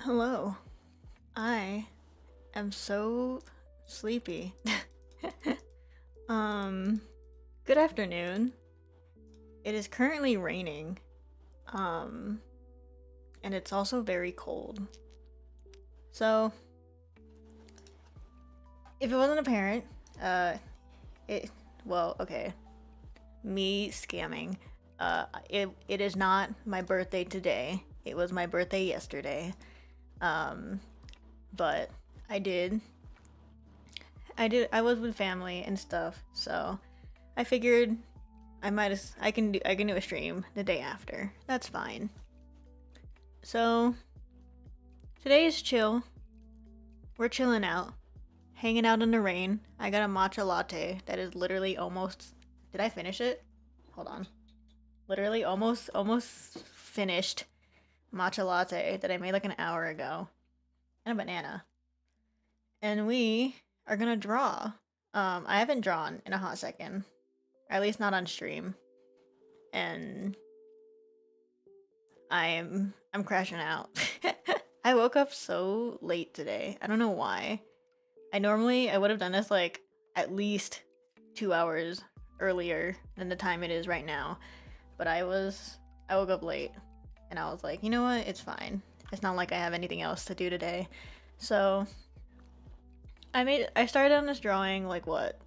Hello. I am so sleepy. um, Good afternoon. It is currently raining. Um, and it's also very cold. So, if it wasn't apparent, uh, it, well, okay. Me scamming. It is not my birthday today. It was my birthday yesterday. Um, but I did I was with family and stuff, so I figured I can do a stream the day after. That's fine. So today is chill. We're chilling out, hanging out in the rain. I got a matcha latte that is literally almost. Did I finish it? Hold on. Literally almost finished matcha latte that I made like an hour ago, and a banana. And we are gonna draw. I haven't drawn in a hot second, or at least not on stream, and I'm crashing out. I woke up so late today. I don't know why. I would have done this like at least 2 hours earlier than the time it is right now. But I woke up late and I was like, you know what? It's fine. It's not like I have anything else to do today. So I started on this drawing like what?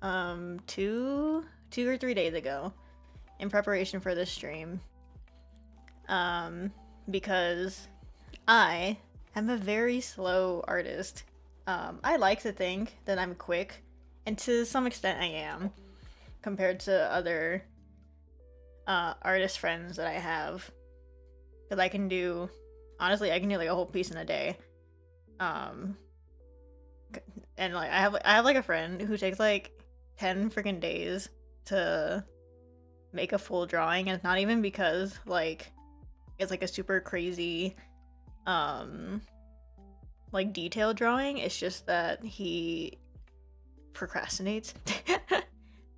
2 or 3 days ago in preparation for this stream. Because I am a very slow artist. I like to think that I'm quick, and to some extent I am, compared to other artist friends that I have. Because honestly, I can do like a whole piece in a day. Um, and like I have like a friend who takes like 10 freaking days to make a full drawing, and it's not even because like it's like a super crazy like detailed drawing. It's just that he procrastinates.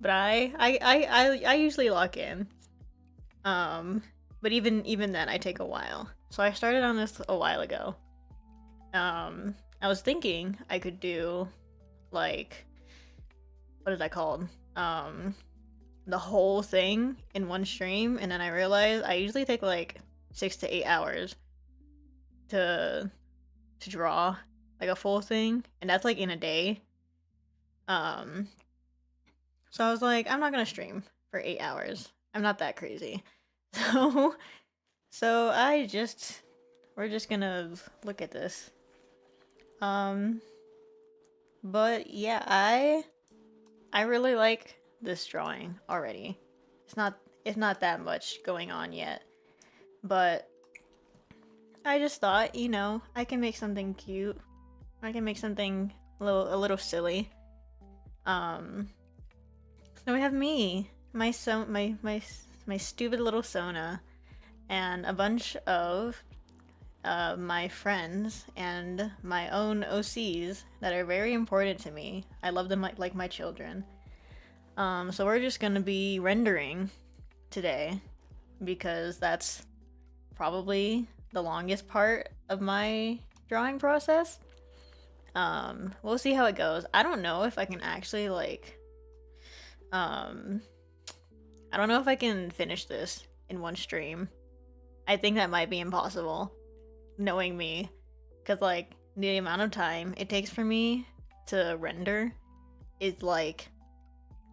But I usually lock in. But even then I take a while. So I started on this a while ago. I was thinking I could do like, what is that called? The whole thing in one stream, and then I realized I usually take like 6 to 8 hours to draw like a full thing, and that's like in a day. Um, so I was like, I'm not gonna stream for 8 hours. I'm not that crazy. So so we're just gonna look at this. Um, but yeah, I really like this drawing already. It's not that much going on yet, but I just thought, I can make something cute. I can make something a little silly. Um, so we have me, my stupid little Sona, and a bunch of my friends and my own OCs that are very important to me. I love them like my children. So we're just gonna be rendering today because that's probably the longest part of my drawing process. We'll see how it goes. I don't know if I can actually like um I don't know if I can finish this in one stream. I think that might be impossible, knowing me, cuz like the amount of time it takes for me to render is like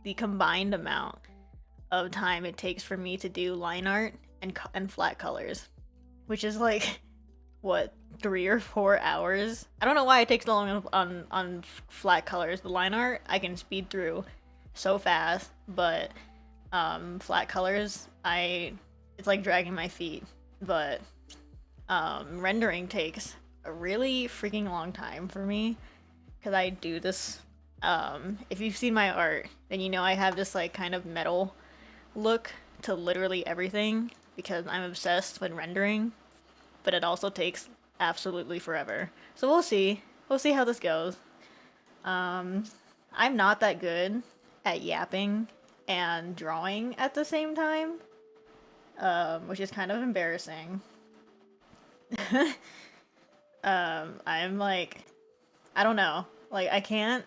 the combined amount of time it takes for me to do line art and flat colors, which is like what, 3 or 4 hours. I don't know why it takes so long on flat colors. The line art I can speed through so fast, but flat colors it's like dragging my feet. But rendering takes a really freaking long time for me because I do this. If you've seen my art, then you know I have this like kind of metal look to literally everything because I'm obsessed with rendering, but it also takes absolutely forever. So we'll see. We'll see how this goes. Um, I'm not that good at yapping and drawing at the same time, which is kind of embarrassing. I'm like, I don't know. Like, I can't.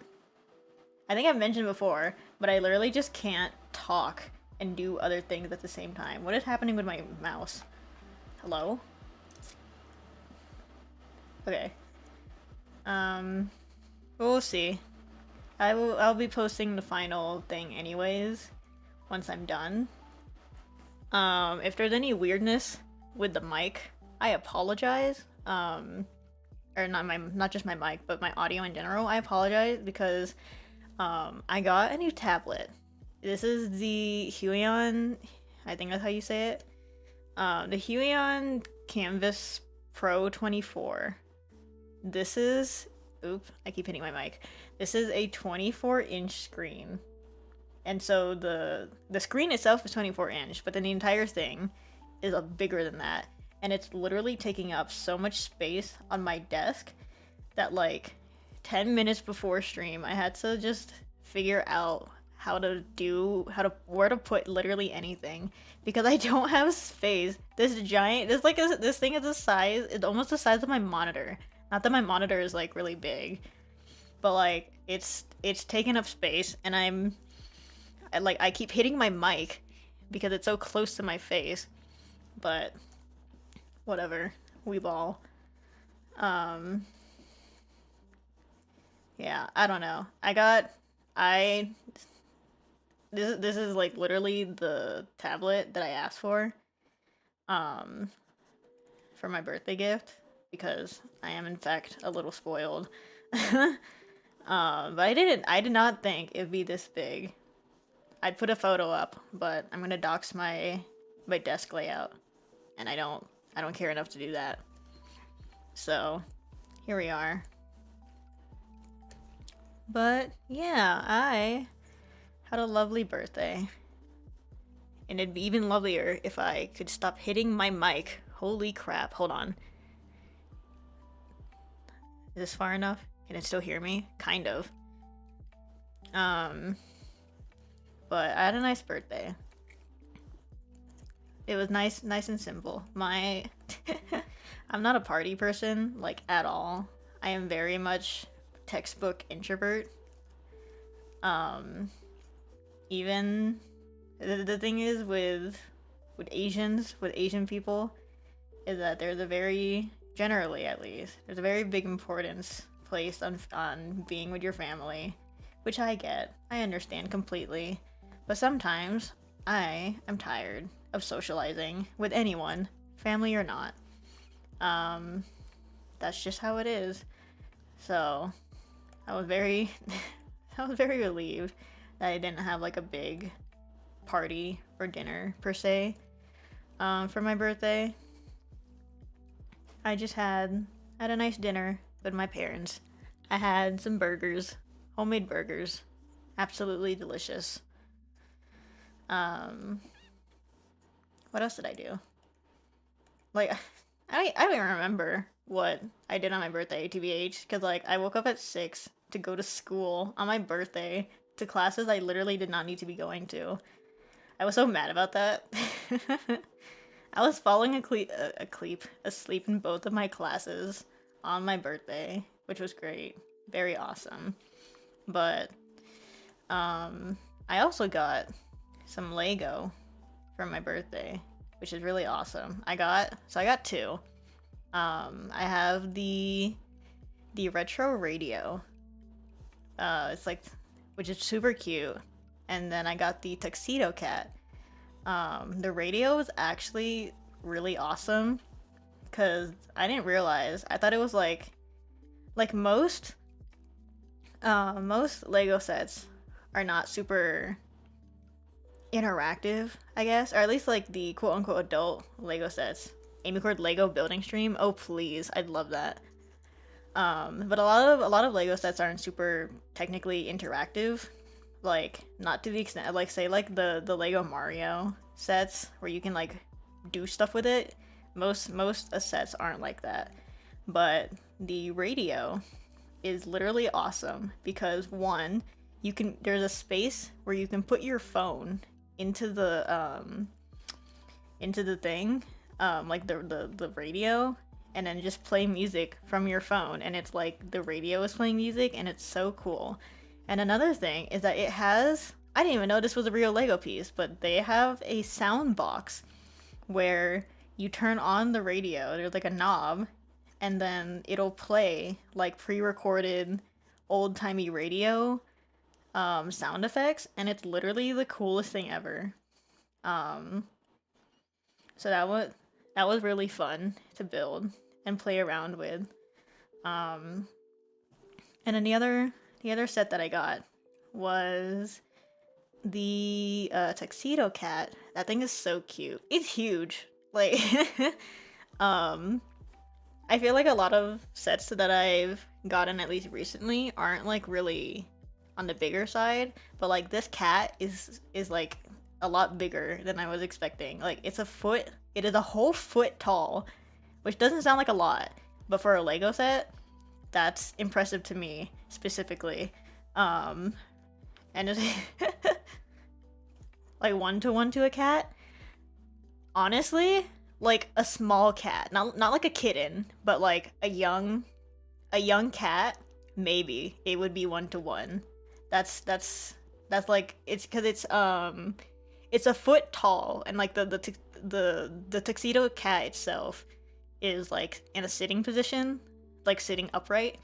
I think I've mentioned before, but I literally just can't talk and do other things at the same time. What is happening with my mouse? Hello? Okay. We'll see. I'll be posting the final thing anyways once I'm done. If there's any weirdness with the mic, I apologize. Or not just my mic, but my audio in general. I apologize because I got a new tablet. This is the Huion, I think that's how you say it. The Huion Canvas Pro 24. This is, I keep hitting my mic. This is a 24-inch screen. And so the screen itself is 24-inch, but then the entire thing is bigger than that. And it's literally taking up so much space on my desk that like 10 minutes before stream, I had to just figure out where to put literally anything because I don't have space. This thing is it's almost the size of my monitor. Not that my monitor is like really big, but like it's taking up space, and I keep hitting my mic because it's so close to my face. But whatever, we ball. Yeah, I don't know. This is like literally the tablet that I asked for my birthday gift because I am in fact a little spoiled. But I did not think it'd be this big. I'd put a photo up, but I'm gonna dox my desk layout, and I don't care enough to do that. So here we are. But yeah, I had a lovely birthday. And it'd be even lovelier if I could stop hitting my mic. Holy crap, hold on. Is this far enough? Can it still hear me? Kind of. But I had a nice birthday. It was nice and simple. I'm not a party person, like, at all. I am very much textbook introvert. Even the thing is with Asian people is that there's a very, generally at least, there's a very big importance placed on being with your family, which I get. I understand completely. But sometimes I am tired of socializing with anyone, family or not. That's just how it is. So I was very relieved that I didn't have like a big party or dinner per se for my birthday. I just had a nice dinner with my parents. I had some burgers, homemade burgers, absolutely delicious. What else did I do? Like, I don't even remember what I did on my birthday, TBH, because like I woke up at 6 to go to school on my birthday to classes I literally did not need to be going to. I was so mad about that. I was falling asleep in both of my classes on my birthday, which was great. Very awesome. But I also got some Lego for my birthday, which is really awesome. I got two. I have the retro radio. It's like, which is super cute. And then I got the tuxedo cat. The radio was actually really awesome because I didn't realize. I thought it was like most Lego sets are not super interactive, I guess, or at least like the quote-unquote adult Lego sets. Amy Cord Lego building stream. Oh please, I'd love that. But a lot of Lego sets aren't super technically interactive. Like, not to the extent, like, say, like, the Lego Mario sets, where you can, like, do stuff with it. Most sets aren't like that. But the radio is literally awesome, because, one, there's a space where you can put your phone into the thing, like, the radio, and then just play music from your phone, and it's like the radio is playing music, and it's so cool. And another thing is that it has, I didn't even know this was a real Lego piece, but they have a sound box where you turn on the radio, there's like a knob, and then it'll play like pre-recorded old-timey radio sound effects, and it's literally the coolest thing ever. Um, so that was really fun to build and play around with. Um, and then the other set that I got was the tuxedo cat. That thing is so cute. It's huge. Like, um, I feel like a lot of sets that I've gotten at least recently aren't like really on the bigger side, but like this cat is like a lot bigger than I was expecting. Like it is a whole foot tall, which doesn't sound like a lot, but for a Lego set, that's impressive to me specifically. And it's like 1-to-1 to a cat. Honestly, like a small cat, not like a kitten, but like a young cat, maybe it would be 1-to-1. That's like, it's because it's a foot tall, and like the tuxedo cat itself is like in a sitting position, like sitting upright.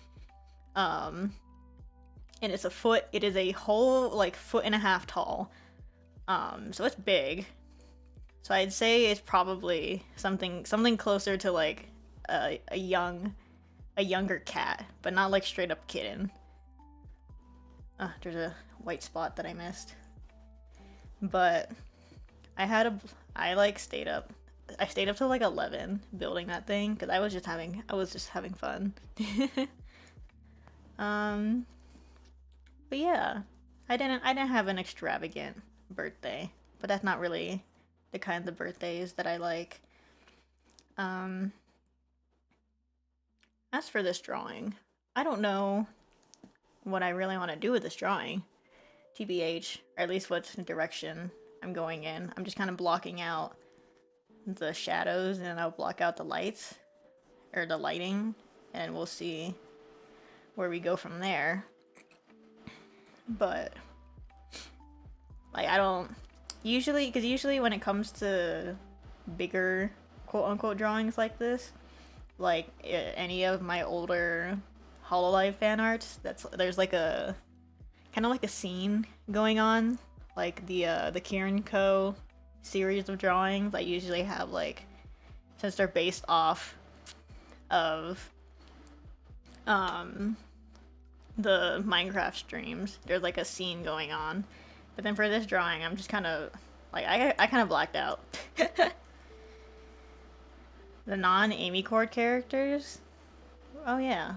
And it is a whole like foot and a half tall. So it's big. So I'd say it's probably something closer to like a younger cat, but not like straight up kitten. There's a white spot that I missed. But I stayed up till like 11 building that thing because I was just having fun. But yeah, I didn't have an extravagant birthday, but that's not really the kinds of birthdays that I like. As for this drawing, I don't know what I really want to do with this drawing, TBH, or at least what direction I'm going in. I'm just kind of blocking out the shadows, and I'll block out the lights, or the lighting, and we'll see where we go from there. But like, I don't usually when it comes to bigger quote-unquote drawings like this, like any of my older Hololive fan arts, there's like a kind of like a scene going on, like the Kieran Co series of drawings. I usually have, like, since they're based off of the Minecraft streams, there's like a scene going on. But then for this drawing, I'm just kind of like, I kind of blacked out. The non-Amy Cord characters. Oh yeah.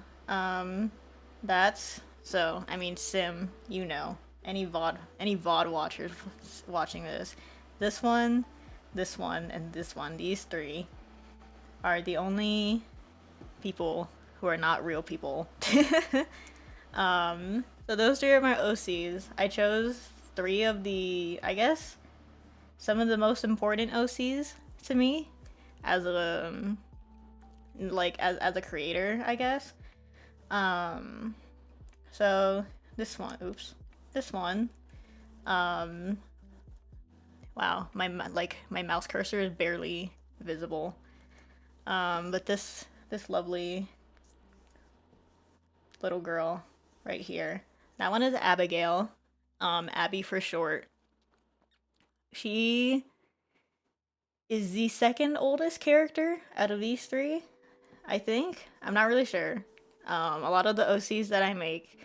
That's, so I mean, Sim, you know, any VOD watchers watching this, this one, and this one, these three are the only people who are not real people. So those three are my OCs. I chose three of the, I guess, some of the most important OCs to me as a as a creator, I guess. So this one, wow, my mouse cursor is barely visible. But this lovely little girl right here, that one is Abigail, Abby for short. She is the second oldest character out of these three, I think. I'm not really sure. A lot of the OCs that I make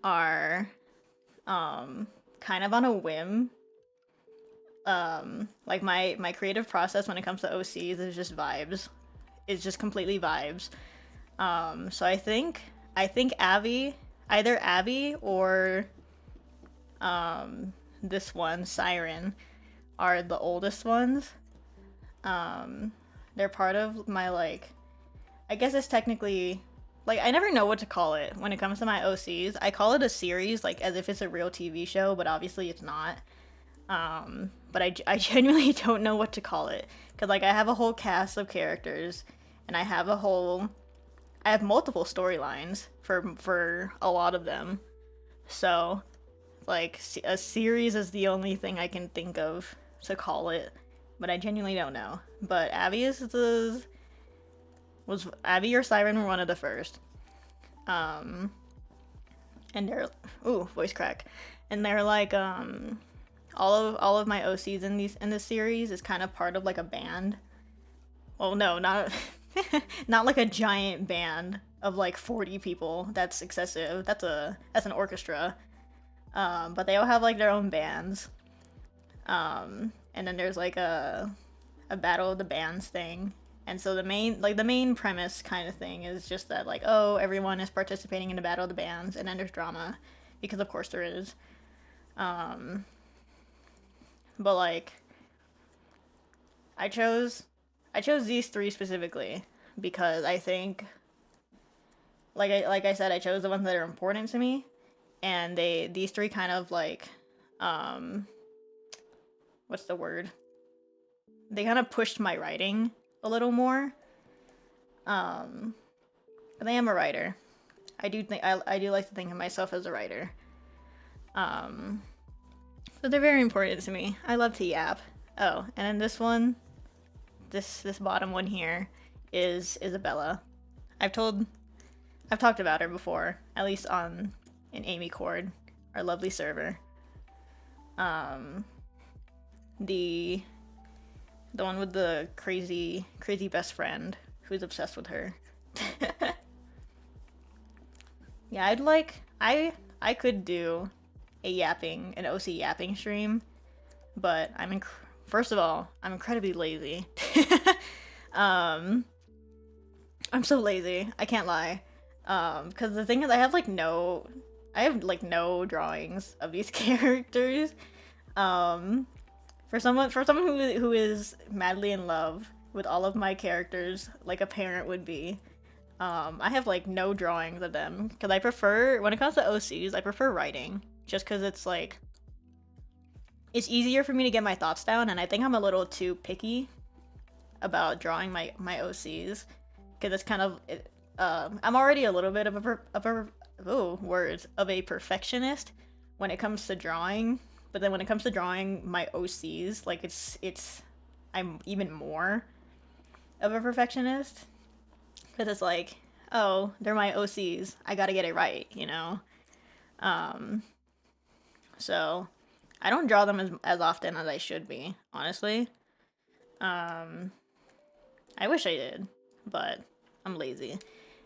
are kind of on a whim. Like my creative process when it comes to OCs is just vibes. It's just completely vibes. So I think Abby, either Abby or this one, Siren, are the oldest ones. They're part of my, like, I guess it's technically, like, I never know what to call it when it comes to my OCs. I call it a series, like, as if it's a real TV show, but obviously it's not. But I genuinely don't know what to call it. Because, like, I have a whole cast of characters, and I have multiple storylines for a lot of them. So, like, a series is the only thing I can think of to call it, but I genuinely don't know. But Abby or Siren were one of the first. And they're voice crack, and they're like all of my OCs in this series is kind of part of like a band. Well, no, not not like a giant band of like 40 people. That's excessive. That's an orchestra. But they all have like their own bands. And then there's like a battle of the bands thing. And so the main premise kind of thing is just that like, oh, everyone is participating in the battle of the bands, and then there's drama, because of course there is. But like, I chose these three specifically because I think, like I said, I chose the ones that are important to me, and these three kind of like, what's the word? They kind of pushed my writing a little more. But I am a writer. I do like to think of myself as a writer. So they're very important to me. I love to yap. Oh, and then this one, this bottom one here is Isabella. I've talked about her before, at least on an Amy Cord, our lovely server. The one with the crazy best friend who's obsessed with her. Yeah, I could do an OC yapping stream, but first of all, I'm incredibly lazy. I'm so lazy. I can't lie. Because the thing is, I have no drawings of these characters. For someone who is madly in love with all of my characters, like a parent would be, I have like no drawings of them, because I prefer, when it comes to OCs, I prefer writing, just because it's like, it's easier for me to get my thoughts down, and I think I'm a little too picky about drawing my OCs, because it's kind of, I'm already a little bit of a perfectionist when it comes to drawing. But then when it comes to drawing my OCs, like I'm even more of a perfectionist. Because it's like, oh, they're my OCs. I gotta get it right, you know? So I don't draw them as often as I should be, honestly. I wish I did, but I'm lazy.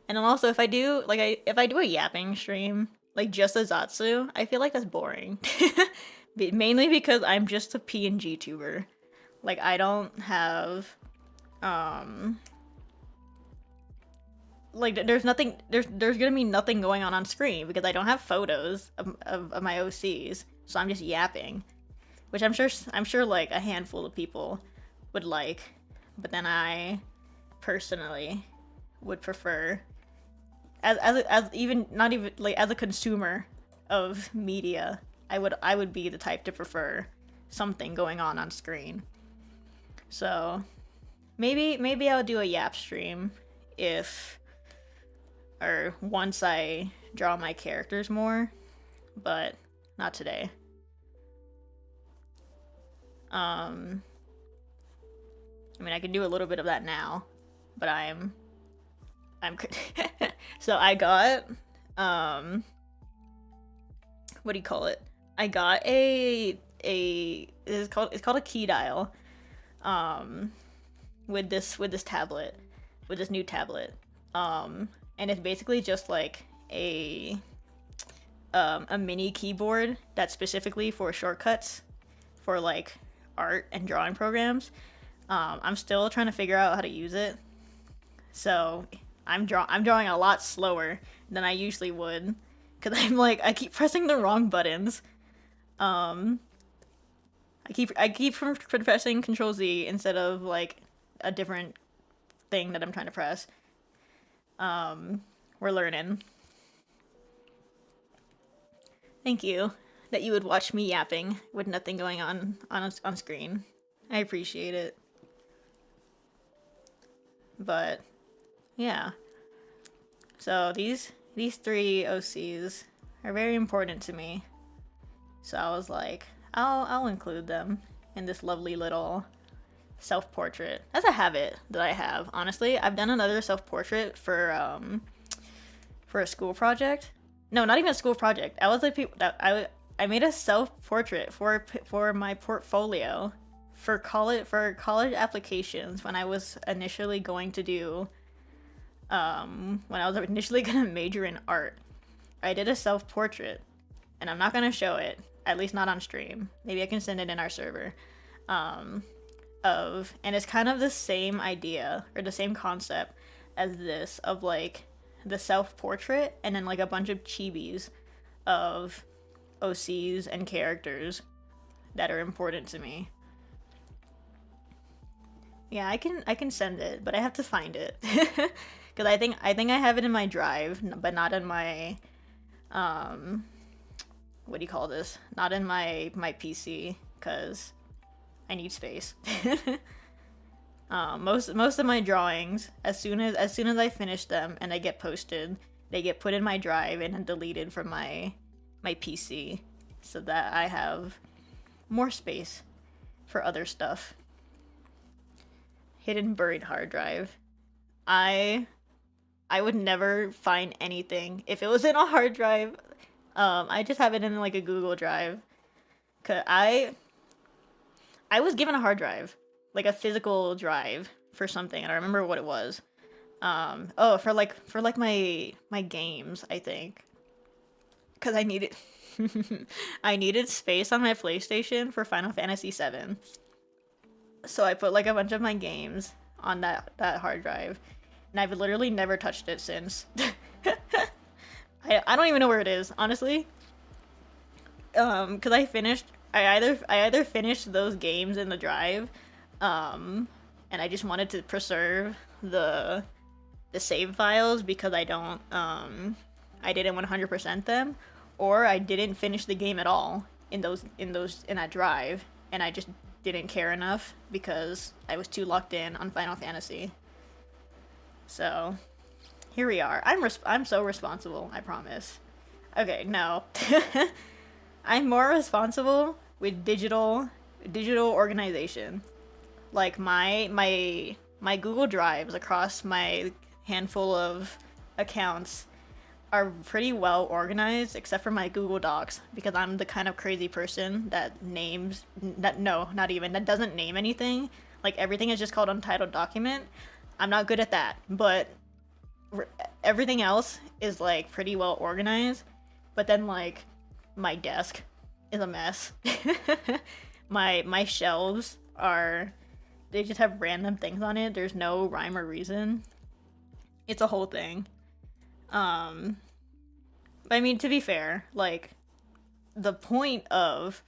And then also, if I do a yapping stream, like just a Zatsu, I feel like that's boring. Mainly because I'm just a PNG tuber. Like, I don't have, like, there's gonna be nothing going on screen because I don't have photos of my OCs, so I'm just yapping, which I'm sure like a handful of people would like, but then I personally would prefer, as a consumer of media, I would be the type to prefer something going on screen. So maybe I'll do a yap stream once I draw my characters more, but not today. I mean, I can do a little bit of that now, but I'm so I got what do you call it? I got it's called a key dial, with this new tablet, and it's basically just like a mini keyboard that's specifically for shortcuts for like art and drawing programs. I'm still trying to figure out how to use it, so I'm drawing a lot slower than I usually would, because I keep pressing the wrong buttons. I keep pressing Control Z instead of like a different thing that I'm trying to press. We're learning. Thank you that you would watch me yapping with nothing going on screen. I appreciate it. But Yeah. So these three OCs are very important to me. So I was like, I'll include them in this lovely little self-portrait. That's a habit that I have. Honestly, I've done another self-portrait for a school project. No, not even a school project. I was like, I made a self-portrait for my portfolio for college applications when I was initially going to do when I was initially gonna major in art. I did a self-portrait, and I'm not gonna show it, at least not on stream. Maybe I can send it in our server. And it's kind of the same idea or the same concept as this of like the self-portrait and then like a bunch of chibis of OCs and characters that are important to me. Yeah, I can send it, but I have to find it. Cuz I think I have it in my drive, but not in my what do you call this? Not in my PC cuz I need space. Most of my drawings, as soon as I finish them and they get posted, they get put in my drive and then deleted from my PC, so that I have more space for other stuff. Hidden buried hard drive. I would never find anything if it was in a hard drive. I just have it in like a Google Drive. Cause I was given a hard drive, like a physical drive for something, and I remember what it was. For like my games, I think, because I needed I needed space on my PlayStation for Final Fantasy VII. So I put like a bunch of my games on that hard drive, and I've literally never touched it since. I don't even know where it is, honestly. Because I either finished those games in the drive, and I just wanted to preserve the save files because I didn't 100% them, or I didn't finish the game at all in that drive, and I just didn't care enough because I was too locked in on Final Fantasy. So here we are. I'm so responsible, I promise. Okay, no. I'm more responsible with digital organization. Like my Google Drives across my handful of accounts are pretty well organized, except for my Google Docs, because I'm the kind of crazy person that doesn't name anything. Like everything is just called untitled document. I'm not good at that, but everything else is like pretty well organized. But then like my desk is a mess. my shelves they just have random things on it. There's no rhyme or reason. It's a whole thing. But I mean, to be fair, like the point of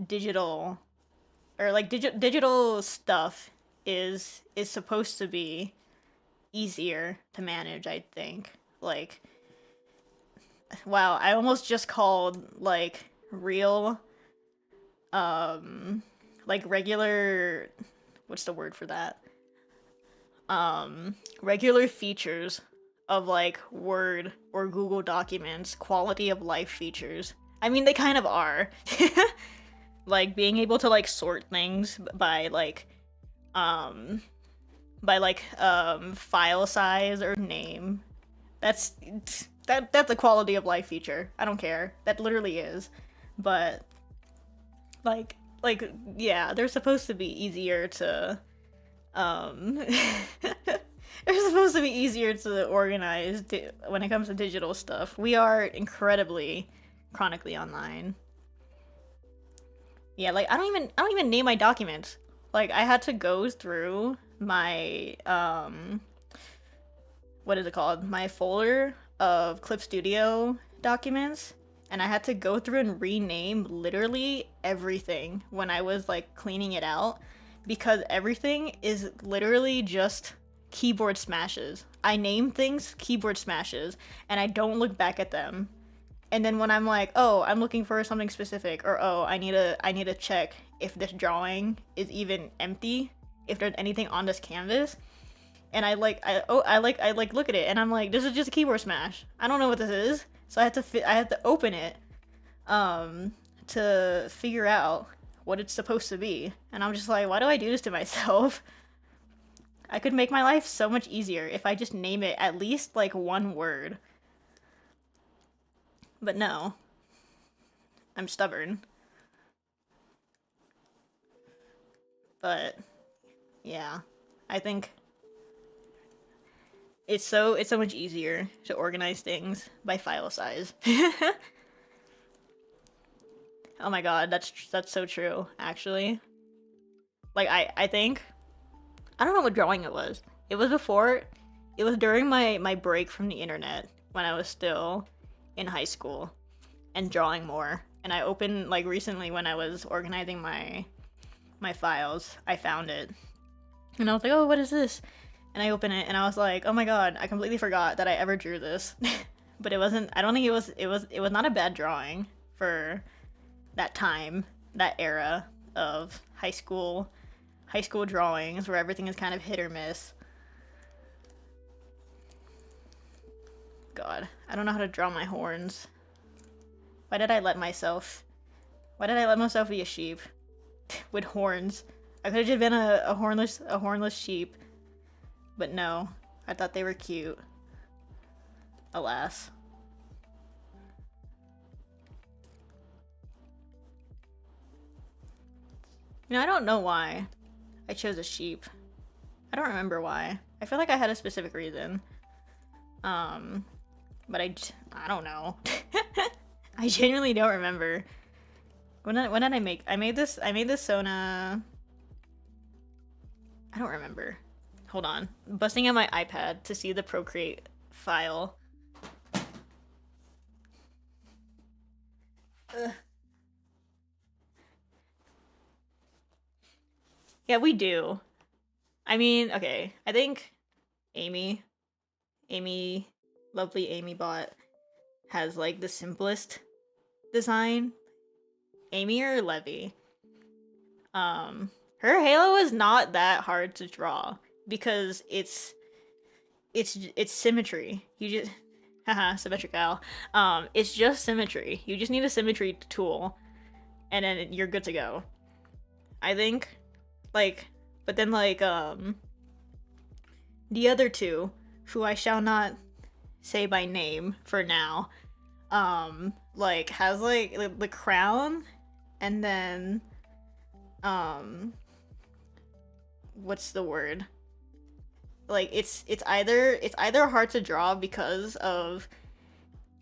digital digital stuff is supposed to be easier to manage, I think. Like, wow, I almost just called like real like regular, what's the word for that? Regular features of like Word or Google Documents quality of life features. I mean, they kind of are. Like being able to like sort things by file size or name. That's a quality of life feature. I don't care. That literally is. But like yeah, they're supposed to be easier to they're supposed to be easier to organize when it comes to digital stuff. We are incredibly chronically online. Yeah, like I don't even name my documents. Like I had to go through my what is it called? My folder of Clip Studio documents, and I had to go through and rename literally everything when I was like cleaning it out, because everything is literally just keyboard smashes. I name things keyboard smashes and I don't look back at them. And then when I'm like, oh, I'm looking for something specific, or oh, I need to check if this drawing is even empty, if there's anything on this canvas, I look at it and I'm like, this is just a keyboard smash. I don't know what this is. So I had to open it to figure out what it's supposed to be. And I'm just like, why do I do this to myself? I could make my life so much easier if I just name it at least like one word. But no. I'm stubborn. But yeah, I think it's so much easier to organize things by file size. Oh my god, that's so true, actually. Like I think I don't know what drawing it was. It was during my break from the internet when I was still in high school and drawing more. And I opened, like, recently when I was organizing my files, I found it. And I was like, oh, what is this? And I opened it and I was like, oh my god, I completely forgot that I ever drew this. But it wasn't, I don't think it was not a bad drawing for that time, that era of high school drawings where everything is kind of hit or miss. God, I don't know how to draw my horns. Why did I let myself be a sheep with horns? I could have just been a hornless sheep. But no, I thought they were cute. Alas. You know, I don't know why I chose a sheep. I don't remember why. I feel like I had a specific reason. But I don't know. I genuinely don't remember. When did I make? I made this Sona. I don't remember. Hold on. I'm busting out my iPad to see the Procreate file. Ugh. Yeah, we do. I mean, okay. I think Amy, lovely Amy bot, has like the simplest design. Amy or Levy. Her halo is not that hard to draw because it's symmetry. You just haha, symmetrical. It's just symmetry. You just need a symmetry tool and then you're good to go. I think, like, but then like the other two, who I shall not say by name for now, like has like the crown and then what's the word? Like it's either hard to draw because of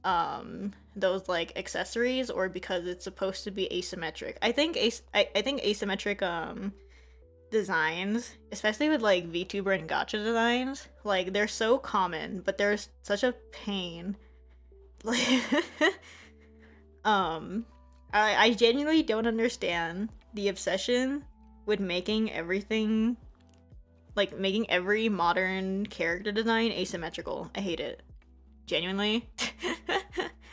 those like accessories or because it's supposed to be asymmetric. I think asymmetric designs, especially with like VTuber and gacha designs, like they're so common, but they're such a pain. Like I genuinely don't understand the obsession with making everything, like making every modern character design asymmetrical. I hate it. Genuinely.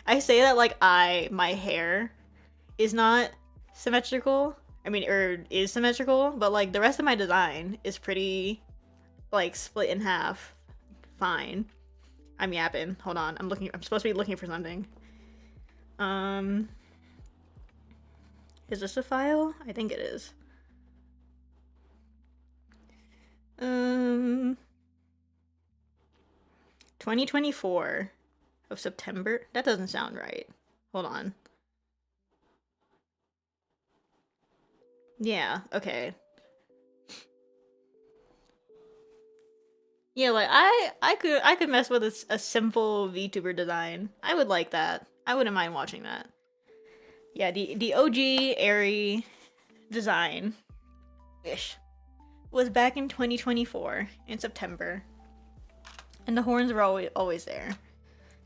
I say that like my hair is not symmetrical. I mean, or is symmetrical, but like the rest of my design is pretty like split in half. Fine. I'm yapping. Hold on. I'm supposed to be looking for something. Is this a file? I think it is. 2024 of September? That doesn't sound right. Hold on. Yeah, okay. Yeah, like I could mess with a simple VTuber design. I would like that. I wouldn't mind watching that. Yeah, the OG Airy design ish was back in 2024 in September. And the horns were always there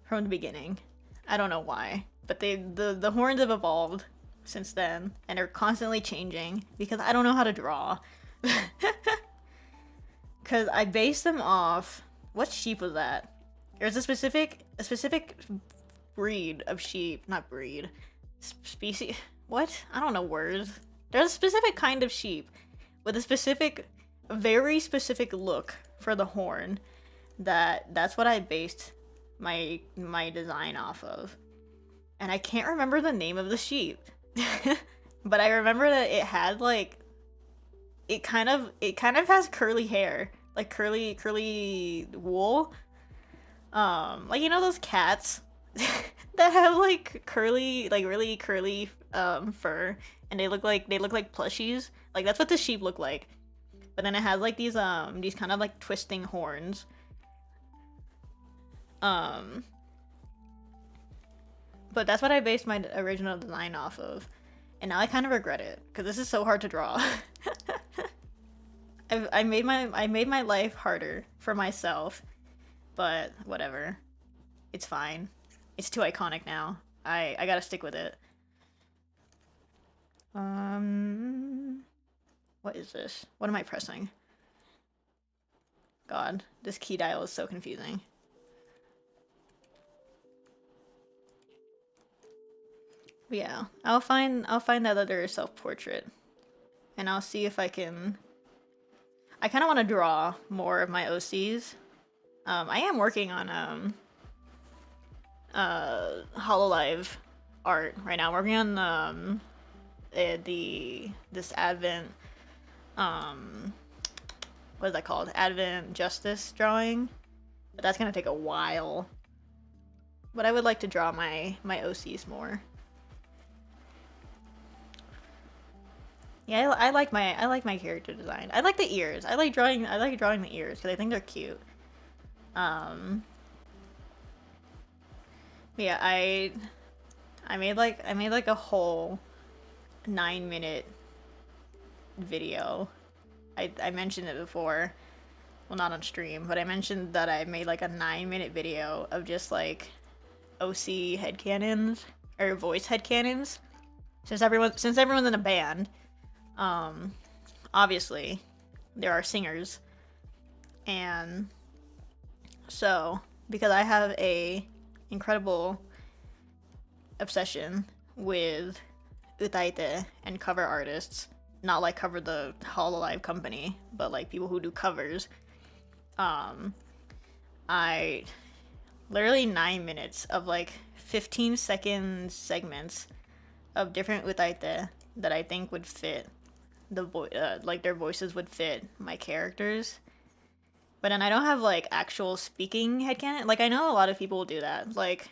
from the beginning. I don't know why, but the horns have evolved since then and are constantly changing because I don't know how to draw. Cuz I based them off, what sheep was that? There's a specific breed of sheep, not breed. Species, what? I don't know words. There's a specific kind of sheep with a very specific look for the horn that's what I based my design off of. And I can't remember the name of the sheep. But I remember that it had like it kind of has curly hair, like curly wool. Like, you know those cats that have like curly, like really curly fur, and they look like plushies. Like that's what the sheep look like. But then it has like these kind of like twisting horns. Um but that's what I based my original design off of. And now I kind of regret it because this is so hard to draw. I made my life harder for myself, but whatever. It's fine. It's too iconic now. I gotta stick with it. Um, what is this? What am I pressing? God, this key dial is so confusing. But yeah, I'll find that other self-portrait, and I'll see if I can. I kind of want to draw more of my OCs. I am working on Hololive art right now. I'm working on this Advent um what is that called? Advent Justice drawing. But that's gonna take a while. But I would like to draw my OCs more. Yeah, I like my character design. I like the ears. I like drawing the ears because I think they're cute. Um, yeah, I made like a whole 9-minute video. I mentioned it before. Well, not on stream, but I mentioned that I made like a 9-minute video of just like OC headcanons or voice headcanons. Since everyone's in a band, um, obviously there are singers, and so because I have a incredible obsession with utaite and cover artists, not like cover the Hololive company, but like people who do covers. Um, I literally 9 minutes of like 15-second segments of different utaite that I think would fit like their voices would fit my characters. But then I don't have like actual speaking headcanon. Like I know a lot of people do that. Like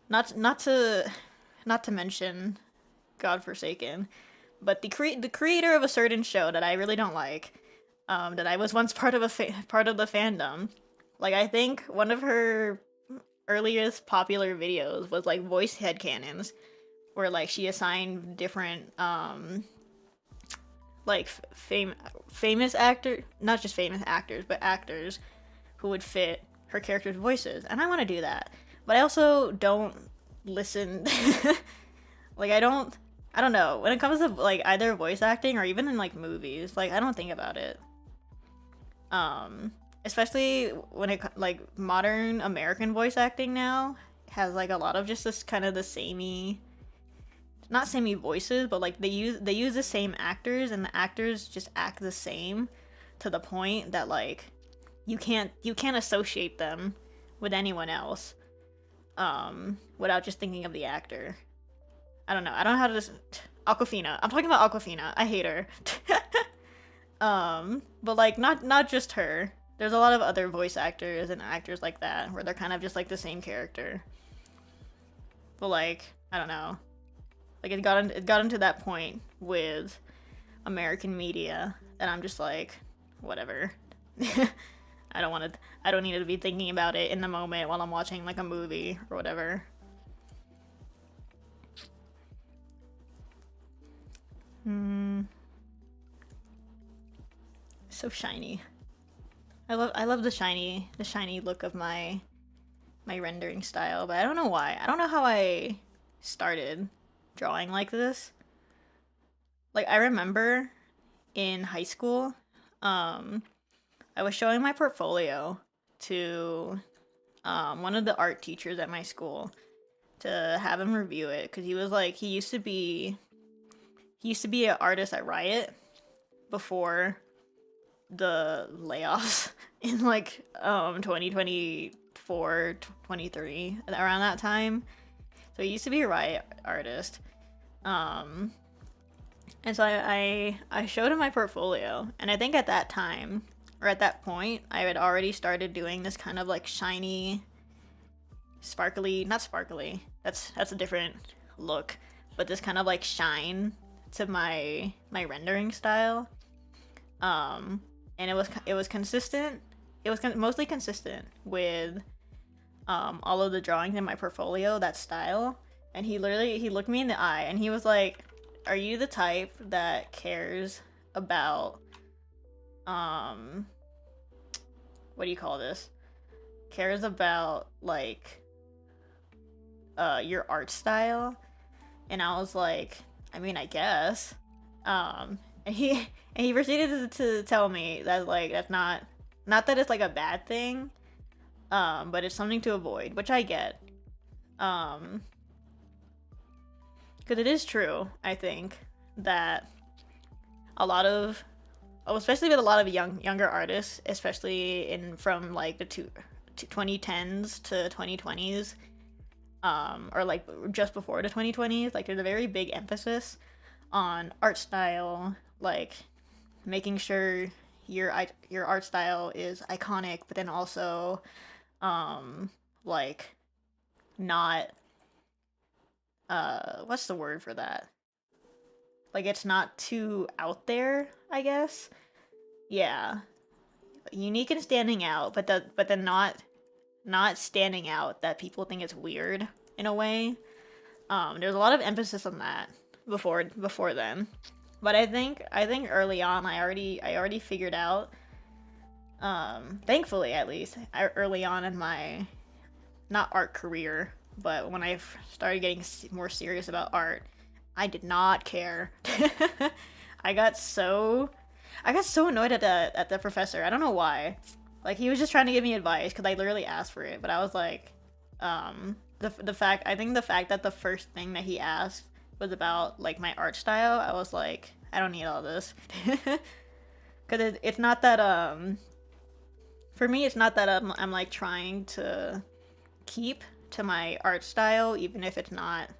not to mention Godforsaken, but the creator of a certain show that I really don't like, that I was once part of part of the fandom. Like I think one of her earliest popular videos was like voice headcanons, where like she assigned different like famous actor, not just famous actors, but actors who would fit her character's voices. And I want to do that, but I also don't listen. Like I don't know, when it comes to like either voice acting or even in like movies, like I don't think about it. Especially when it like modern American voice acting now has like a lot of just this kind of the samey, not samey voices, but like they use the same actors, and the actors just act the same to the point that like you can't associate them with anyone else without just thinking of the actor. I don't know. I don't know how to just Aquafina. I'm talking about Aquafina. I hate her. But like not just her. There's a lot of other voice actors and actors like that where they're kind of just like the same character. But like, I don't know. Like it got into that point with American media that I'm just like, whatever. I don't need to be thinking about it in the moment while I'm watching like a movie or whatever. So shiny. I love the shiny look of my rendering style, but I don't know why. I don't know how I started drawing like this. Like I remember in high school, I was showing my portfolio to one of the art teachers at my school to have him review it because he was like he used to be an artist at Riot before the layoffs in like 2024, 23, around that time. So I used to be a riot artist. Um and so I showed him my portfolio, and I think at that time, or at that point, I had already started doing this kind of like shiny, sparkly, not sparkly, that's a different look, but this kind of like shine to my rendering style. And it was consistent. It was mostly consistent with all of the drawings in my portfolio, that style. And he looked me in the eye and he was like, "Are you the type that cares about what do you call this? Cares about like your art style?" And I was like, "I mean, I guess." And he proceeded to tell me that like that's not that it's like a bad thing, but it's something to avoid, which I get. Because it is true, I think, that a lot of, oh, especially with a lot of younger artists, especially in from like the 2010s to 2020s, or like just before the 2020s, like there's a very big emphasis on art style, like making sure your art style is iconic, but then also like not what's the word for that? Like it's not too out there, I guess. Yeah. Unique and standing out, but then not standing out that people think it's weird in a way. There's a lot of emphasis on that before then. But I think early on I already figured out, thankfully at least, early on in my not art career, but when I started getting more serious about art, I did not care. I got so annoyed at the professor. I don't know why. Like he was just trying to give me advice because I literally asked for it, but I was like, the fact I think the fact that the first thing that he asked was about like my art style, I was like, I don't need all this. Because it's not that for me it's not that I'm like trying to keep to my art style, even if it's not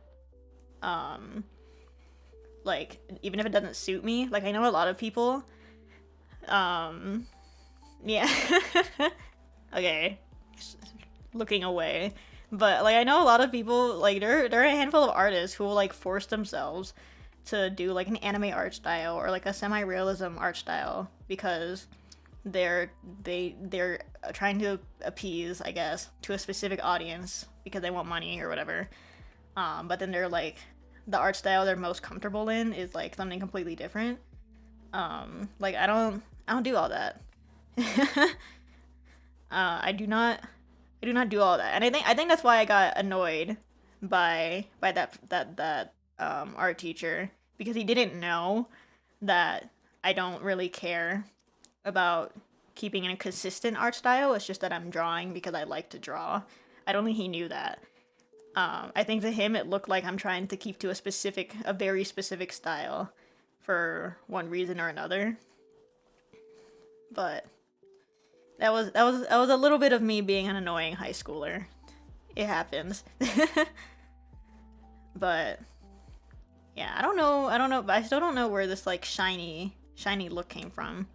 like even if it doesn't suit me. Like I know a lot of people yeah. Okay, looking away. But like I know a lot of people, like there are a handful of artists who will like force themselves to do like an anime art style or like a semi-realism art style because they're trying to appease, I guess, to a specific audience because they want money or whatever. But then they're like the art style they're most comfortable in is like something completely different. Like I don't do all that. I do not do all that, and I think that's why I got annoyed by that art teacher, because he didn't know that I don't really care about keeping in a consistent art style. It's just that I'm drawing because I like to draw. I don't think he knew that. I think to him it looked like I'm trying to keep to a very specific style for one reason or another. But that was a little bit of me being an annoying high schooler. It happens. But yeah, I don't know, but I still don't know where this like shiny look came from.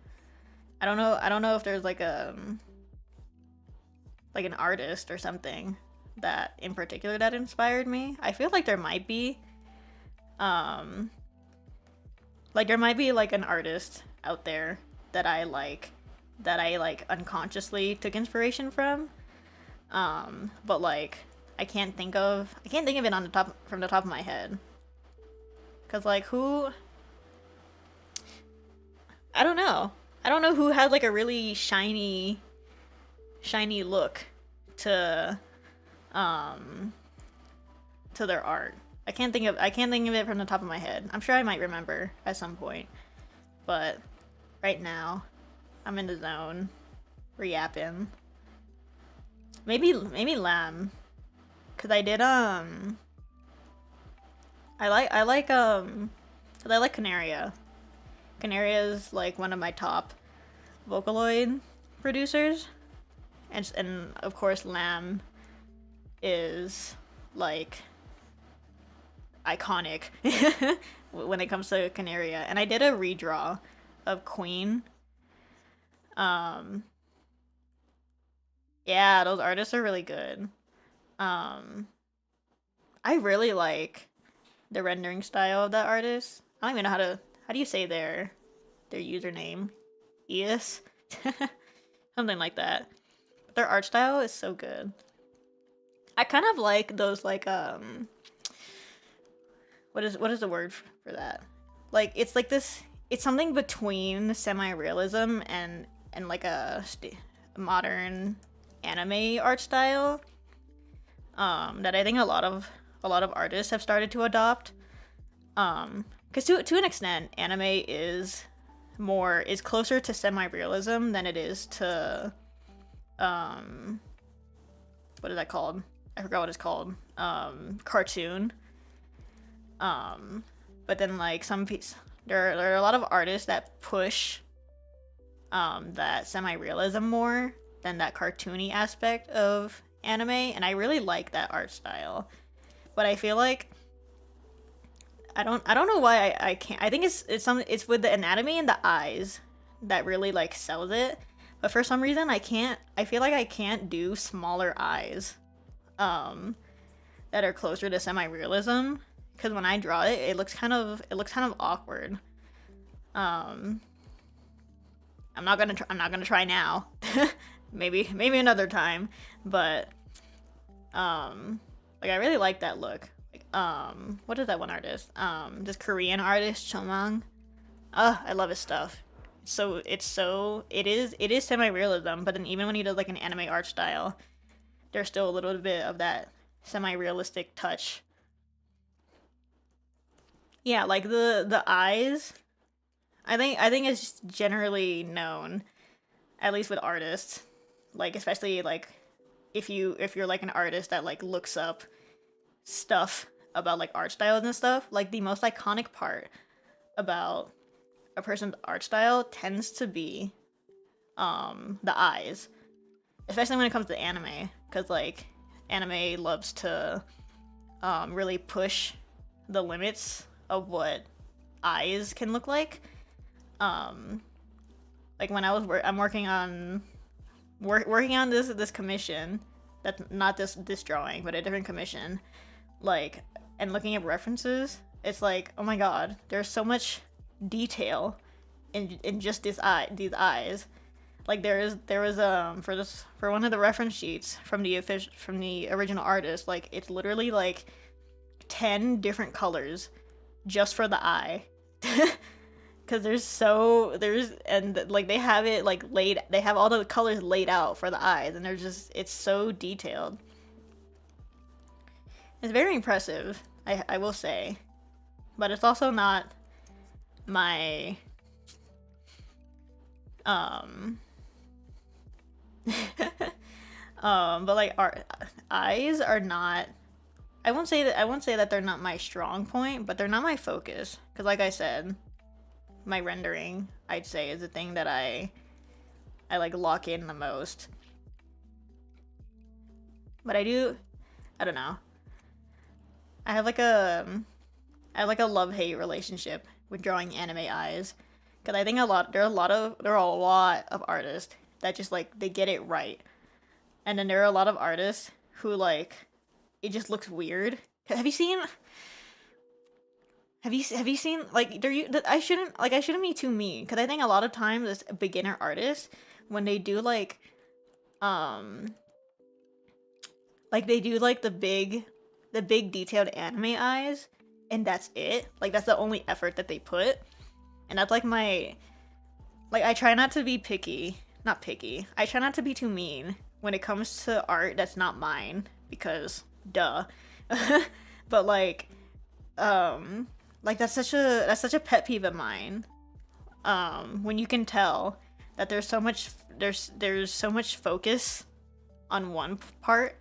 I don't know if there's like an artist or something that in particular that inspired me. I feel like there might be like there might be like an artist out there that I like unconsciously took inspiration from. But like I can't think of it on the top from the top of my head. Cause like who, I don't know. I don't know who has like a really shiny look to their art. I can't think of it from the top of my head. I'm sure I might remember at some point. But right now, I'm in the zone. We're yapping. Maybe lamb. Cause I did I like Canaria. Canaria is like one of my top Vocaloid producers, and of course Lamb is like iconic when it comes to Canaria. And I did a redraw of Queen. Yeah, those artists are really good. Um, I really like the rendering style of that artist. I don't even know how do you say their username? Eus? Something like that. But their art style is so good. I kind of like those like what is the word for that? Like it's like this. It's something between semi-realism and like a modern anime art style. That I think a lot of artists have started to adopt. Because to an extent, anime is closer to semi-realism than it is to what is that called? I forgot what it's called. Cartoon. But then like there are a lot of artists that push that semi-realism more than that cartoony aspect of anime, and I really like that art style. But I feel like I don't know why I can't. I think it's with the anatomy and the eyes that really like sells it. But for some reason I feel like I can't do smaller eyes that are closer to semi-realism, because when I draw it, it looks kind of awkward. I'm not gonna try now. maybe another time, but like I really like that look. Like what is that one artist? This Korean artist Chomang. I love his stuff. It is semi-realism, but then even when he does like an anime art style, there's still a little bit of that semi-realistic touch. Yeah, like the eyes. I think it's generally known, at least with artists, like especially like if you're like an artist that like looks up stuff about like art styles and stuff, like the most iconic part about a person's art style tends to be the eyes, especially when it comes to anime, because like anime loves to really push the limits of what eyes can look like. Like when I'm working on this commission, that's not this drawing, but a different commission, like, and looking at references, it's like, oh my god, there's so much detail in just these eyes. Like there was for one of the reference sheets from the original artist, like it's literally like 10 different colors just for the eye. Because and like they have it like they have all the colors laid out for the eyes, and it's so detailed. It's very impressive, I will say, but it's also not my but like our eyes are not, I won't say that they're not my strong point, but they're not my focus, because like I said, my rendering, I'd say, is the thing that I like lock in the most. But I don't know. I have like a love-hate relationship with drawing anime eyes, because I think there are a lot of artists that just like they get it right, and then there are a lot of artists who like it just looks weird. Have you seen like I shouldn't be too mean, because I think a lot of times as beginner artists, when they do like they do like the big detailed anime eyes, and that's it, like that's the only effort that they put, and that's like I try not to be not picky, I try not to be too mean when it comes to art that's not mine, because duh. But like that's such a pet peeve of mine, when you can tell that there's so much focus on one part,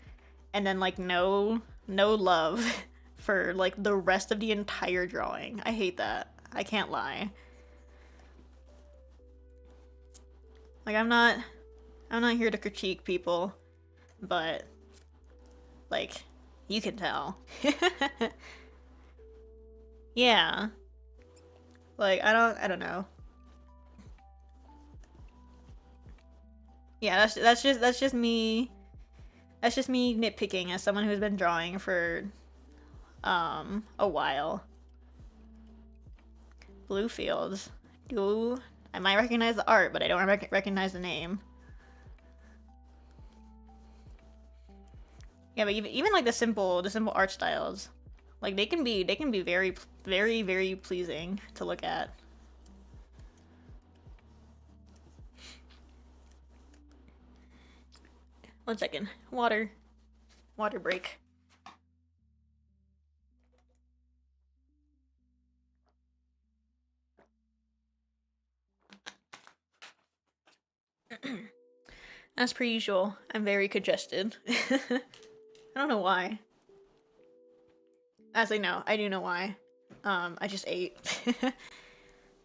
and then like no love for like the rest of the entire drawing. I hate that. I can't lie. Like, I'm not here to critique people, but, like, you can tell. Yeah. Like, I don't know. Yeah, that's just me. That's just me nitpicking as someone who's been drawing for a while. Blue fields. Do I might recognize the art, but I don't recognize the name. Yeah, but even like the simple art styles, like they can be very pleasing to look at. One second. Water break. As per usual, I'm very congested. I don't know why. Actually, no, I do know why. I just ate.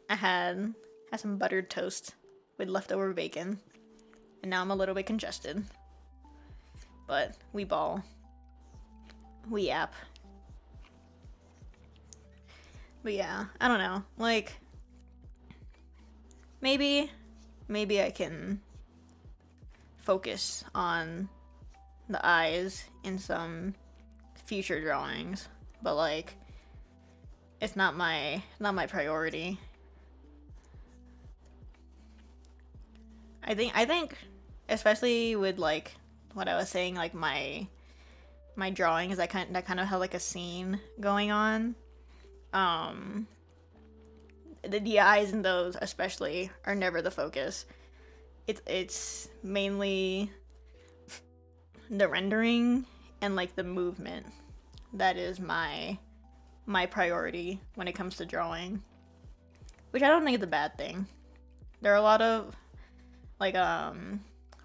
I had some buttered toast with leftover bacon, and now I'm a little bit congested. But we ball. We yap. But yeah, I don't know. Like, maybe I can focus on the eyes in some future drawings, but like, it's not my priority. I think especially with like what I was saying, like my drawings that kind of have like a scene going on. The eyes in those especially are never the focus. It's mainly the rendering and like the movement that is my priority when it comes to drawing, which I don't think is a bad thing. There are a lot of like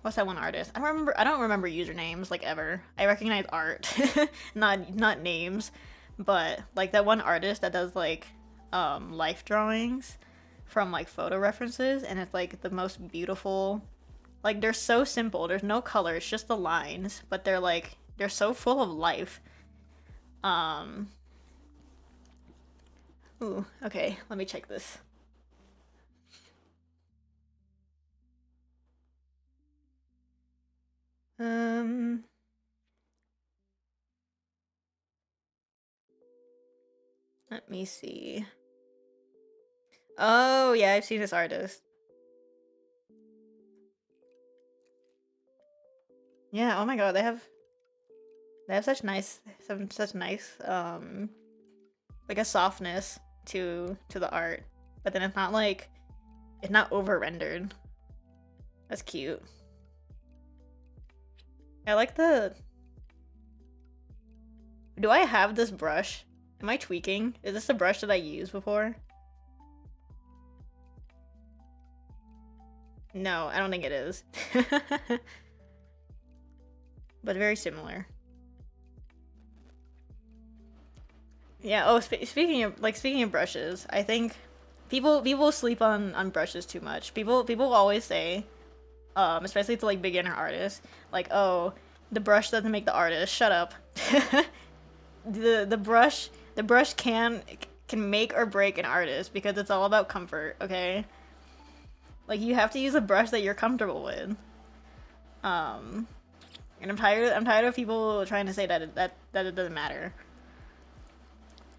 what's that one artist? I don't remember usernames like ever. I recognize art, not names, but like that one artist that does like life drawings from like photo references, and it's like the most beautiful. Like they're so simple. There's no color. It's just the lines, but they're so full of life. Ooh, okay. Let me check this. Um. Let me see. Oh yeah, I've seen this artist. Yeah. Oh my god, they have such nice like a softness to the art, but then it's not over rendered. That's cute. I like the. Do I have this brush? Am I tweaking? Is this a brush that I used before? No, I don't think it is. But very similar. Yeah. Oh, speaking of brushes, I think people sleep on brushes too much. People always say, especially to like beginner artists, like, oh, the brush doesn't make the artist. Shut up. The brush can make or break an artist because it's all about comfort. Okay. Like you have to use a brush that you're comfortable with. And I'm tired of people trying to say that it doesn't matter.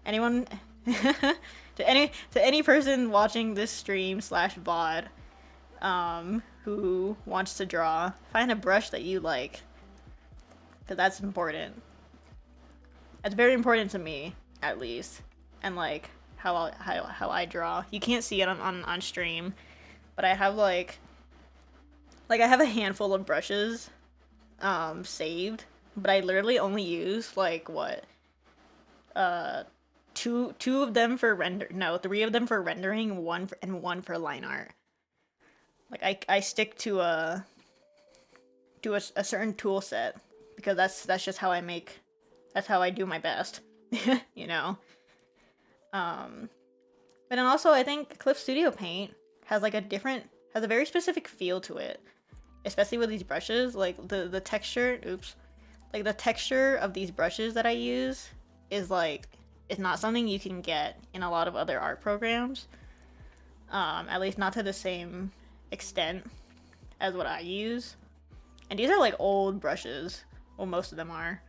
Anyone to any person watching this stream slash VOD who wants to draw, find a brush that you like, because that's important. It's very important to me, at least, and like how I draw. You can't see it on stream, but I have like I have a handful of brushes saved, but I literally only use like what two of them for three of them for rendering, one for line art. Like I stick to a certain tool set because that's just how I do my best. You know. But then also I think Clip Studio Paint has like a different has a very specific feel to it, especially with these brushes. Like the texture, like the texture of these brushes that I use is like, it's not something you can get in a lot of other art programs. At least not to the same extent as what I use. And these are like old brushes. Well, most of them are.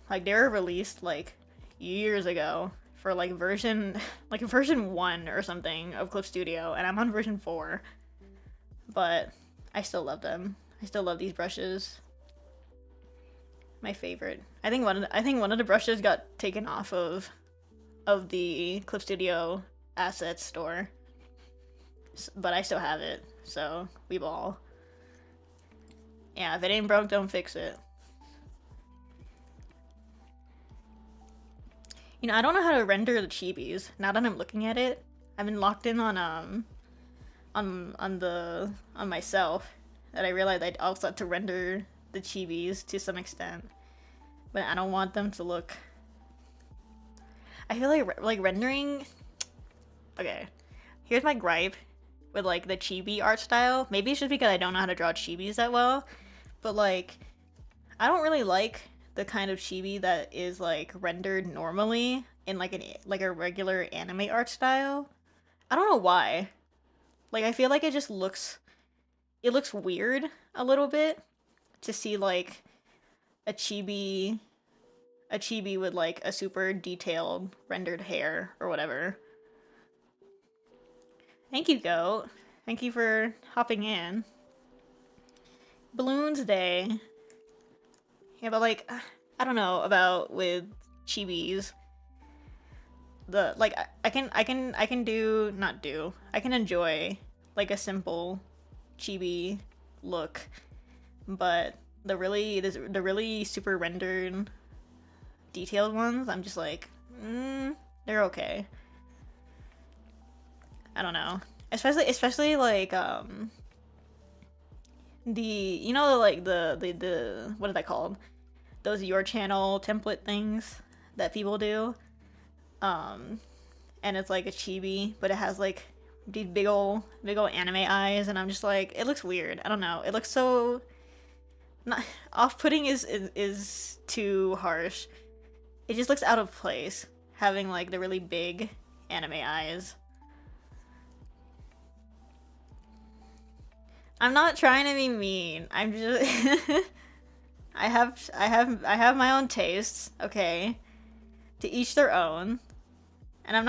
Like they were released like years ago for like version 1 or something of Clip Studio, and I'm on version 4. But I still love them. I still love these brushes. My favorite. I think one of the brushes got taken off of the Clip Studio assets store, but I still have it, so we ball. Yeah, if it ain't broke, don't fix it. You know, I don't know how to render the chibis. Now that I'm looking at it, I've been locked in on myself that I realized I also had to render the chibis to some extent, but I don't want them to look. I feel like rendering. Okay, here's my gripe with like the chibi art style. Maybe it's just because I don't know how to draw chibis that well, but like I don't really like the kind of chibi that is like rendered normally in like a regular anime art style. I don't know why. Like I feel like it looks weird a little bit to see like a chibi with like a super detailed rendered hair or whatever. Thank you, Goat. Thank you for hopping in. Balloons Day. Yeah, but like, I don't know about with chibis. The like, I can enjoy like a simple chibi look, but the really super rendered, detailed ones, I'm just like, they're okay. I don't know, especially like the what are they called? Those your channel template things that people do. And it's like a chibi, but it has like these big ol' anime eyes, and I'm just like, it looks weird. I don't know. It looks so not off-putting is too harsh. It just looks out of place having like the really big anime eyes. I'm not trying to be mean. I'm just I have my own tastes, okay? To each their own. And I'm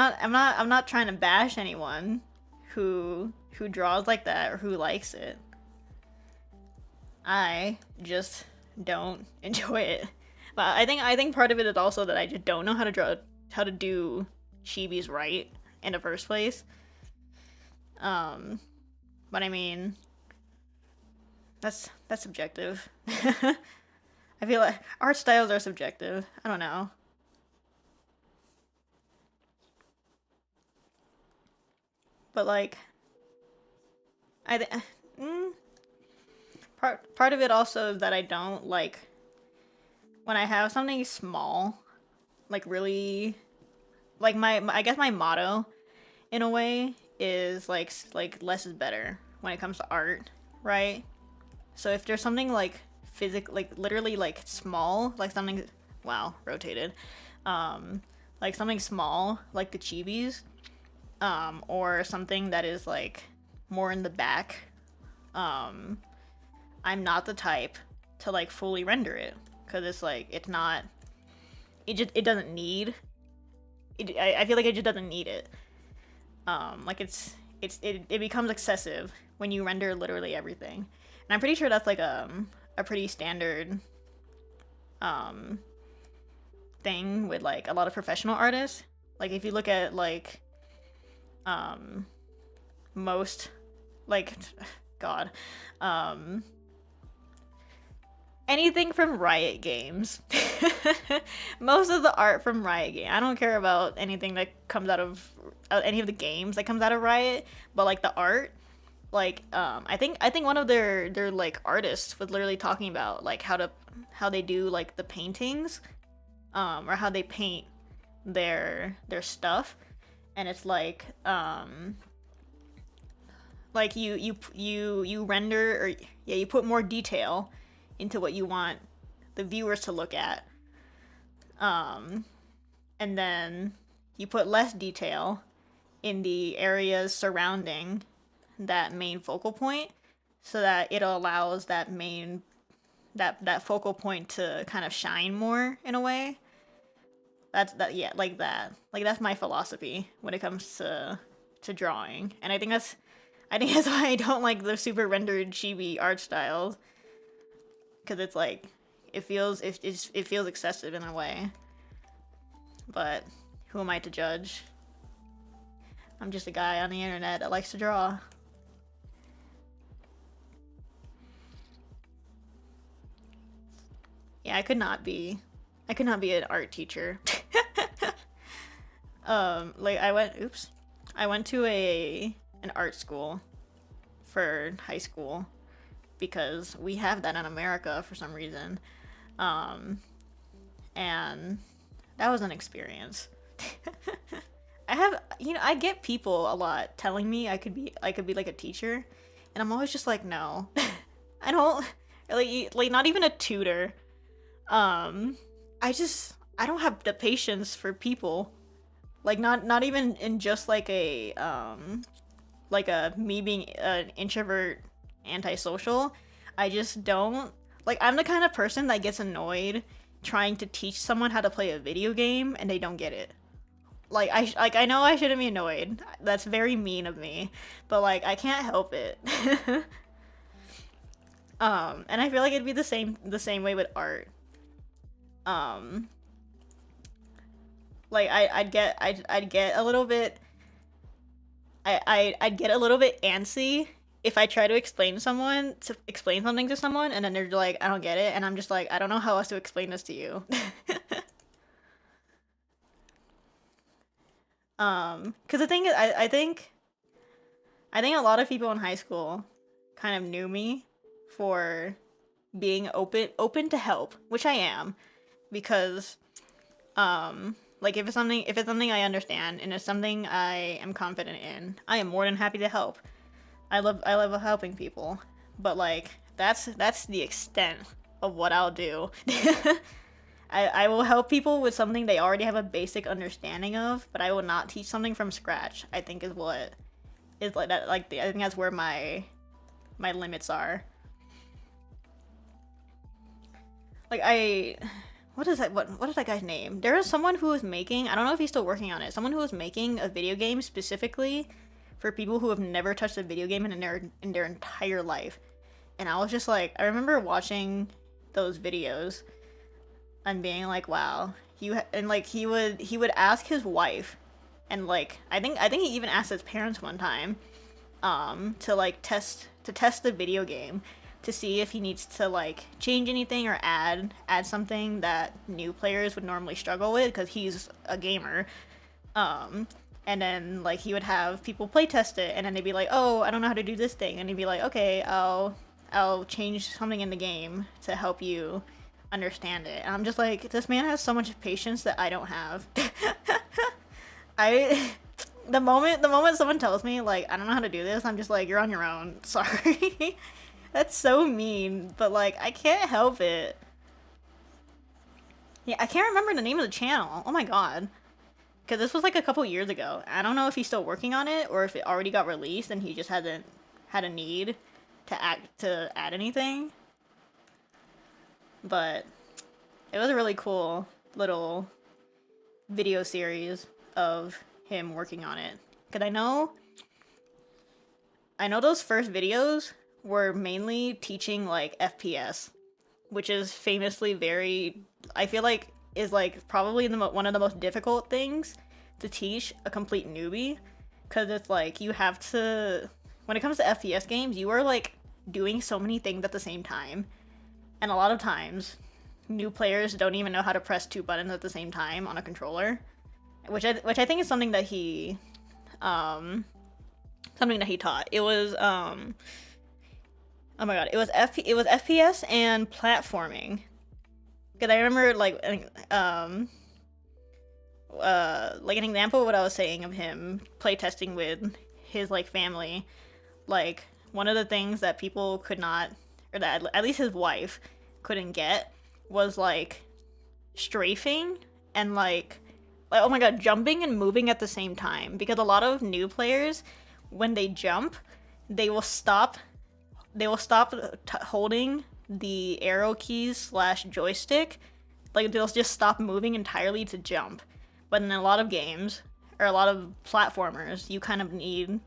not trying to bash anyone who draws like that or who likes it. I just don't enjoy it. But I think part of it is also that I just don't know how to do chibis right in the first place. But I mean, that's subjective. I feel like art styles are subjective. I don't know. But like, part of it also is that I don't like when I have something small, like really, like I guess my motto, in a way, is like less is better when it comes to art, right? So if there's something like literally like small, like something, wow, rotated, like something small, like the chibis, or something that is like more in the back, I'm not the type to like fully render it, because it's like it doesn't need it. I feel like it just doesn't need it. Like it becomes excessive when you render literally everything, and I'm pretty sure that's like a pretty standard thing with like a lot of professional artists. Like if you look at like most, like, god, anything from Riot Games. Most of the art from Riot Games. I don't care about anything that comes out of any of the games that comes out of Riot, but like the art, like I think one of their like artists was literally talking about like how they do like the paintings, or how they paint their stuff. And it's like like you render, or yeah, you put more detail into what you want the viewers to look at, um and then you put less detail in the areas surrounding that main focal point, so that it allows that focal point to kind of shine more in a way. Yeah, like that. Like that's my philosophy when it comes to drawing. And I think that's why I don't like the super rendered chibi art styles, cuz it's like it feels excessive in a way. But who am I to judge? I'm just a guy on the internet that likes to draw. Yeah, I could not be an art teacher. Like I went to an art school for high school because we have that in America for some reason. Um, and that was an experience. I get people a lot telling me I could be like a teacher, and I'm always just like, no. I don't like not even a tutor. Um, I don't have the patience for people. Like not even in just like a me being an introvert, antisocial. I just don't like. I'm the kind of person that gets annoyed trying to teach someone how to play a video game and they don't get it. I know I shouldn't be annoyed. That's very mean of me, but like I can't help it. And I feel like it'd be the same way with art. Um, like I'd get a little bit I'd get a little bit antsy if I try to explain something to someone, and then they're like, I don't get it, and I'm just like, I don't know how else to explain this to you. Because the thing is, I think a lot of people in high school kind of knew me for being open to help, which I am, because like if it's something I understand and it's something I am confident in, I am more than happy to help. I love helping people, but like that's the extent of what I'll do. I will help people with something they already have a basic understanding of, but I will not teach something from scratch. I think is what is like that. Like I think that's where my limits are. Like what is that? What is that guy's name? There is someone who was making. I don't know if he's still working on it. Someone who was making a video game specifically for people who have never touched a video game in their entire life. And I was just like, I remember watching those videos and being like, wow, and like he would ask his wife, and like I think he even asked his parents one time, to like test the video game to see if he needs to like change anything or add something that new players would normally struggle with because he's a gamer. And then like he would have people play test it, and then they'd be like, oh, I don't know how to do this thing, and he'd be like, okay, I'll change something in the game to help you understand it. And I'm just like, this man has so much patience that I don't have. I the moment someone tells me like I don't know how to do this, I'm just like, you're on your own. Sorry. That's so mean, but like I can't help it. Yeah, I can't remember the name of the channel. Oh my god. Because this was like a couple years ago. I don't know if he's still working on it or if it already got released and he just hasn't had a need to add anything. But it was a really cool little video series of him working on it. Because I know those first videos were mainly teaching like FPS, which is famously I feel like is like probably one of the most difficult things to teach a complete newbie, because it's like you have to, when it comes to FPS games, you are like doing so many things at the same time, and a lot of times new players don't even know how to press two buttons at the same time on a controller, which I think is something that he taught. It was oh my god, it was FPS and platforming. Because I remember, like an example of what I was saying of him playtesting with his, like, family. like one of the things that people could not, or that at least his wife couldn't get, was like strafing and like oh my god, jumping and moving at the same time. Because a lot of new players, when they jump, they will stop. They will stop holding the arrow keys slash joystick. Like they'll just stop moving entirely to jump. But in a lot of games or a lot of platformers, you kind of need,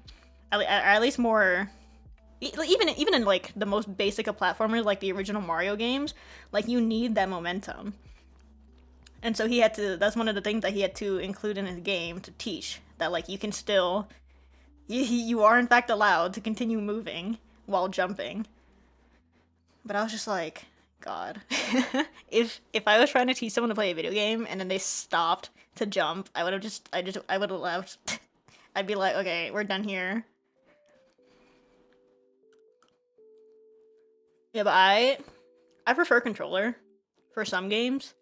at least more. Even in like the most basic of platformers, like the original Mario games, like you need that momentum. And so he had to, that's one of the things that he had to include in his game to teach that like you can still, you are in fact allowed to continue moving while jumping. But I was just like, God, if I was trying to teach someone to play a video game and then they stopped to jump, I would have left. I'd be like, okay, we're done here. Yeah, but I prefer controller for some games.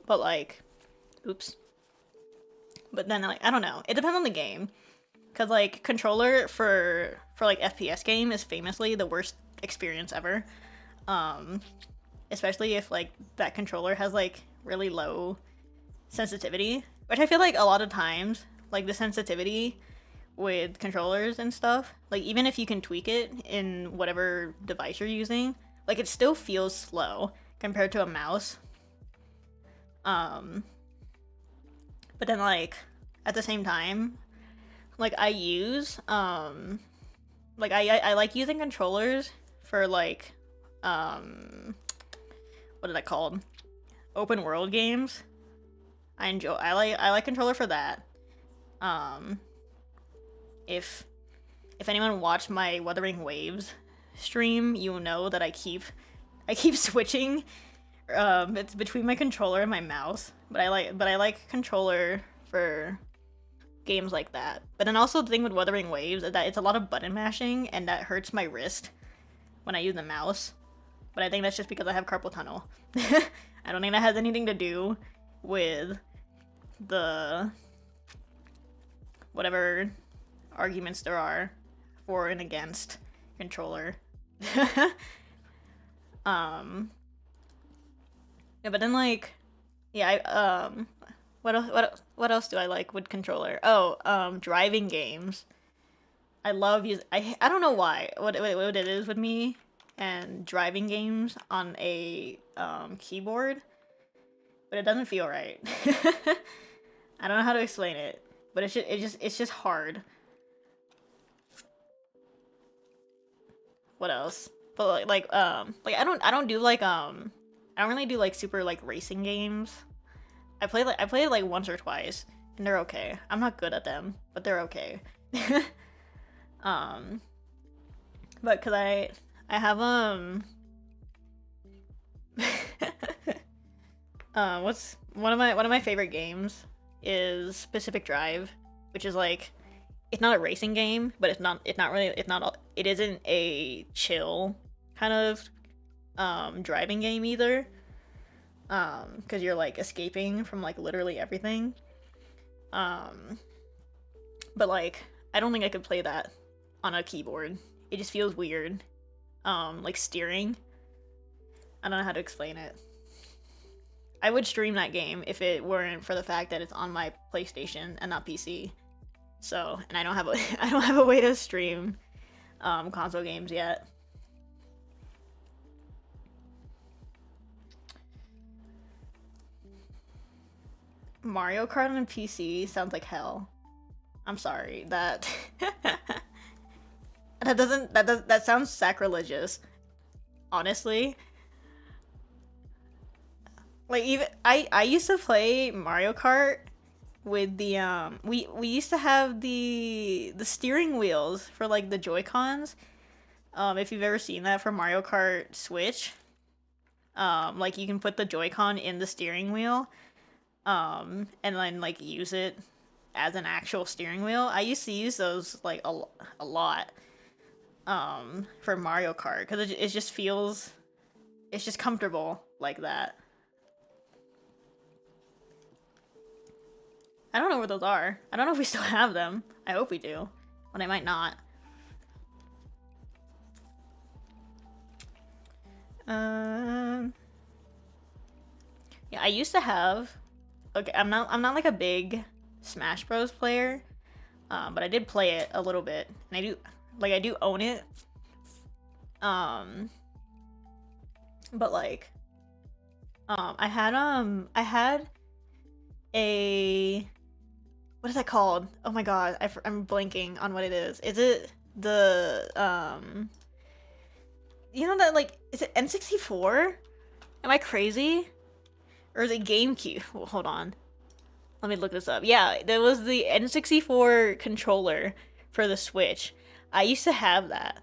But like, oops. But then like, I don't know. It depends on the game. Cause like controller for like FPS game is famously the worst experience ever. Especially if like that controller has like really low sensitivity, which I feel like a lot of times like the sensitivity with controllers and stuff, like even if you can tweak it in whatever device you're using, like it still feels slow compared to a mouse. But then like at the same time, like I use like I like using controllers for like what are they called? Open world games. I like controller for that. If anyone watched my Wuthering Waves stream, you know that I keep switching. It's between my controller and my mouse, but I like controller for games like that. But then also the thing with Wuthering Waves is that it's a lot of button mashing, and that hurts my wrist when I use the mouse. But I think that's just because I have carpal tunnel. I don't think that has anything to do with the whatever arguments there are for and against controller. Yeah, but then like, yeah, what else do I like with controller? Oh, driving games. I love use. I don't know why. What it is with me and driving games on a keyboard, but it doesn't feel right. I don't know how to explain it, but it's just hard. What else? But like I don't do like I don't really do like super like racing games. I play it like once or twice, and they're okay. I'm not good at them, but they're okay. But cause I have what's one of my favorite games is Pacific Drive, which is like, it's not a racing game, but it isn't a chill kind of driving game either, because you're like escaping from like literally everything. But like I don't think I could play that on a keyboard. It just feels weird. Like steering. I don't know how to explain it. I would stream that game if it weren't for the fact that it's on my PlayStation and not PC. So, and I don't have a way to stream console games yet. Mario Kart on PC sounds like hell. I'm sorry, that that sounds sacrilegious. Honestly. Like even I used to play Mario Kart with the we used to have the steering wheels for like the Joy-Cons. If you've ever seen that for Mario Kart Switch. Like you can put the Joy-Con in the steering wheel. And then like use it as an actual steering wheel. I used to use those like a lot for Mario Kart because it just feels, it's just comfortable like that. I don't know where those are. I don't know if we still have them. I hope we do, but I might not. Um, yeah, I used to have. Okay, I'm not like a big Smash Bros player, but I did play it a little bit, and I do own it. Um, but like, I had a what is that called? Oh my god, I'm blanking on what it is. Is it the you know that like is it N64? Am I crazy? Or is it GameCube? Well, hold on. Let me look this up. Yeah, there was the N64 controller for the Switch. I used to have that.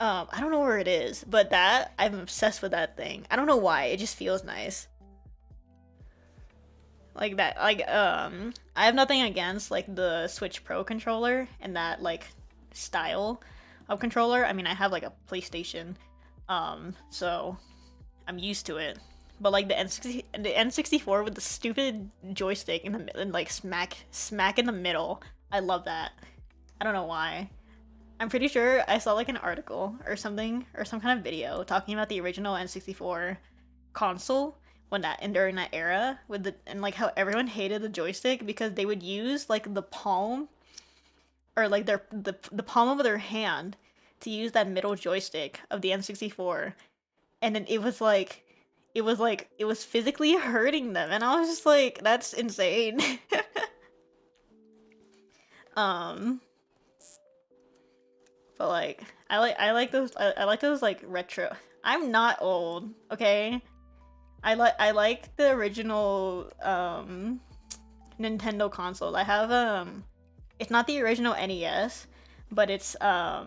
I don't know where it is, but that I'm obsessed with that thing. I don't know why. It just feels nice. Like that I have nothing against like the Switch Pro controller and that like style of controller. I mean, I have like a PlayStation. So I'm used to it. But like the N64 with the stupid joystick in the and like smack in the middle. I love that. I don't know why. I'm pretty sure I saw like an article or something or some kind of video talking about the original N64 console when that and during that era with the and like how everyone hated the joystick because they would use like the palm or like the palm of their hand to use that middle joystick of the N64 and then it was physically hurting them and I was just like that's insane. um but like I like those like retro. I'm not old, okay? I like the original Nintendo console. I have it's not the original NES, but it's yeah,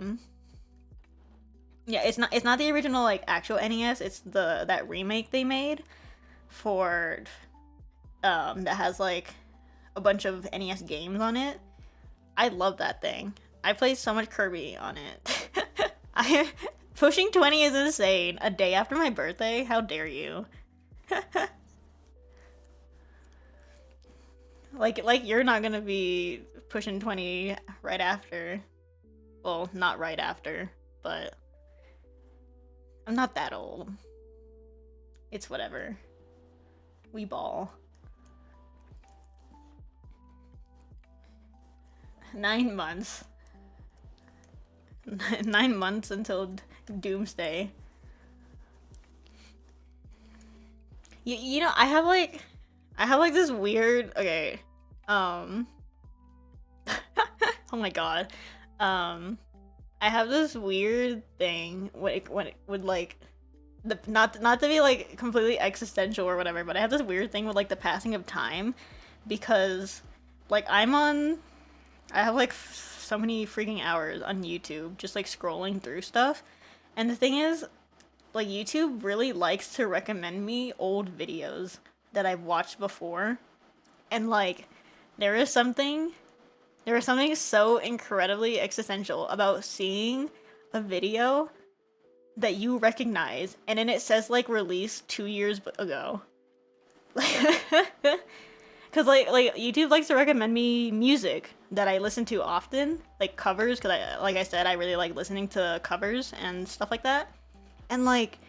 it's not the original like actual NES. It's the that remake they made for that has like a bunch of NES games on it. I love that thing. I played so much Kirby on it. I pushing 20 is insane. A day after my birthday? How dare you? like you're not gonna be pushing 20 right after. Well, not right after, but I'm not that old. It's whatever. We ball. 9 months. 9 months until doomsday. You know, I have like this weird okay. Um oh my god. I have this weird thing when it would like the not to be like completely existential or whatever, but I have this weird thing with like the passing of time because like I have like so many freaking hours on YouTube just like scrolling through stuff. And the thing is like YouTube really likes to recommend me old videos that I've watched before. And like there is something there is something so incredibly existential about seeing a video that you recognize and then it says like released 2 years ago. Like cuz like YouTube likes to recommend me music that I listen to often, like covers cuz I like I said I really like listening to covers and stuff like that. And like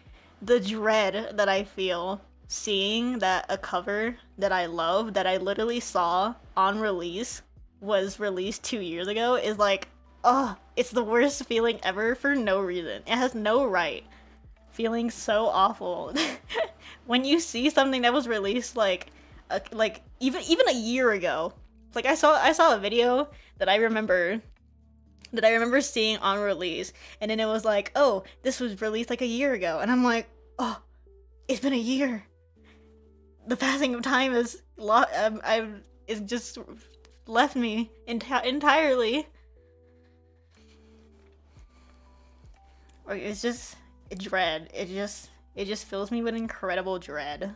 the dread that I feel seeing that a cover that I love that I literally saw on release was released 2 years ago is like, oh, it's the worst feeling ever for no reason. It has no right. Feeling so awful. When you see something that was released like even a year ago. Like I saw a video that I remember seeing on release, and then it was like, oh, this was released like a year ago, and I'm like, oh, it's been a year. The passing of time is I've it's just left me entirely. Or it's just dread. It just fills me with incredible dread.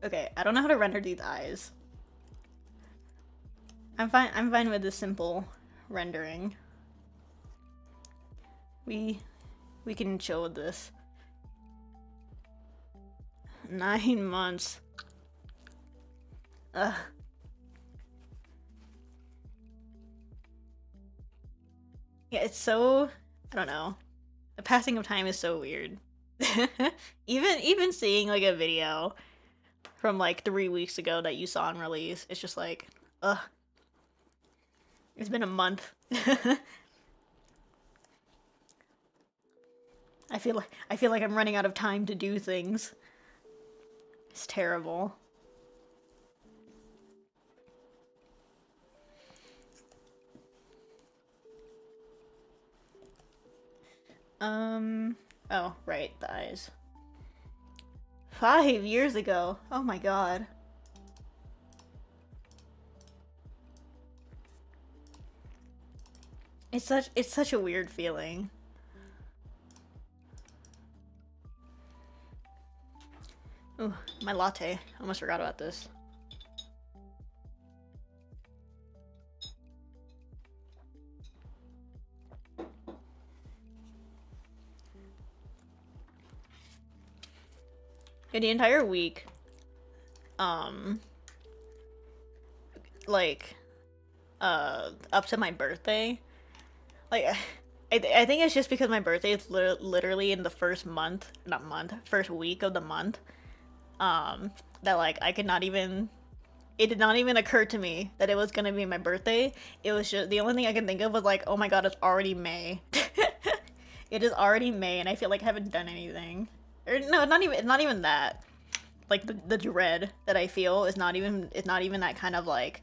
Okay, I don't know how to render these eyes. I'm fine with the simple rendering. We can chill with this. 9 months. Ugh. Yeah, it's so I don't know. The passing of time is so weird. Even seeing like a video from like 3 weeks ago that you saw on release, it's just like, ugh. It's been a month. I feel like I'm running out of time to do things. It's terrible. Oh, right, the eyes. 5 years ago. Oh my god. It's such a weird feeling. Ooh, my latte. I almost forgot about this. In the entire week, like, up to my birthday, like, I think it's just because my birthday is literally in the first first week of the month, that, like, I could not even, it did not even occur to me that it was gonna be my birthday. It was just, the only thing I can think of was, like, oh my god, it's already May. It is already May, and I feel like I haven't done anything. Or, no, it's not even that. Like, the dread that I feel is not even that kind of, like,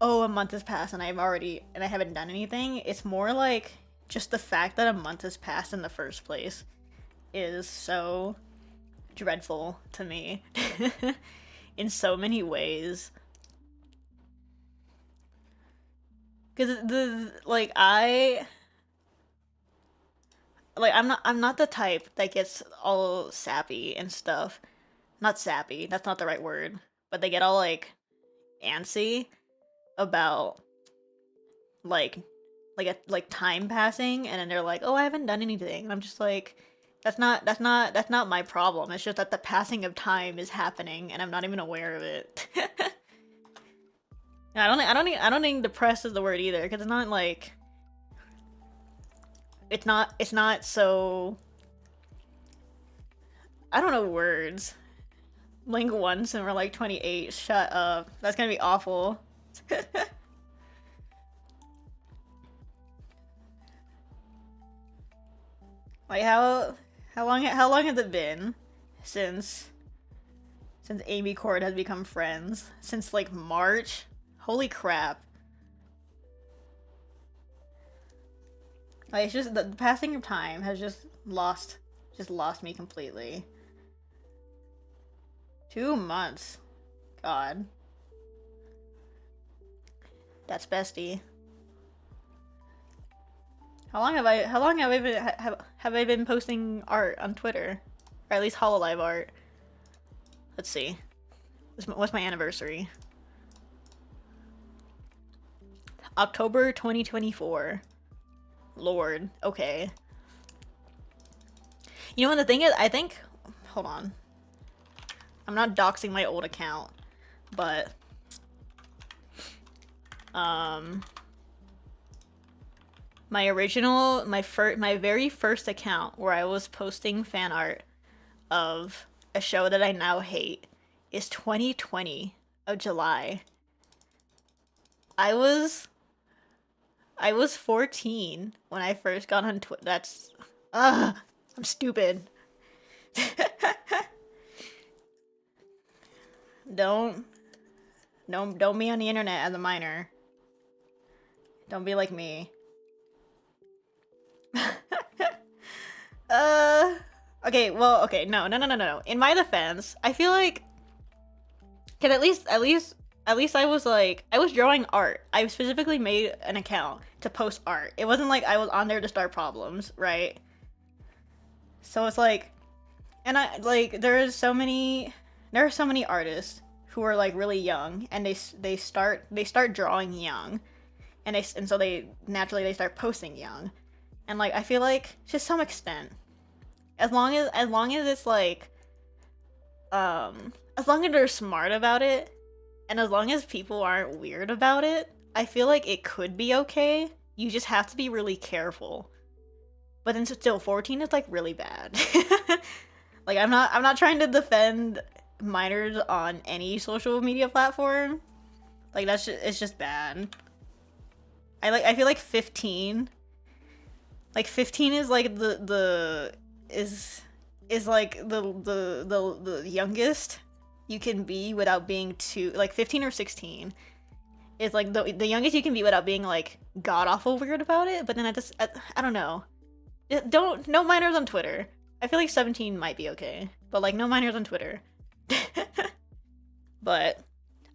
oh, a month has passed and I haven't done anything. It's more like just the fact that a month has passed in the first place is so dreadful to me in so many ways. Because I'm not the type that gets all sappy and stuff. Not sappy, that's not the right word. But they get all, like, antsy about, like time passing, and then they're like, oh, I haven't done anything. And I'm just like, that's not my problem. It's just that the passing of time is happening, and I'm not even aware of it. I don't think depressed is the word either, because it's not like, it's not so, I don't know words. Blink once and we're like 28. Shut up. That's gonna be awful. Like, how long has it been since Amy Cord has become friends? Since, like, March? Holy crap. Like, it's just the passing of time has just lost me completely. 2 months. God. That's bestie. How long have I been posting art on Twitter? Or at least Hololive art. Let's see. What's my anniversary? October 2024. Lord. Okay. You know what the thing is? I think... Hold on. I'm not doxing my old account, but... my very first account where I was posting fan art of a show that I now hate is 2020 of July. I was 14 when I first got on Twitter. That's, I'm stupid. Don't be on the internet as a minor. Don't be like me. Okay, well, okay, no. In my defense, I feel like, cause at least I was like, I was drawing art. I specifically made an account to post art. It wasn't like I was on there to start problems, right? So it's like, and there are so many artists who are, like, really young, and they start drawing young, and so they naturally start posting young. And, like, I feel like, to some extent, as long as it's, like, as long as they're smart about it, and as long as people aren't weird about it, I feel like it could be okay. You just have to be really careful. but then still 14 is like really bad. Like I'm not trying to defend minors on any social media platform. Like that's just, it's just bad. I feel like 15, like 15 is like is like the youngest you can be without being too, like 15 or 16 is like the youngest you can be without being like god awful weird about it. But then I don't know. No minors on Twitter. I feel like 17 might be okay, but like no minors on Twitter. But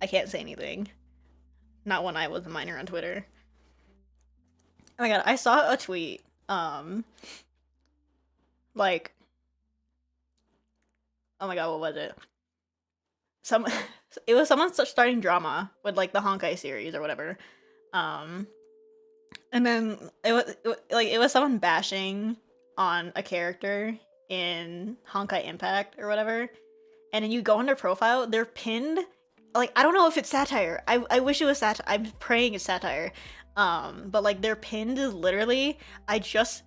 I can't say anything. Not when I was a minor on Twitter. Oh my god, I saw a tweet. Like, oh my god, what was it? It was someone starting drama with like the Honkai series or whatever. And then it was someone bashing on a character in Honkai Impact or whatever. And then you go on their profile, they're pinned. Like, I don't know if it's satire. I wish it was satire. I'm praying it's satire. But like their pinned is literally, I just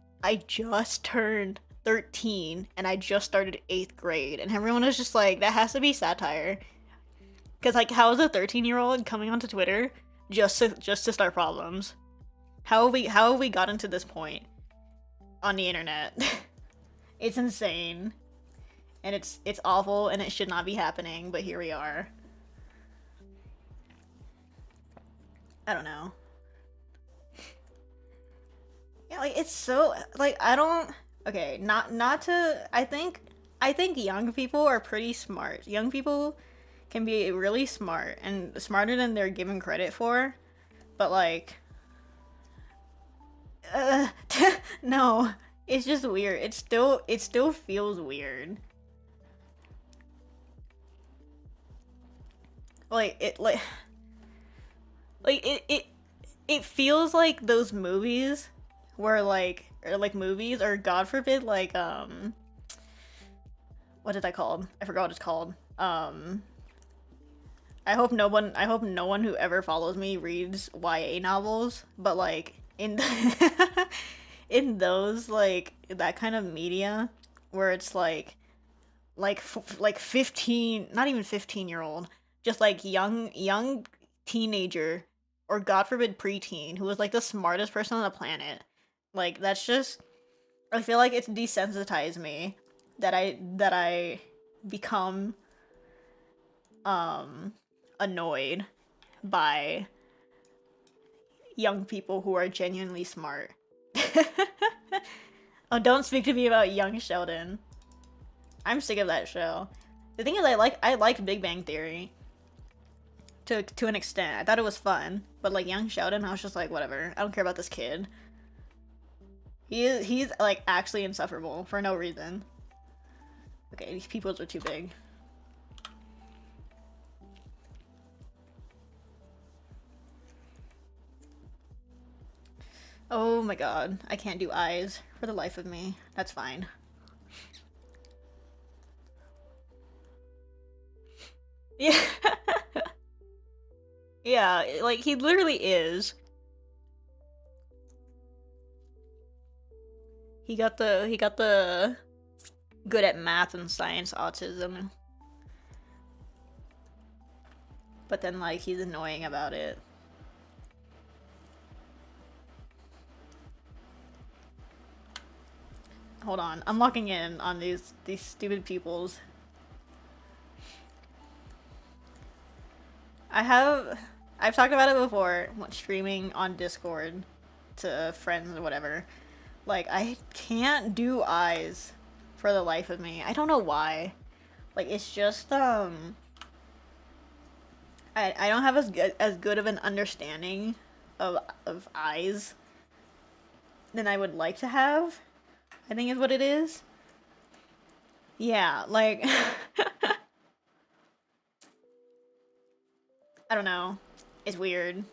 turned 13 and I just started 8th grade, and everyone is just like, that has to be satire. Cause like, how is a 13-year-old coming onto Twitter just to start problems? How have we gotten to this point on the internet? It's insane. And it's awful and it should not be happening, but here we are. I don't know. Yeah, like it's so like I don't okay, not to I think young people are pretty smart. Young people can be really smart and smarter than they're given credit for. But like no, it's just weird. It still feels weird. Like it feels like those movies where like movies, or God forbid, like what is that called? I forgot what it's called. I hope no one who ever follows me reads YA novels, but like in in those, like that kind of media where it's like 15, not even 15-year-old, just like young teenager, or God forbid preteen, who was like the smartest person on the planet. Like that's just, I feel like it's desensitized me that I become annoyed by young people who are genuinely smart. Oh, don't speak to me about young Sheldon. I'm sick of that show. The thing is, I like Big Bang Theory to an extent. I thought it was fun, but like young Sheldon, I was just like, whatever. I don't care about this kid. He's like actually insufferable for no reason. Okay, these peoples are too big. Oh my god, I can't do eyes for the life of me. That's fine. Yeah. Yeah, like he literally is. He got the good at math and science autism. But then like he's annoying about it. Hold on, I'm locking in on these stupid peoples. I've talked about it before, streaming on Discord to friends or whatever. Like, I can't do eyes for the life of me. I don't know why. Like, it's just, I don't have as good of an understanding of eyes than I would like to have, I think is what it is. Yeah, like, I don't know. It's weird.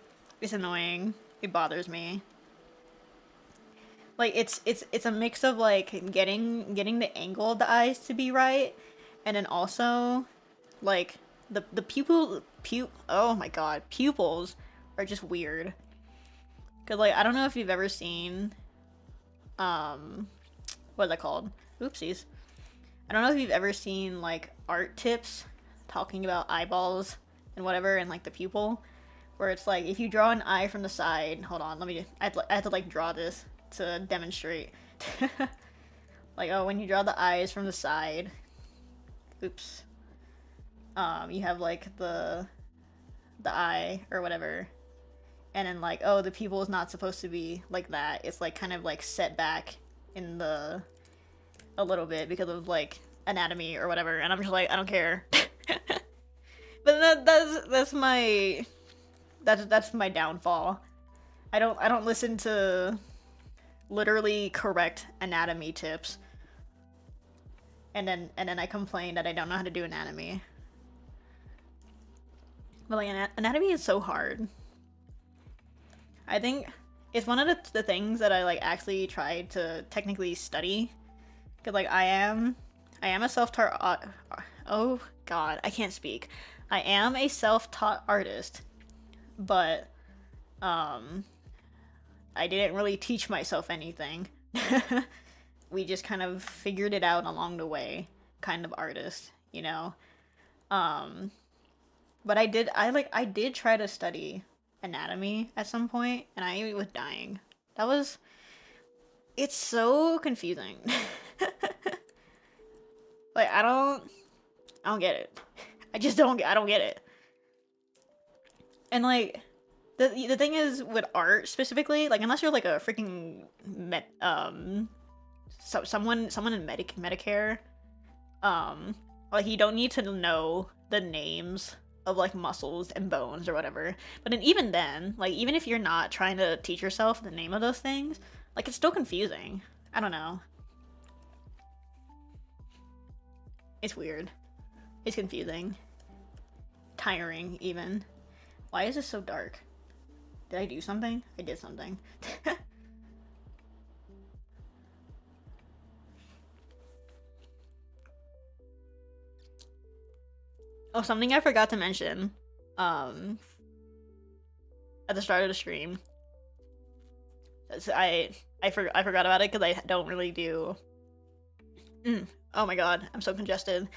It's annoying. It bothers me. Like it's a mix of like getting the angle of the eyes to be right, and then also like the oh my god, pupils are just weird. Cause like I don't know if you've ever seen what is that called? Oopsies. I don't know if you've ever seen like art tips talking about eyeballs and whatever and like the pupil, where it's like if you draw an eye from the side. Hold on, let me. I have to like draw this to demonstrate. Like, oh, when you draw the eyes from the side, oops. You have like the eye or whatever, and then like, oh, the pupil is not supposed to be like that. It's like kind of like set back in the a little bit because of like anatomy or whatever, and I'm just like, I don't care. But that's my downfall. I don't listen to literally correct anatomy tips, and then I complain that I don't know how to do anatomy. But like anatomy is so hard. I think it's one of the things that I like actually tried to technically study, because like I am a self-taught oh god, I can't speak. I am a self-taught artist, but I didn't really teach myself anything. We just kind of figured it out along the way, kind of artist, you know. But I did try to study anatomy at some point, and I was dying. It's so confusing. Like I don't get it. I don't get it. And like the thing is with art specifically, like unless you're like a freaking someone in Medicare, like you don't need to know the names of like muscles and bones or whatever. But even then, like even if you're not trying to teach yourself the name of those things, like it's still confusing. I don't know. It's weird. It's confusing. Tiring, even. Why is this so dark? Did I do something? I did something. Oh, something I forgot to mention. At the start of the stream. I forgot about it because I don't really do. Oh my god, I'm so congested.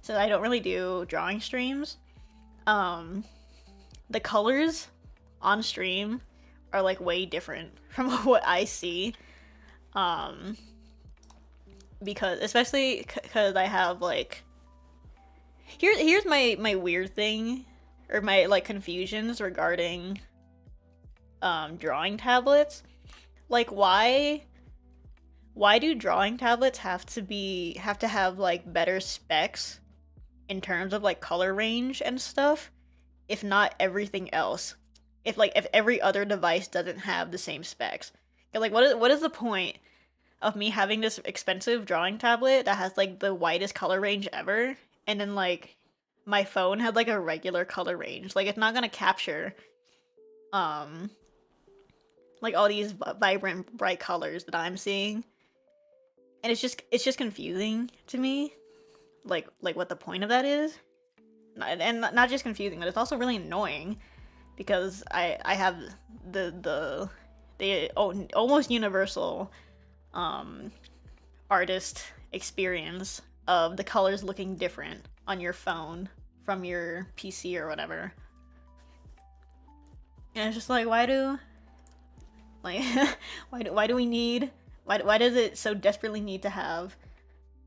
So I don't really do drawing streams. The colors on stream are like way different from what I see. Because especially because I have like here's my weird thing, or my like confusions regarding drawing tablets. Like why do drawing tablets have to have like better specs in terms of like color range and stuff, if not everything else? If every other device doesn't have the same specs. Like what is the point of me having this expensive drawing tablet that has like the widest color range ever, and then like my phone had like a regular color range? Like it's not gonna capture like all these vibrant bright colors that I'm seeing. And it's just confusing to me, like what the point of that is, and not just confusing, but it's also really annoying, because I have the almost universal artist experience of the colors looking different on your phone from your PC or whatever, and it's just like why do we need. Why does it so desperately need to have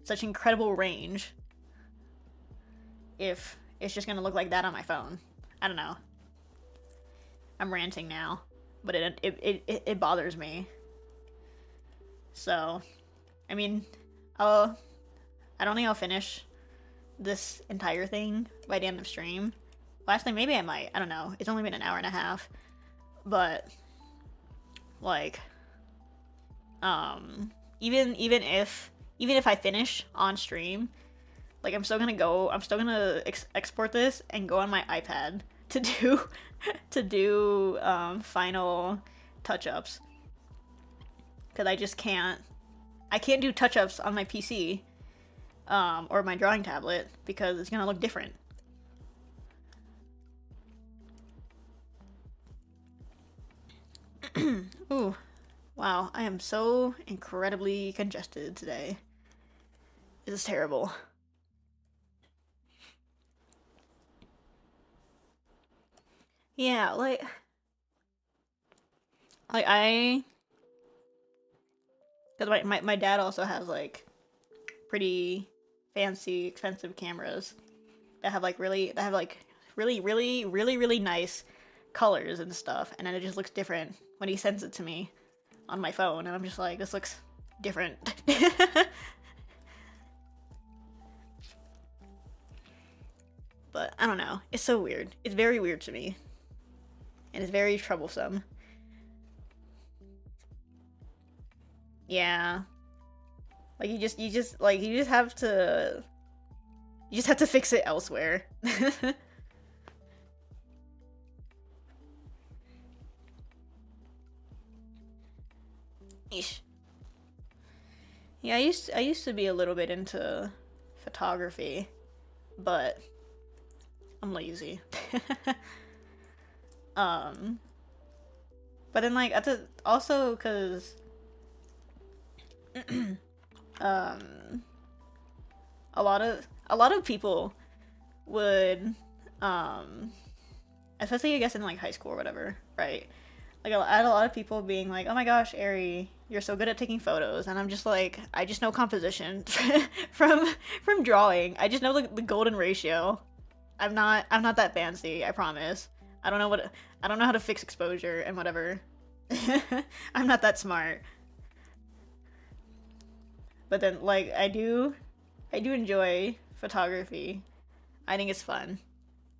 such incredible range if it's just gonna look like that on my phone? I don't know. I'm ranting now, but it bothers me. So, I mean, I don't think I'll finish this entire thing by the end of stream. Well, actually, maybe I might. I don't know. It's only been an hour and a half, but like. Even if I finish on stream, like I'm still gonna export this and go on my iPad to do final touch-ups, because I can't do touch-ups on my PC or my drawing tablet, because it's gonna look different. Ooh, Wow, I am so incredibly congested today. This is terrible. Yeah, like I, because my dad also has like pretty fancy, expensive cameras that have like really nice colors and stuff, and then it just looks different when he sends it to me on my phone, and I'm just like, this looks different. But I don't know. It's so weird. It's very weird to me, and it's very troublesome. Yeah, like you just have to fix it elsewhere. Eesh. Yeah, I used to be a little bit into photography, but I'm lazy. um, but then like at the also because um a lot of people would especially I guess in like high school or whatever, right? Like I had a lot of people being like, "Oh my gosh, Ari, you're so good at taking photos," and I'm just like, I just know composition from from drawing. I just know the golden ratio. I'm not that fancy. I promise. I don't know how to fix exposure and whatever. I'm not that smart. But then like I do enjoy photography. I think it's fun,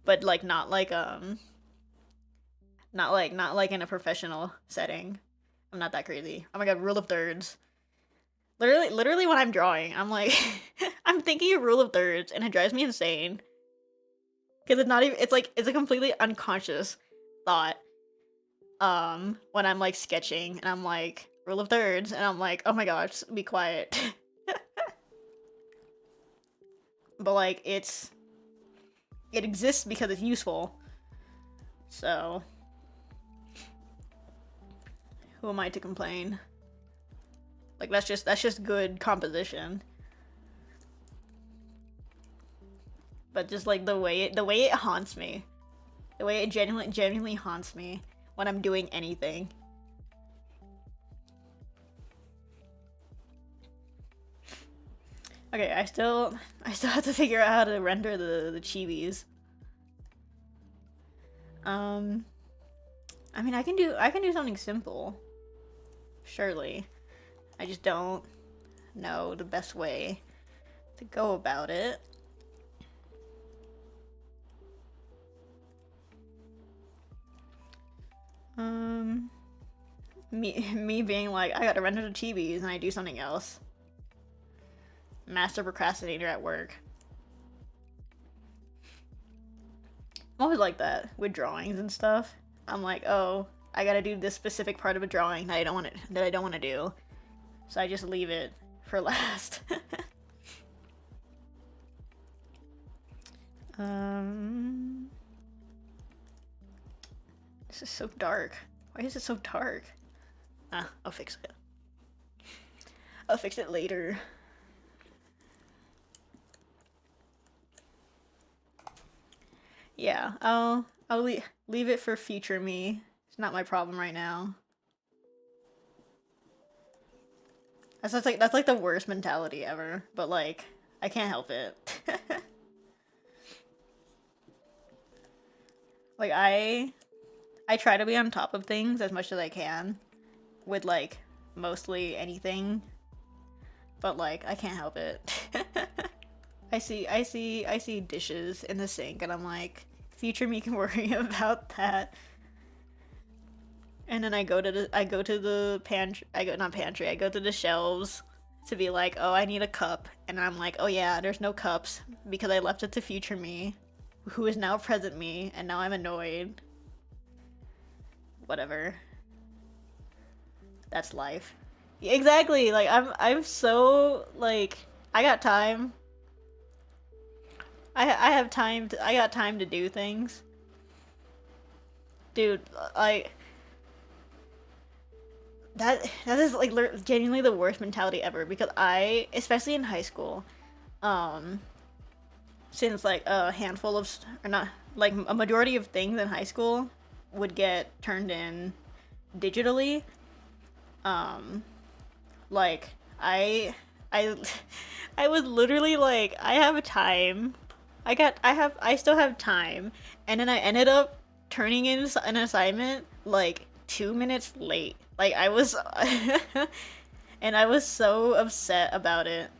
but like not like in a professional setting. I'm not that crazy. Oh my god, rule of thirds. Literally when I'm drawing, I'm like I'm thinking of rule of thirds and it drives me insane. Cuz it's not even it's a completely unconscious thought when I'm like sketching and I'm like rule of thirds and I'm like, "Oh my gosh, be quiet." But like it exists because it's useful. So, who am I to complain? Like that's just good composition. But just like the way it haunts me. The way it genuinely haunts me when I'm doing anything. Okay, I still have to figure out how to render the chibis. Um I mean I can do something simple. Surely. I just don't know the best way to go about it. Um, me being like, I gotta render the chibis, and I do something else. Master procrastinator at work. I'm always like that with drawings and stuff. I'm like, oh, I gotta do this specific part of a drawing that I don't want to do, so I just leave it for last. um, this is so dark. Why is it so dark? Ah, I'll fix it. I'll fix it later. Yeah, I'll leave it for future me. It's not my problem right now. That's like the worst mentality ever, but like I can't help it. Like I try to be on top of things as much as I can with like mostly anything, but like I can't help it. I see dishes in the sink and I'm like, future me can worry about that. And then I go to the pantry, I go not pantry, I go to the shelves to be like, "Oh, I need a cup." And I'm like, "Oh yeah, there's no cups because I left it to future me, who is now present me, and now I'm annoyed." Whatever. That's life. Exactly. Like I'm so like I got time. I have time to I got time to do things. Dude, like that is like genuinely the worst mentality ever, because I, especially in high school, um since like a handful of or not like a majority of things in high school would get turned in digitally, um like I I was literally like, I have a time, I still have time, and then I ended up turning in an assignment like 2 minutes late. Like I was and I was so upset about it.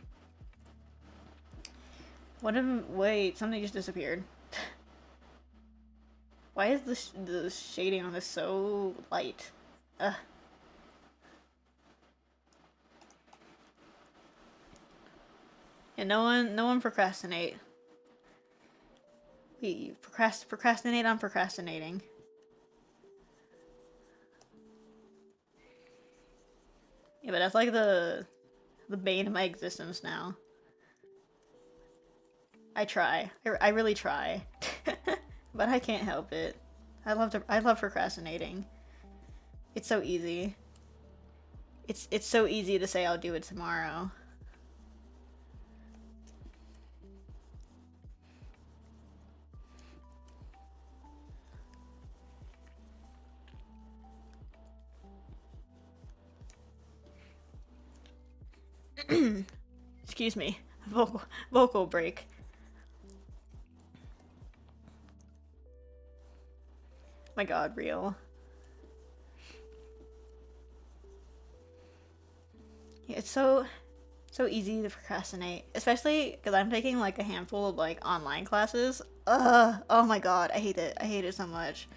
Wait, something just disappeared. Why is the shading on this so light? Ugh. And no one procrastinate. We procrastinate on procrastinating. Yeah, but that's like the bane of my existence now. I try. I really try. But I can't help it. I love procrastinating. It's so easy. It's so easy to say I'll do it tomorrow. Excuse me. Vocal break. My god, real. Yeah, it's so easy to procrastinate, especially because I'm taking like a handful of like online classes. Oh my god, I hate it. I hate it so much.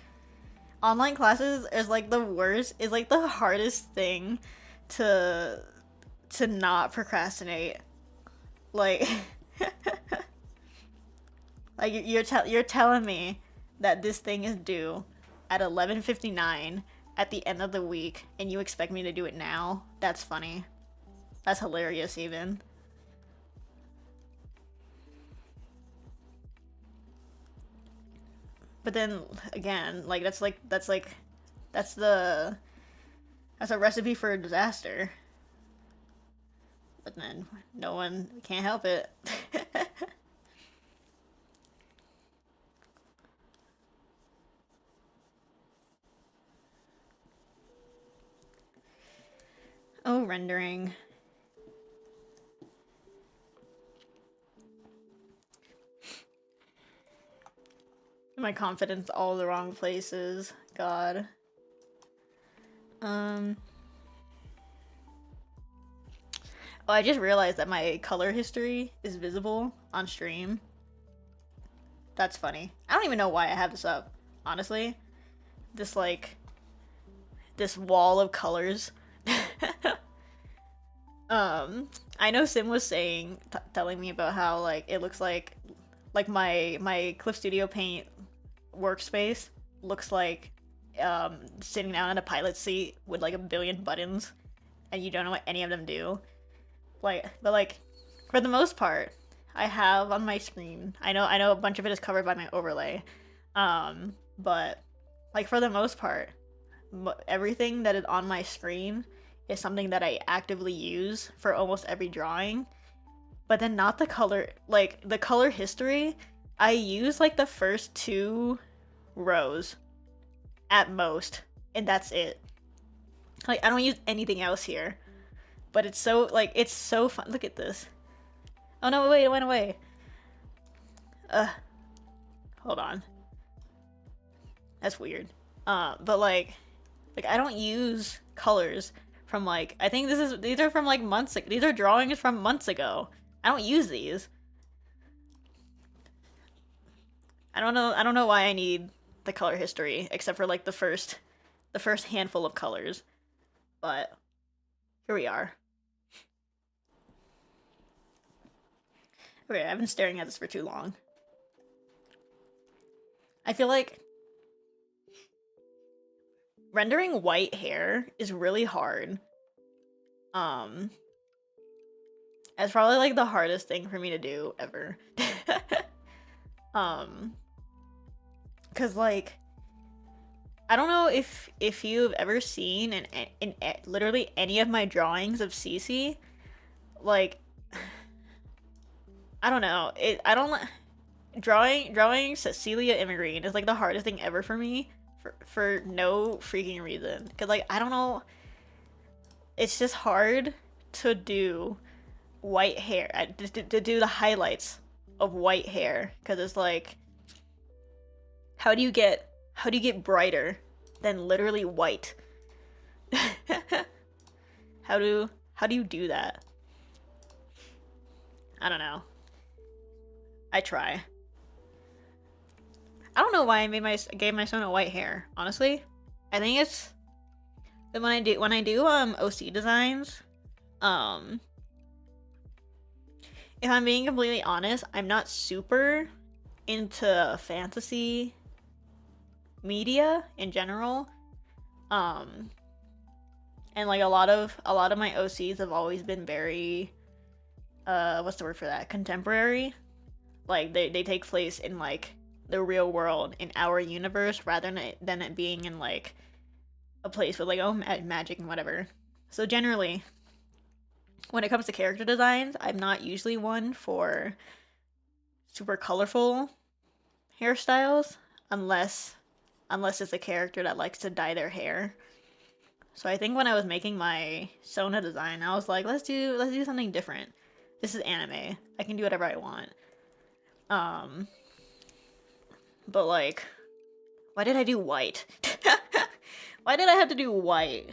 Online classes is like the worst. Is like the hardest thing to not procrastinate. Like like you're telling me that this thing is due at 11:59 at the end of the week, and you expect me to do it now? That's funny. That's hilarious, even. But then again, like that's the that's a recipe for a disaster. But then no one can't help it. Oh, rendering. My confidence all the wrong places. God. Oh, I just realized that my color history is visible on stream. That's funny. I don't even know why I have this up, honestly. This, like, this wall of colors. I know Sim was saying, telling me about how, like, it looks like my Clip Studio Paint workspace looks like sitting down in a pilot seat with like a billion buttons, and you don't know what any of them do. But like, for the most part, I have on my screen. I know a bunch of it is covered by my overlay, but like for the most part, everything that is on my screen is something that I actively use for almost every drawing. But then not the color, like the color history. I use like the first 2 rows at most, and that's it. Like I don't use anything else here. But it's so fun. Look at this. Oh no, wait, it went away. Hold on. That's weird. But like I don't use colors from like, I think these are from like months ago. These are drawings from months ago. I don't use these. I don't know why I need the color history, except for like the first handful of colors. But here we are. Okay, I've been staring at this for too long. I feel like rendering white hair is really hard. It's probably like the hardest thing for me to do ever. Cause like I don't know if you've ever seen in literally any of my drawings of Cece, like I don't know. I don't drawing Cecilia Immigrant is like the hardest thing ever for me for no freaking reason. Cause like I don't know, it's just hard to do white hair to do the highlights of white hair because it's like how do you get brighter than literally white? how do you do that? I don't know. I try. I don't know why I gave my son a white hair. Honestly, I think it's that when I do OC designs, if I'm being completely honest, I'm not super into fantasy media in general. And like a lot of my OCs have always been very what's the word for that? Contemporary. Like they take place in like the real world in our universe rather than it being in like a place with like magic and whatever. So generally, when it comes to character designs, I'm not usually one for super colorful hairstyles unless it's a character that likes to dye their hair. So I think when I was making my Sona design, I was like, let's do something different. This is anime. I can do whatever I want. But like, why did I do white? Why did I have to do white?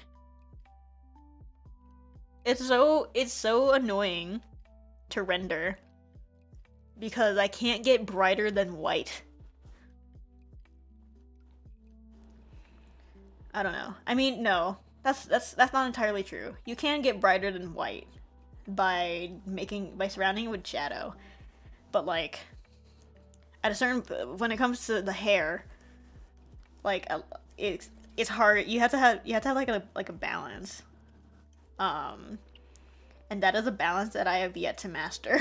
It's so annoying to render because I can't get brighter than white. I don't know. I mean, no. That's not entirely true. You can get brighter than white by surrounding it with shadow. But like at a certain when it comes to the hair, like it's hard. You have to have like a balance. And that is a balance that I have yet to master.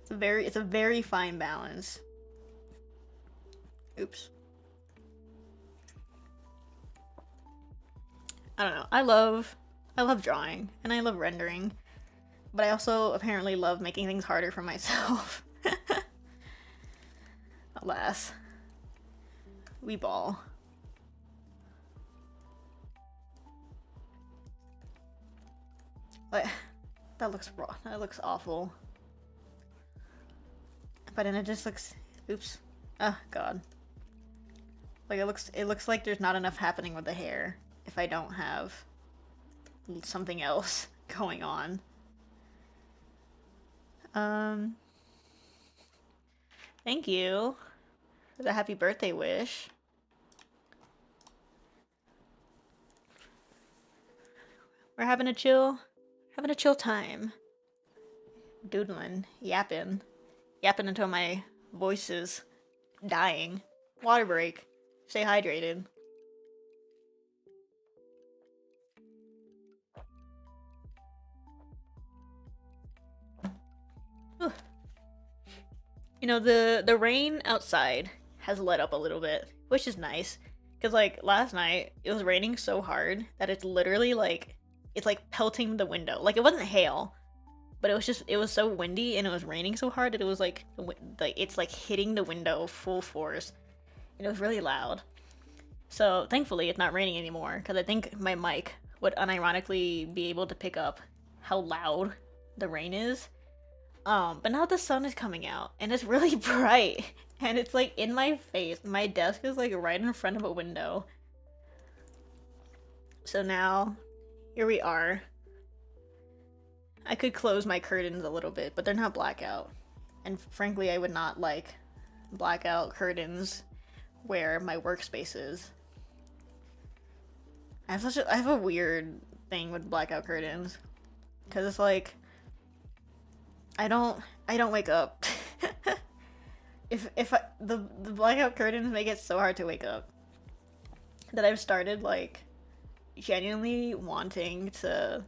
It's a very fine balance. Oops. I don't know. I love drawing and I love rendering, but I also apparently love making things harder for myself. Alas. We ball. What? That looks raw. That looks awful. But then it just looks. Oops. Oh god. Like it looks like there's not enough happening with the hair if I don't have something else going on. Thank you for the happy birthday wish. We're having a chill time. Doodling, yapping until my voice is dying. Water break. Stay hydrated. Whew. You know, the rain outside has let up a little bit, which is nice. Because, like, last night, it was raining so hard that it's literally, like, it's, like, pelting the window. Like, it wasn't hail, but it was so windy and it was raining so hard that it was, like it's, like, hitting the window full force. And it was really loud. So, thankfully, it's not raining anymore, because I think my mic would unironically be able to pick up how loud the rain is. But now the sun is coming out, and it's really bright, and it's, like, in my face. My desk is, like, right in front of a window. So now, here we are. I could close my curtains a little bit, but they're not blackout. And frankly, I would not like blackout curtains where my workspace is. I have a weird thing with blackout curtains, because it's like I don't wake up. The blackout curtains make it so hard to wake up that I've started like genuinely wanting to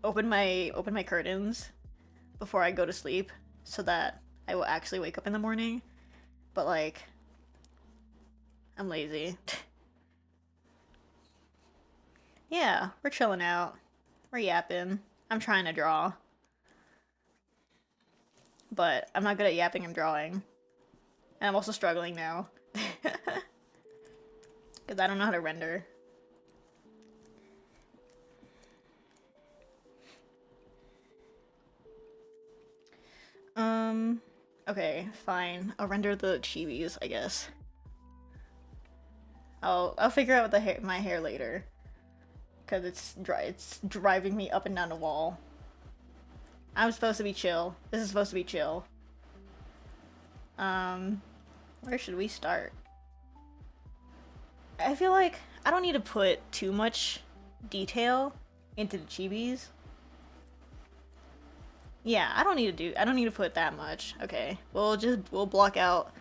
open my curtains before I go to sleep so that I will actually wake up in the morning. But like, I'm lazy. Yeah, we're chilling out. We're yapping. I'm trying to draw. But I'm not good at yapping and drawing. And I'm also struggling now. Because I don't know how to render. Okay, fine. I'll render the chibis, I guess. I'll figure out my hair later. Because it's driving me up and down the wall. I'm supposed to be chill. This is supposed to be chill. Where should we start? I feel like I don't need to put too much detail into the chibis. Yeah, I don't need to put that much. Okay. We'll block out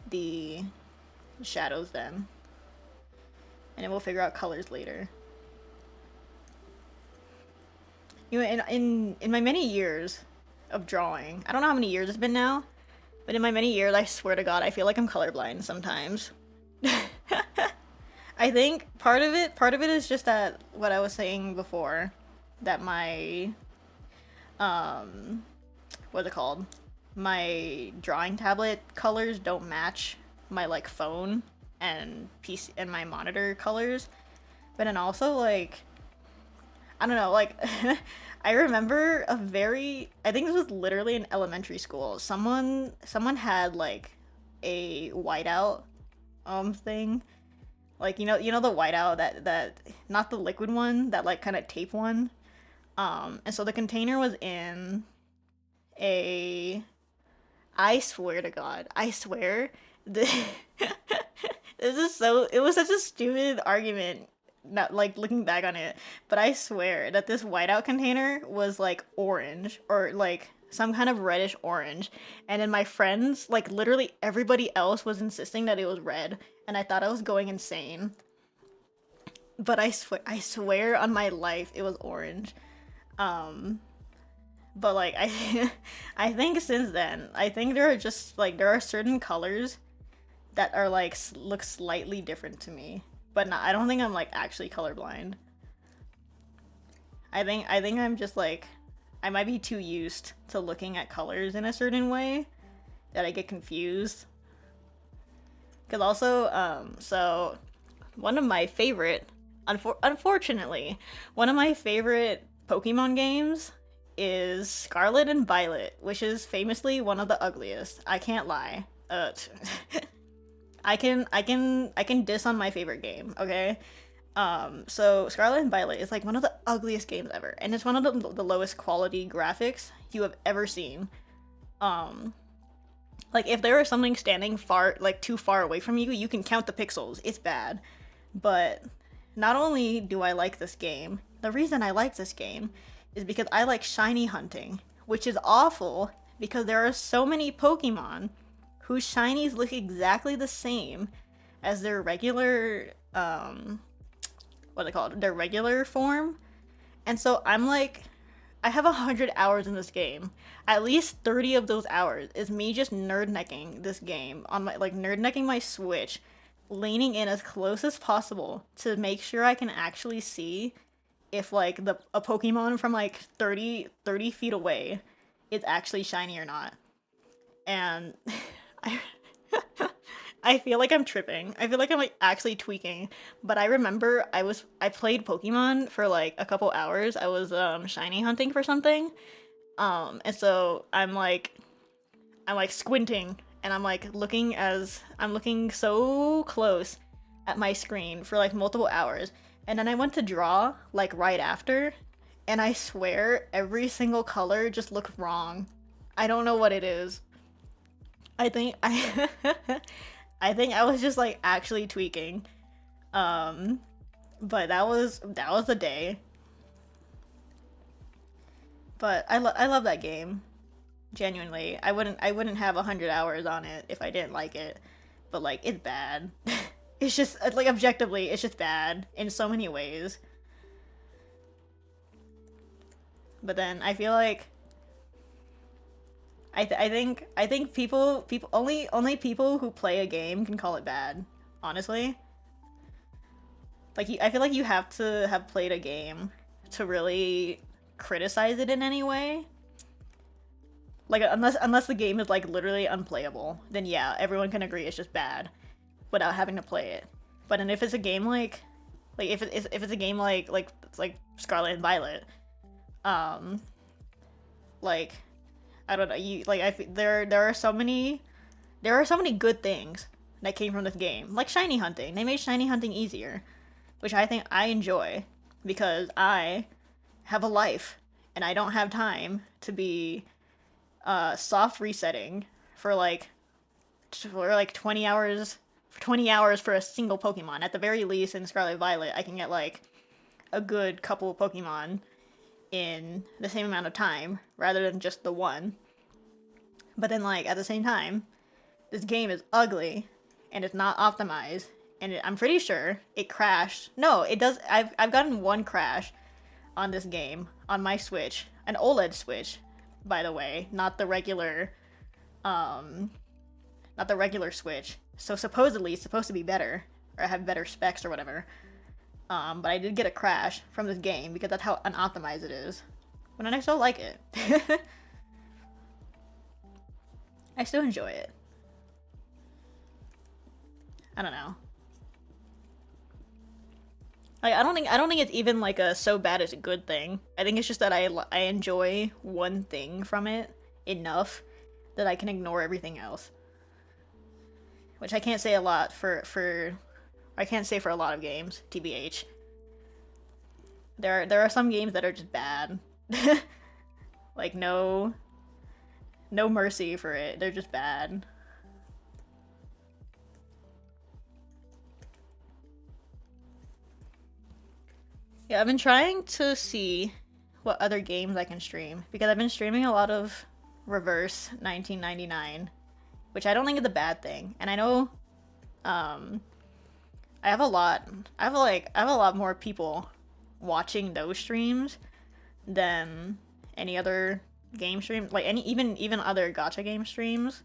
the shadows then. And then we'll figure out colors later. You know, in my many years of drawing, I don't know how many years it's been now, but in my many years, I swear to God, I feel like I'm colorblind sometimes. I think part of it is just that what I was saying before, that my what's it called? My drawing tablet colors don't match my like phone and PC and my monitor colors. But then also like I don't know, like I remember I think this was literally in elementary school. Someone had like a whiteout thing. Like you know the whiteout that not the liquid one, that like kind of tape one. And so the container was in a I swear to God, I swear this it was such a stupid argument, not like looking back on it, but I swear that this whiteout container was like orange or like some kind of reddish orange, and then my friends, like literally everybody else was insisting that it was red, and I thought I was going insane. But I swear on my life it was orange. But like I think since then, I think there are certain colors that are like look slightly different to me, but not, I don't think I'm like actually colorblind. I think I'm just like I might be too used to looking at colors in a certain way that I get confused. Because also, so one of my favorite, unfortunately, one of my favorite Pokemon games is Scarlet and Violet, which is famously one of the ugliest. I can't lie. I can diss on my favorite game, okay? So Scarlet and Violet is like one of the ugliest games ever, and it's one of the lowest quality graphics you have ever seen. Like if there was something standing too far away from you, you can count the pixels. It's bad. But not only do I like this game, the reason I like this game is because I like shiny hunting, which is awful because there are so many Pokemon whose shinies look exactly the same as their regular, what they call it, their regular form. And so I'm like, I have 100 hours in this game. At least 30 of those hours is me just nerd-necking this game on my, like, nerd-necking my Switch, leaning in as close as possible to make sure I can actually see if like a Pokemon from like 30 feet away is actually shiny or not. And I I feel like I'm tripping. I feel like I'm like actually tweaking. But I remember I played Pokemon for like a couple hours. I was shiny hunting for something. And so I'm like squinting and I'm looking so close at my screen for like multiple hours. And then I went to draw like right after, and I swear every single color just looked wrong. I don't know what it is. I think I think I was just like actually tweaking. But that was the day. But I love that game. Genuinely. I wouldn't have 100 hours on it if I didn't like it. But like it's bad. It's just like objectively, it's just bad in so many ways. But then I feel like I think people only people who play a game can call it bad. Honestly, like I feel like you have to have played a game to really criticize it in any way. Like unless the game is like literally unplayable, then yeah, everyone can agree it's just bad without having to play it. But then if it's a game like if it's a game like it's like Scarlet and Violet, um, like I don't know, there are so many good things that came from this game, like shiny hunting. They made shiny hunting easier, which I think I enjoy because I have a life and I don't have time to be soft resetting for like 20 hours 20 hours for a single Pokemon. At the very least in Scarlet Violet I can get like a good couple of Pokemon in the same amount of time rather than just the one. But then like at the same time, this game is ugly and it's not optimized, and I'm pretty sure it crashed. No, it does. I've gotten one crash on this game on my Switch, an OLED Switch, by the way, not the regular Switch. So supposedly it's supposed to be better or have better specs or whatever. But I did get a crash from this game because that's how unoptimized it is. But I still like it. I still enjoy it. I don't know. Like I don't think it's even like a so bad it's a good thing. I think it's just that I enjoy one thing from it enough that I can ignore everything else. Which I can't say a lot for I can't say for a lot of games, TBH. There are some games that are just bad. Like no mercy for it. They're just bad. Yeah, I've been trying to see what other games I can stream because I've been streaming a lot of Reverse 1999, which I don't think is a bad thing. And I know I have a lot more people watching those streams than any other game stream, like even other gacha game streams.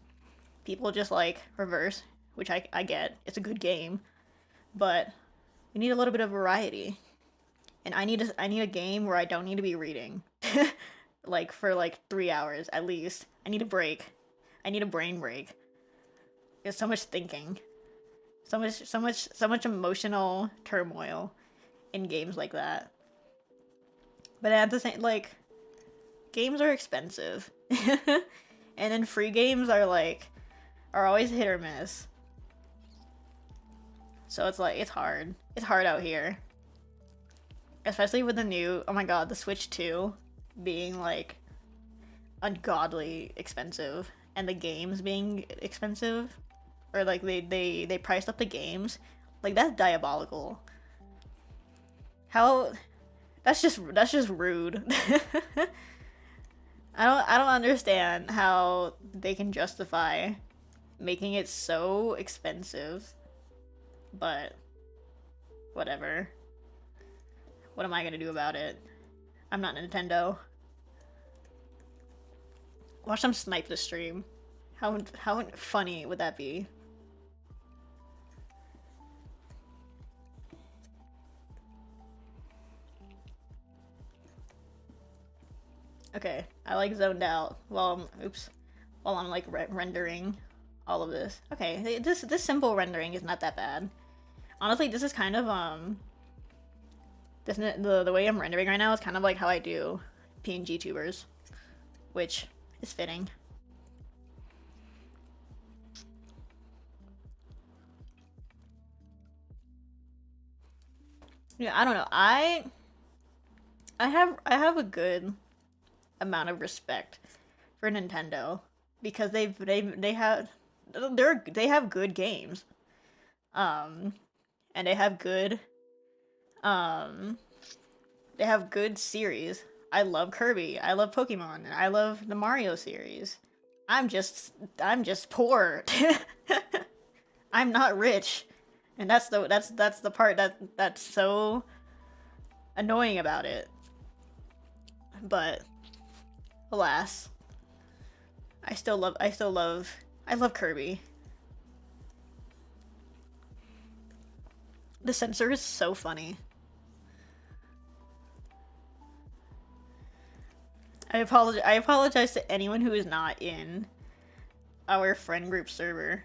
People just like Reverse, which I get. It's a good game, but you need a little bit of variety. And I need a game where I don't need to be reading. Like for like 3 hours at least. I need a break. I need a brain break. There's so much thinking. So much emotional turmoil in games like that. But at the same, like, games are expensive. And then free games are always hit or miss. So it's like, it's hard. It's hard out here. Especially with the new, oh my god, the Switch 2 being like ungodly expensive and the games being expensive, or like they priced up the games. Like that's diabolical. How that's just rude. I don't understand how they can justify making it so expensive. But whatever. What am I gonna do about it? I'm not Nintendo. Watch them snipe the stream. How funny would that be? Okay, I like zoned out while I'm like rendering all of this. Okay, this simple rendering is not that bad. Honestly, this is kind of the way I'm rendering right now is kind of like how I do PNG tubers, which is fitting. Yeah, I don't know. I have a good amount of respect for Nintendo because they have good games. And they have good series. I love Kirby, I love Pokemon, and I love the Mario series. I'm just poor. I'm not rich. And that's the part that's so annoying about it. But alas, I love Kirby. The censor is so funny. I apologize to anyone who is not in our friend group server.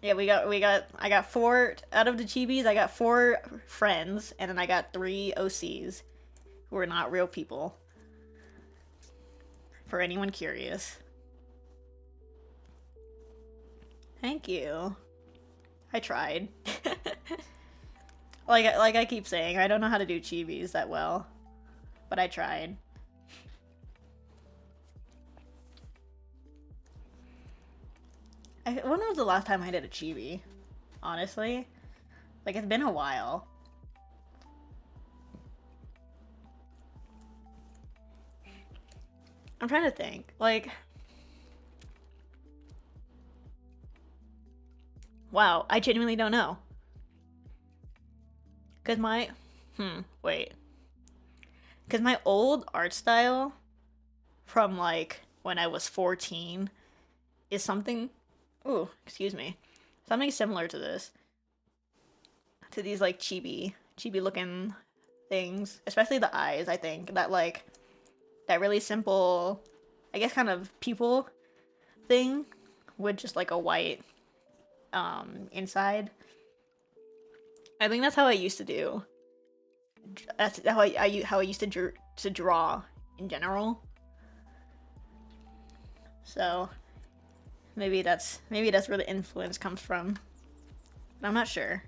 Yeah, I got 4 out of the chibis. I got 4 friends, and then I got 3 OCs who are not real people. For anyone curious. Thank you. I tried. like I keep saying, I don't know how to do chibis that well, but I tried. When was the last time I did a chibi? Honestly? Like, it's been a while. I'm trying to think. Like... Wow, I genuinely don't know. Cause my... wait. Cause my old art style from, like, when I was 14 is something... Ooh, excuse me. Something similar to this. To these, like, chibi-looking things. Especially the eyes, I think. That, like, that really simple, I guess, kind of pupil thing with just, like, a white, inside. I think that's how I used to do. That's how I used to draw in general. So... Maybe that's where the influence comes from. I'm not sure.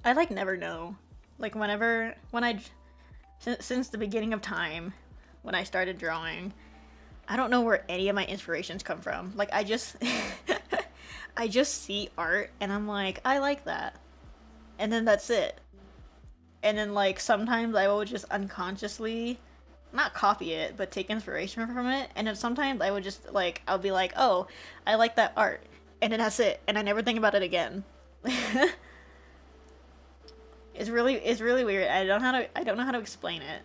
I like never know. Like since the beginning of time, when I started drawing, I don't know where any of my inspirations come from. Like I just I just see art and I'm like, I like that. And then that's it. And then like sometimes I will just unconsciously not copy it, but take inspiration from it. And then sometimes I would just like, I'll be like, oh, I like that art. And then that's it. And I never think about it again. It's really weird. I don't know how to explain it.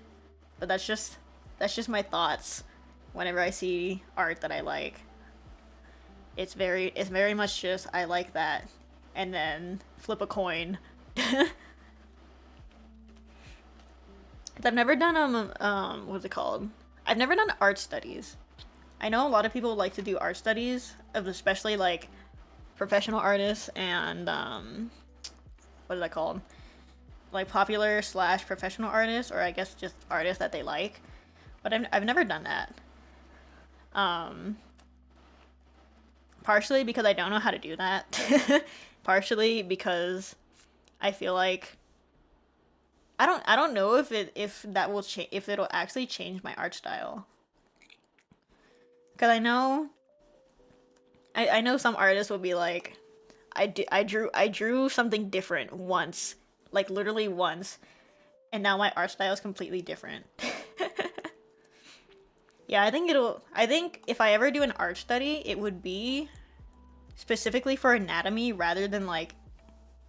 But that's just my thoughts whenever I see art that I like. It's very much just, I like that. And then flip a coin. I've never done what's it called? I've never done art studies. I know a lot of people like to do art studies of especially like professional artists and what is that called? Like popular / professional artists, or I guess just artists that they like. But I've never done that. Partially because I don't know how to do that. Partially because I feel like I don't know if that will change, if it'll actually change my art style. Cause I know some artists will be like, I drew something different once, like literally once, and now my art style is completely different. Yeah, I think if I ever do an art study, it would be specifically for anatomy rather than like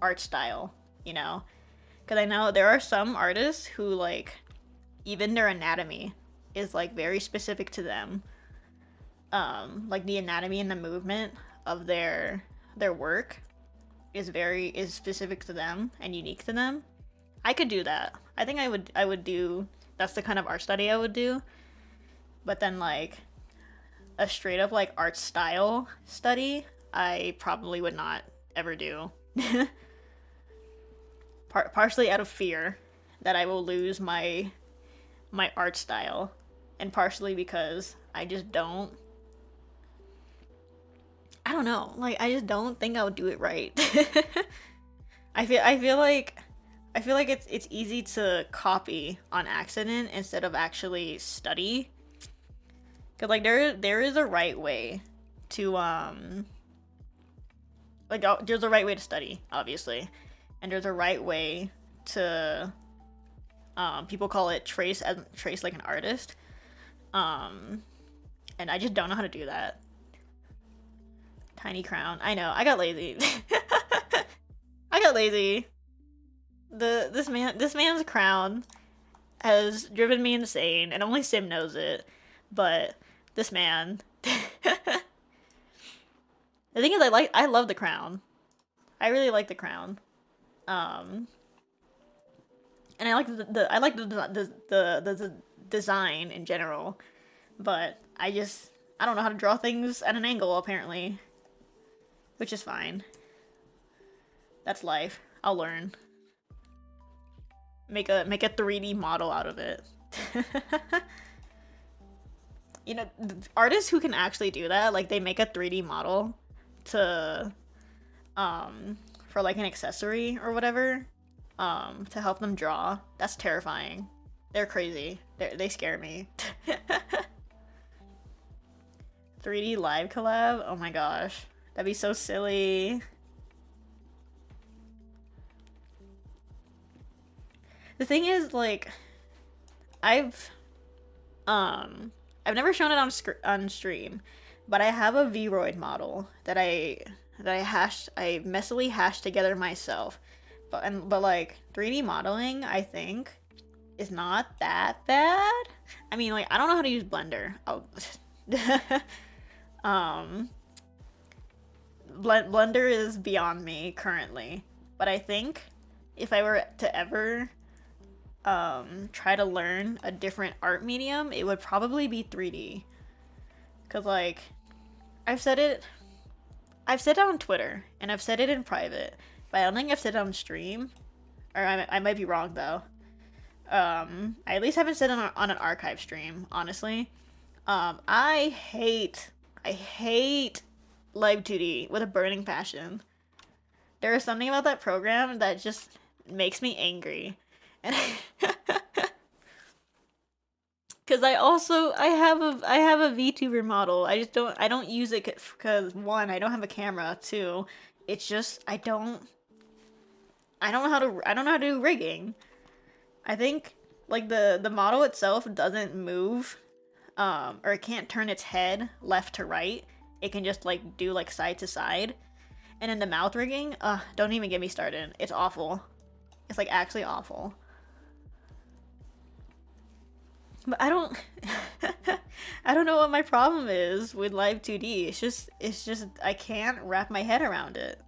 art style, you know? Because I know there are some artists who like, even their anatomy is like very specific to them. Like the anatomy and the movement of their work is specific to them and unique to them. I could do that. I think I would do, that's the kind of art study I would do. But then like a straight up like art style study, I probably would not ever do. Partially out of fear that I will lose my art style, and partially because I just don't know, like I just don't think I'll do it right. I feel like it's easy to copy on accident instead of actually study. Cause like there is a right way to there's a right way to study, obviously. And there's a right way to, people call it trace like an artist. And I just don't know how to do that. Tiny crown. I know, I got lazy. I got lazy. This man's crown has driven me insane, and only Sim knows it. But this man, the thing is, I love the crown. I really like the crown. Um, and I like I like the design in general, but I don't know how to draw things at an angle apparently, which is fine. That's life. I'll learn. Make a 3D model out of it. You know, artists who can actually do that, like they make a 3D model to for like an accessory or whatever, to help them draw. That's terrifying. They're crazy. They scare me. 3D live collab? Oh my gosh. That'd be so silly. The thing is, like, I've never shown it on stream, but I have a Vroid model that I messily hashed together myself. But like 3D modeling, I think, is not that bad. I mean, like, I don't know how to use Blender. Blender is beyond me currently, but I think if I were to ever try to learn a different art medium, it would probably be 3D. Cause like, I've said it on Twitter, and I've said it in private, but I don't think I've said it on stream, or I might be wrong though. I at least haven't said it on an archive stream, honestly. I hate Live 2D with a burning passion. There is something about that program that just makes me angry. And because I have a VTuber model. I don't use it because one, I don't have a camera. Two, it's just I don't know how to do rigging. I think like the model itself doesn't move, or it can't turn its head left to right. It can just like do like side to side. And in the mouth rigging, don't even get me started. It's awful. It's like actually awful. But I don't I don't know what my problem is with Live 2D. It's just I can't wrap my head around it.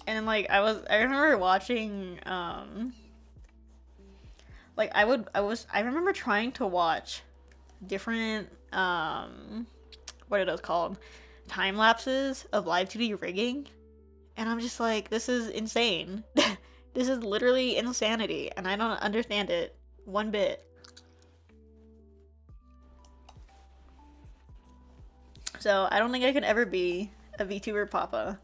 And like I remember watching like I remember trying to watch different what are those called? Time lapses of Live 2D rigging. And I'm just like, this is insane. This is literally insanity, and I don't understand it one bit. So I don't think I can ever be a VTuber papa.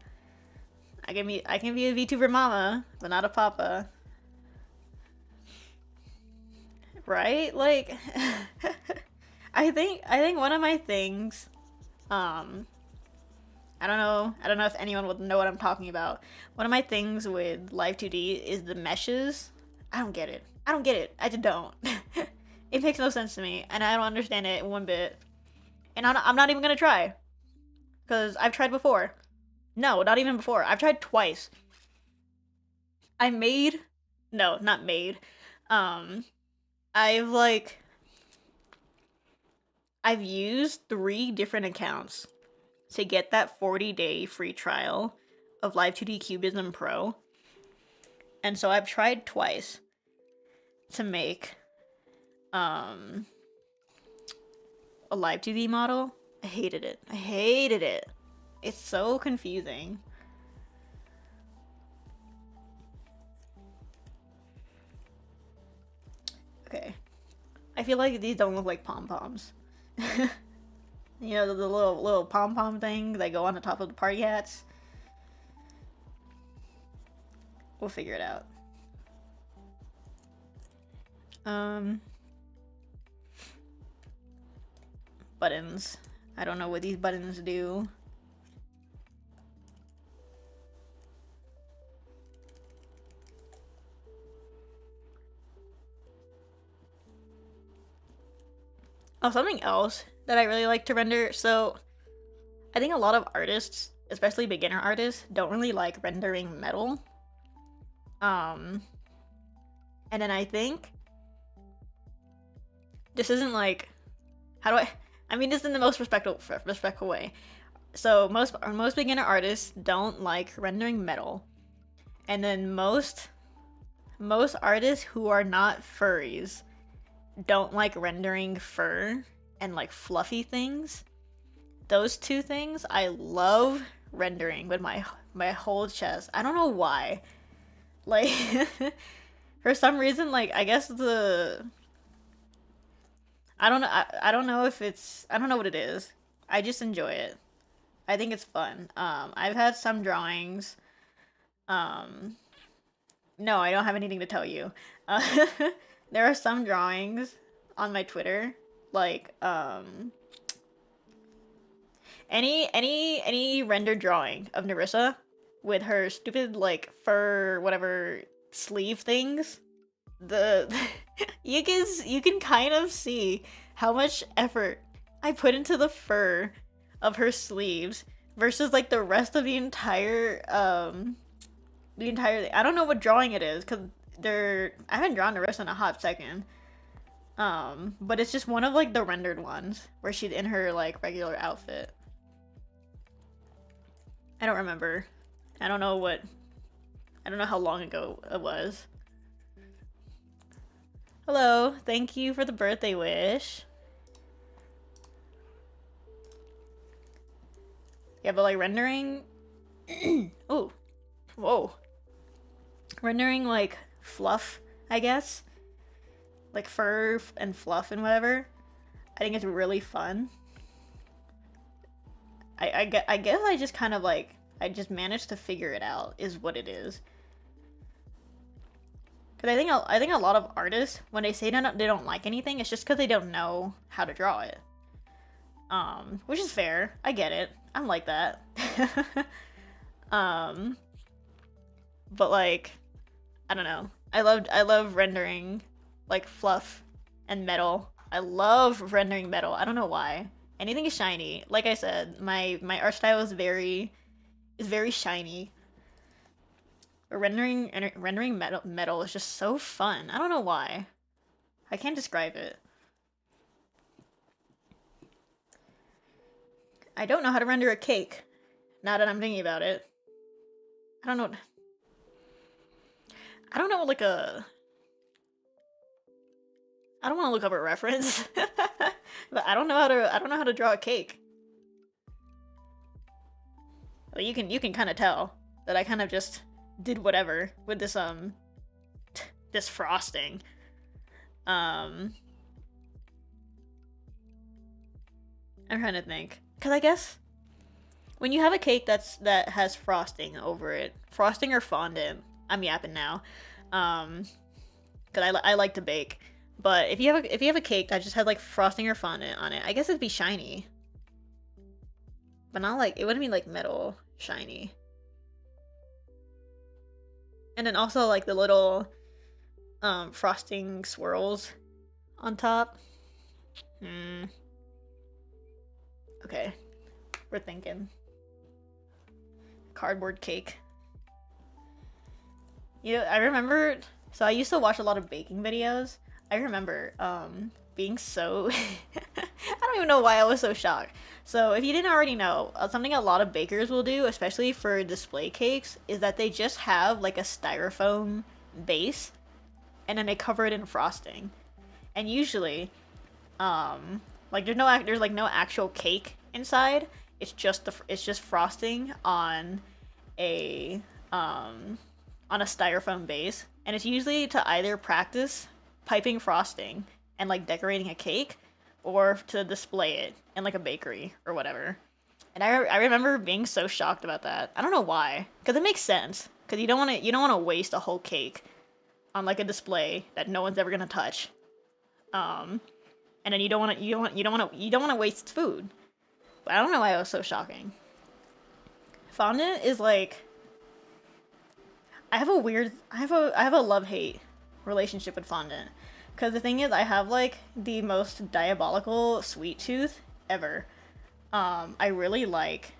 I can be a VTuber mama, but not a papa. Right? Like I think one of my things, I don't know if anyone would know what I'm talking about. One of my things with Live 2D is the meshes. I don't get it. I just don't. It makes no sense to me, and I don't understand it one bit. And I'm not even gonna try, because I've tried before. No, not even before. I've tried twice. I've used 3 different accounts to get that 40-day free trial of Live 2D Cubism Pro. And so I've tried twice to make a Live 2D model. I hated it. It's so confusing. Okay. I feel like these don't look like pom-poms. You know, the little pom-pom thing that go on the top of the party hats. We'll figure it out. Buttons. I don't know what these buttons do. Oh, something else that I really like to render. So I think a lot of artists especially beginner artists, don't really like rendering metal. And then I think this isn't like, how do I mean this in the most respectful way. So most beginner artists don't like rendering metal. And then most artists who are not furries don't like rendering fur and like fluffy things. Those two things I love rendering with my whole chest. I don't know why. Like for some reason, like I guess I don't know. I don't know if it's. I don't know what it is. I just enjoy it. I think it's fun. I've had some drawings. Um, no, I don't have anything to tell you. Uh, there are some drawings on my Twitter, like any rendered drawing of Narissa with her stupid like fur whatever sleeve things. The you can kind of see how much effort I put into the fur of her sleeves versus like the rest of the entire I don't know what drawing it is because I haven't drawn the rest in a hot second. But it's just one of like the rendered ones where she's in her like regular outfit. I don't remember. I don't know how long ago it was. Hello, thank you for the birthday wish. Yeah, but like rendering oh, whoa. Rendering like fluff, I guess. Like fur and fluff and whatever. I think it's really fun. I guess I just kind of like I just managed to figure it out is what it is. Because I think a lot of artists, when they say they don't like anything, it's just because they don't know how to draw it. Which is fair. I get it. I'm like that. But like, I don't know. I love rendering like fluff and metal. I love rendering metal. I don't know why. Anything is shiny. Like I said, my art style is very shiny. Rendering metal is just so fun. I don't know why. I can't describe it. I don't know how to render a cake. Now that I'm thinking about it. I don't know like a I don't want to look up a reference. But I don't know how to draw a cake. Well, you can kind of tell that I kind of just did whatever with this this frosting. I'm trying to think, cause I guess when you have a cake that has frosting over it, frosting or fondant, I'm yapping now, cause I like to bake. But if you have a cake that just has like frosting or fondant on it, I guess it'd be shiny. But not like it wouldn't be like metal shiny. And then also like the little frosting swirls on top. Okay. We're thinking. Cardboard cake. You know, I remember so I used to watch a lot of baking videos. I remember being so I don't even know why I was so shocked. So if you didn't already know, something a lot of bakers will do, especially for display cakes, is that they just have like a styrofoam base and then they cover it in frosting. And usually like there's like no actual cake inside. It's just frosting on a styrofoam base, and it's usually to either practice piping frosting and like decorating a cake, or to display it in like a bakery or whatever. And I remember being so shocked about that. I don't know why, because it makes sense. Because you don't want to waste a whole cake on like a display that no one's ever gonna touch. And then you don't want to waste food. But I don't know why it was so shocking. Fondant is like I have a love-hate relationship with fondant. Because the thing is, I have like the most diabolical sweet tooth ever. I really like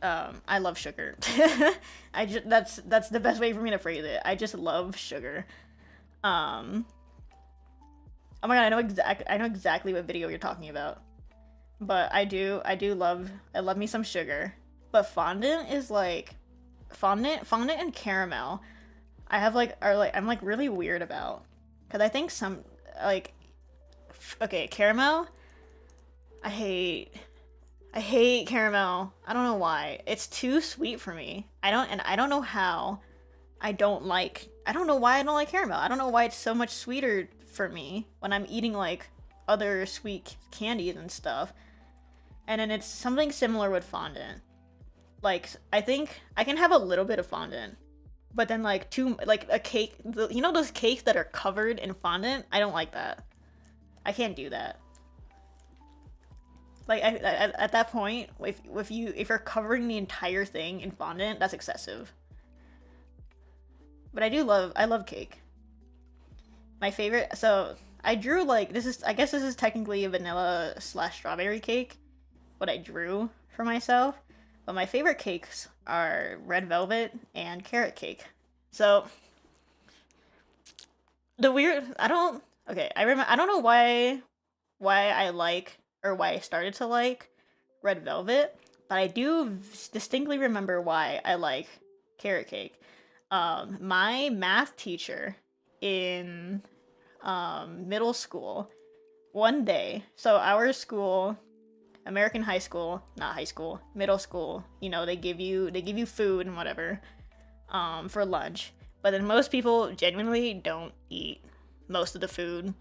I love sugar. I just that's the best way for me to phrase it. I just love sugar. Um, oh my god, I know exactly what video you're talking about. But I love me some sugar. But fondant is like fondant and caramel. I have like are like I'm like really weird about because I think some like okay, caramel. I hate I hate caramel. I don't know why. It's too sweet for me. I don't know how I don't know why I don't like caramel. I don't know why it's so much sweeter for me when I'm eating like other sweet candies and stuff. And then it's something similar with fondant. Like I think I can have a little bit of fondant, but then like too like a cake, you know those cakes that are covered in fondant? I don't like that. I can't do that. Like at that point, if you're covering the entire thing in fondant, that's excessive. But I love cake. My favorite. So I drew like this is I guess this is technically a vanilla slash strawberry cake. What I drew for myself. But my favorite cakes are red velvet and carrot cake. So the weird I don't okay I remember I don't know why I like or why I started to like red velvet, but I do distinctly remember why I like carrot cake. My math teacher in middle school one day, so our school, American high school, not high school, middle school, you know, they give you food and whatever for lunch. But then most people genuinely don't eat most of the food.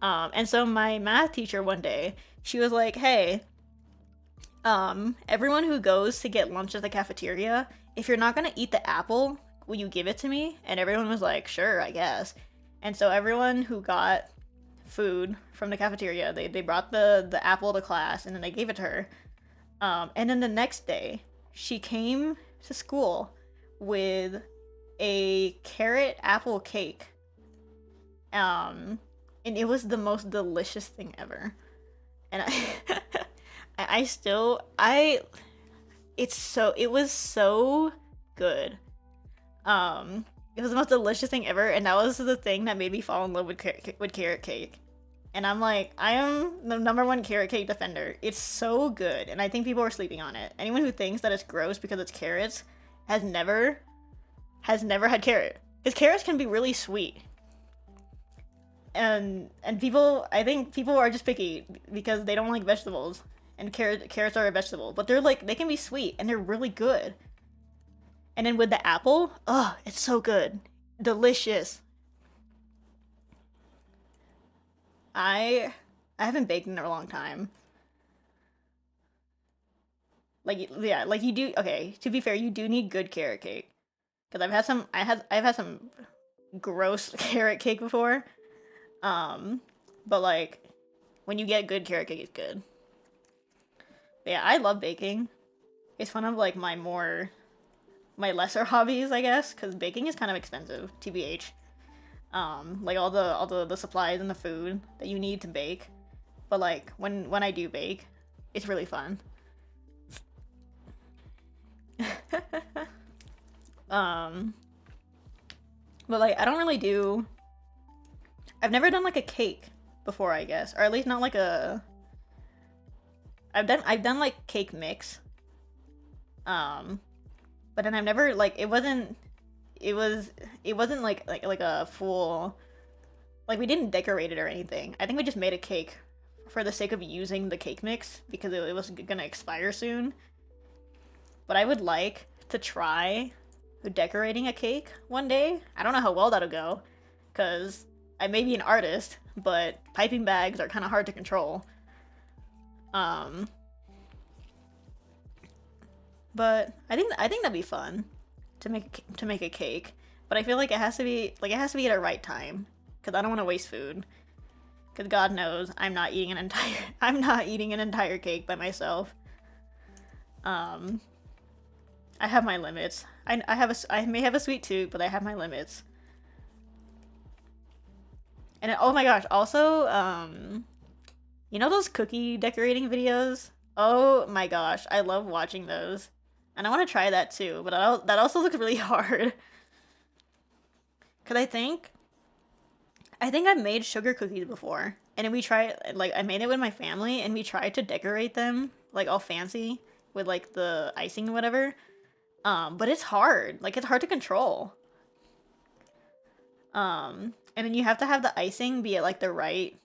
And so my math teacher one day, she was like, "Hey, everyone who goes to get lunch at the cafeteria, if you're not gonna eat the apple, will you give it to me?" And everyone was like, "Sure, I guess." And so everyone who got food from the cafeteria, they brought the apple to class and then they gave it to her. And then the next day, she came to school with a carrot apple cake. And it was the most delicious thing ever. And I still it was so good. It was the most delicious thing ever, and that was the thing that made me fall in love with carrot cake. And I'm like, I am the #1 carrot cake defender. It's so good, and I think people are sleeping on it. Anyone who thinks that it's gross because it's carrots has never had carrot. Because carrots can be really sweet. And people, I think people are just picky because they don't like vegetables, and carrots are a vegetable, but they're like they can be sweet and they're really good. And then with the apple, oh, it's so good, delicious. I haven't baked in a long time. Like yeah, like you do. Okay, to be fair, you do need good carrot cake because I've had some gross carrot cake before. But like when you get good carrot cake, it's good. But yeah, I love baking. It's one of like my lesser hobbies, I guess, because baking is kind of expensive, tbh. Like all the supplies and the food that you need to bake. But like when I do bake, it's really fun. um, but like I don't really do. I've never done like a cake before, I guess, or at least not like a. I've done like cake mix. But then I've never like it wasn't like a full like we didn't decorate it or anything. I think we just made a cake for the sake of using the cake mix because it was gonna expire soon. But I would like to try decorating a cake one day. I don't know how well that'll go because I may be an artist, but piping bags are kind of hard to control. But I think that'd be fun to make a cake. But I feel like it has to be at the right time because I don't want to waste food. Because God knows I'm not eating an entire cake by myself. I have my limits. I may have a sweet tooth, but I have my limits. And oh my gosh, also, you know those cookie decorating videos Oh my gosh, I love watching those. And I want to try that too, but that also looks really hard. Cause I think I've made sugar cookies before, and then we tried like I made it with my family, and we tried to decorate them like all fancy with like the icing or whatever. But it's hard. Like it's hard to control. And then you have to have the icing be at like the right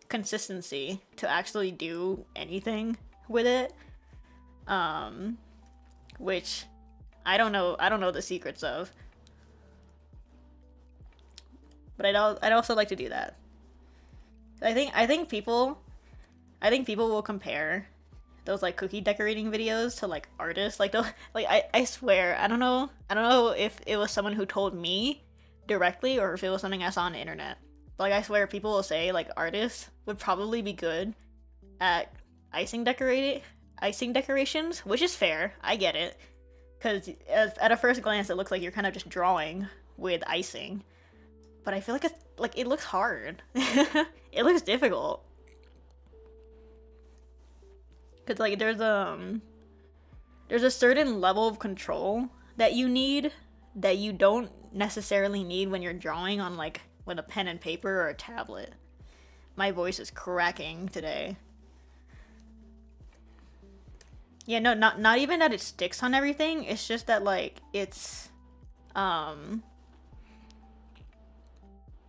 consistency to actually do anything with it. Um, which I don't know the secrets of. But I'd also like to do that. I think people will compare those like cookie decorating videos to like artists. Like they'll like I swear, I don't know if it was someone who told me directly or if it was something I saw on the internet. But like I swear people will say like artists would probably be good at icing decorations, which is fair. I get it. Cuz at a first glance it looks like you're kind of just drawing with icing. But I feel like it looks hard. It looks difficult. Cause like there's a certain level of control that you need that you don't necessarily need when you're drawing on like with a pen and paper or a tablet. My voice is cracking today. Yeah, no, not even that it sticks on everything. It's just that like it's um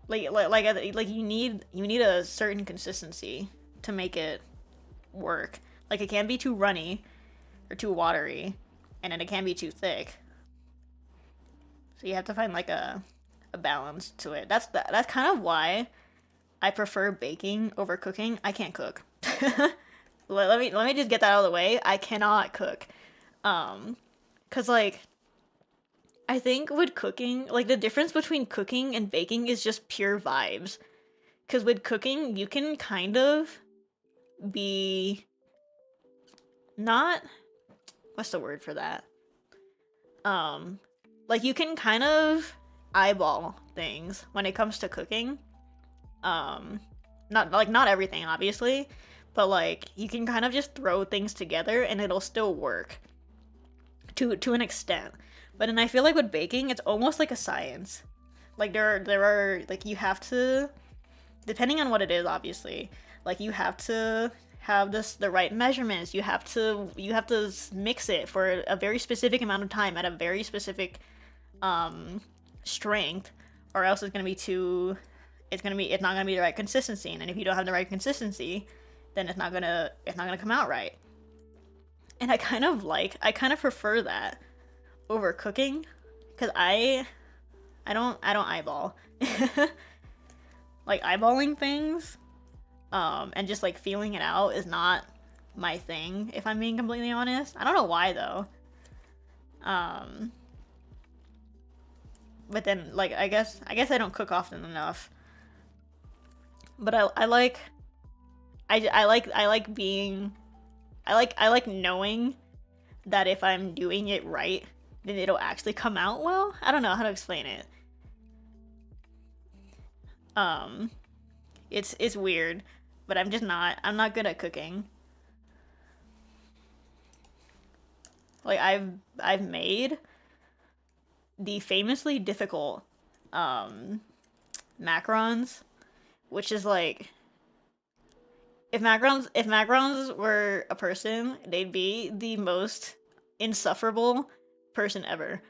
like you need a certain consistency to make it work. Like it can't be too runny or too watery, and then it can't be too thick. So you have to find like a balance to it. That's kind of why I prefer baking over cooking. I can't cook. Let me just get that out of the way. I cannot cook. 'Cause like I think with cooking, like the difference between cooking and baking is just pure vibes. 'Cause with cooking, you can kind of be not what's the word for that? Um like you can kind of eyeball things when it comes to cooking. Um not everything obviously, but like you can kind of just throw things together and it'll still work to an extent. But then I feel like with baking, it's almost like a science. Like there are like you have to, depending on what it is, obviously, like you have to have the right measurements. You have to mix it for a very specific amount of time at a very specific strength, or else it's not gonna be the right consistency. And then if you don't have the right consistency, then it's not gonna come out right. And I kind of prefer that over cooking, because I don't eyeball. Like eyeballing things and just like feeling it out is not my thing, if I'm being completely honest. I don't know why though. But then like I guess I don't cook often enough. But I like I like knowing that if I'm doing it right, then it'll actually come out well. I don't know how to explain it. Um, it's weird, but I'm not good at cooking. Like I've made the famously difficult macarons, which is like if macarons were a person, they'd be the most insufferable person ever.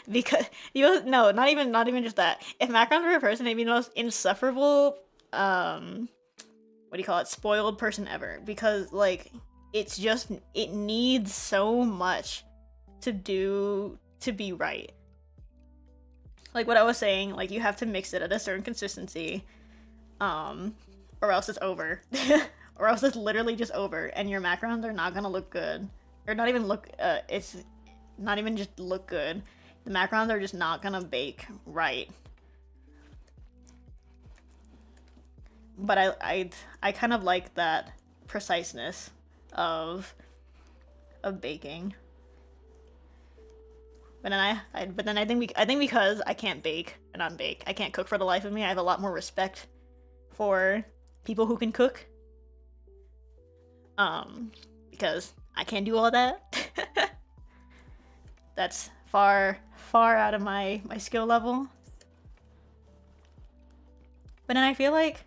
Because no, not even just that. If macarons were a person, they'd be the most insufferable what do you call it? Spoiled person ever. Because like it needs so much to be right. Like what I was saying, like you have to mix it at a certain consistency. Or else it's over. Or else it's literally just over and your macarons are not gonna look good. Or not even look it's not even just look good. The macarons are just not gonna bake right. But I kind of like that preciseness of baking. But then I think because I can't bake and unbake, I can't cook for the life of me. I have a lot more respect for people who can cook. Because I can't do all that. That's far out of my skill level. But then I feel like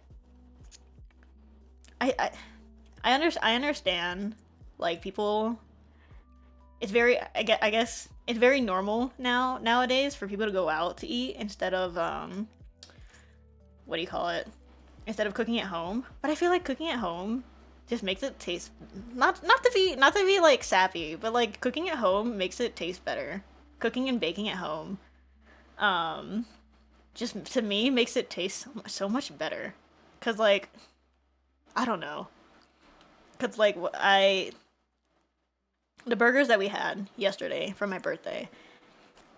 I understand, like, people. It's very, I guess it's very normal nowadays for people to go out to eat instead of what do you call it? Instead of cooking at home. But I feel like cooking at home just makes it taste, not to be like sappy, but like cooking at home makes it taste better. Cooking and baking at home, just to me makes it taste so much better. Cause like, I don't know. Cause like the burgers that we had yesterday for my birthday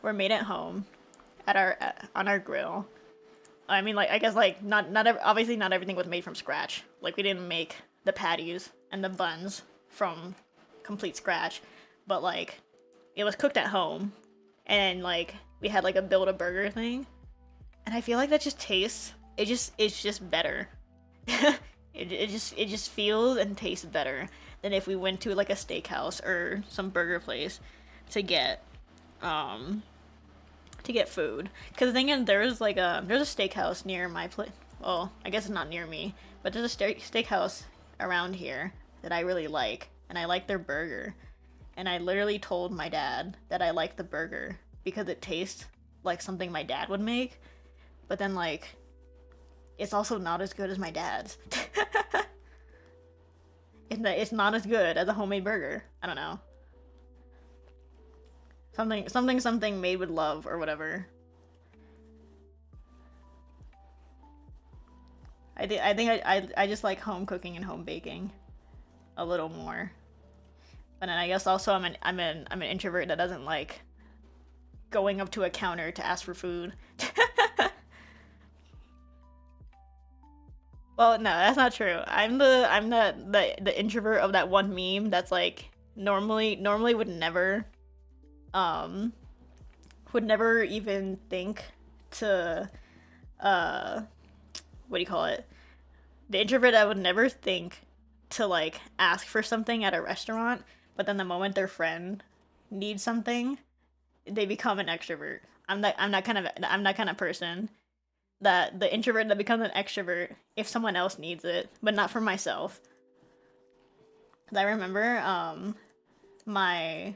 were made at home at on our grill. I mean, like, I guess like obviously not everything was made from scratch. Like, we didn't make the patties and the buns from complete scratch, but like it was cooked at home, and like we had like a build a burger thing, and I feel like that just tastes. It's just better. it just feels and tastes better than if we went to like a steakhouse or some burger place to get food. Because the thing is, there's a steakhouse near my place. Well, I guess it's not near me, but there's a steakhouse around here that I really like, and I like their burger. And I literally told my dad that I like the burger because it tastes like something my dad would make, but then like it's also not as good as my dad's. It's not as good as a homemade burger. I don't know. Something made with love or whatever. I think I just like home cooking and home baking a little more. But then I guess also I'm an introvert that doesn't like going up to a counter to ask for food. Well, no, that's not true. I'm the introvert of that one meme that's like normally would never even think to what do you call it? The introvert that would never think to like ask for something at a restaurant, but then the moment their friend needs something, they become an extrovert. I'm that kind of person, that the introvert that becomes an extrovert if someone else needs it, but not for myself. 'Cause I remember my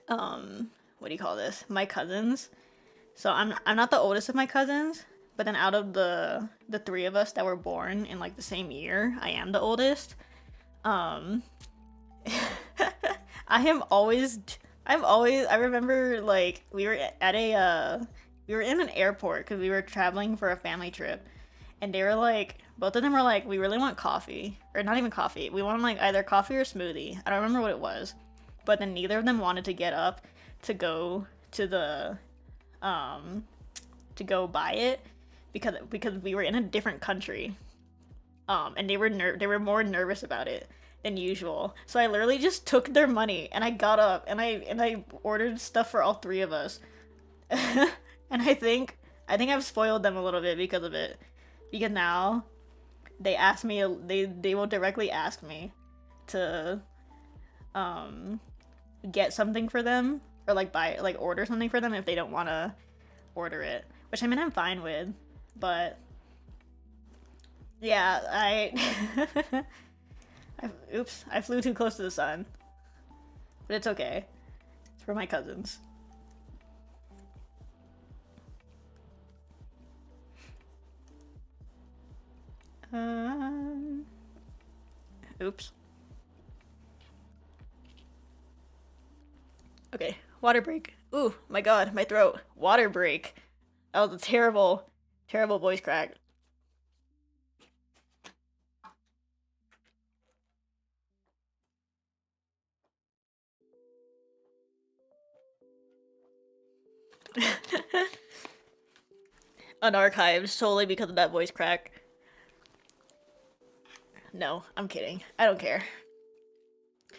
what do you call this? My cousins. So I'm not the oldest of my cousins, but then out of the three of us that were born in like the same year, I am the oldest. I remember like we were in an airport because we were traveling for a family trip, and they were like, both of them were like, we really want coffee, or not even coffee. We want like either coffee or smoothie. I don't remember what it was, but then neither of them wanted to get up to go to the to go buy it because we were in a different country, and they were more nervous about it than usual. So I literally just took their money and I got up and I ordered stuff for all three of us. And I think I've spoiled them a little bit because of it. Because now they ask me, they will directly ask me to get something for them, or like order something for them if they don't want to order it, which I mean I'm fine with, but yeah, oops, I flew too close to the sun, but it's okay. It's for my cousins. Oops. Okay, water break. Ooh, my god, my throat. Water break. That was a terrible, terrible voice crack. Unarchived solely because of that voice crack. No, I'm kidding. I don't care.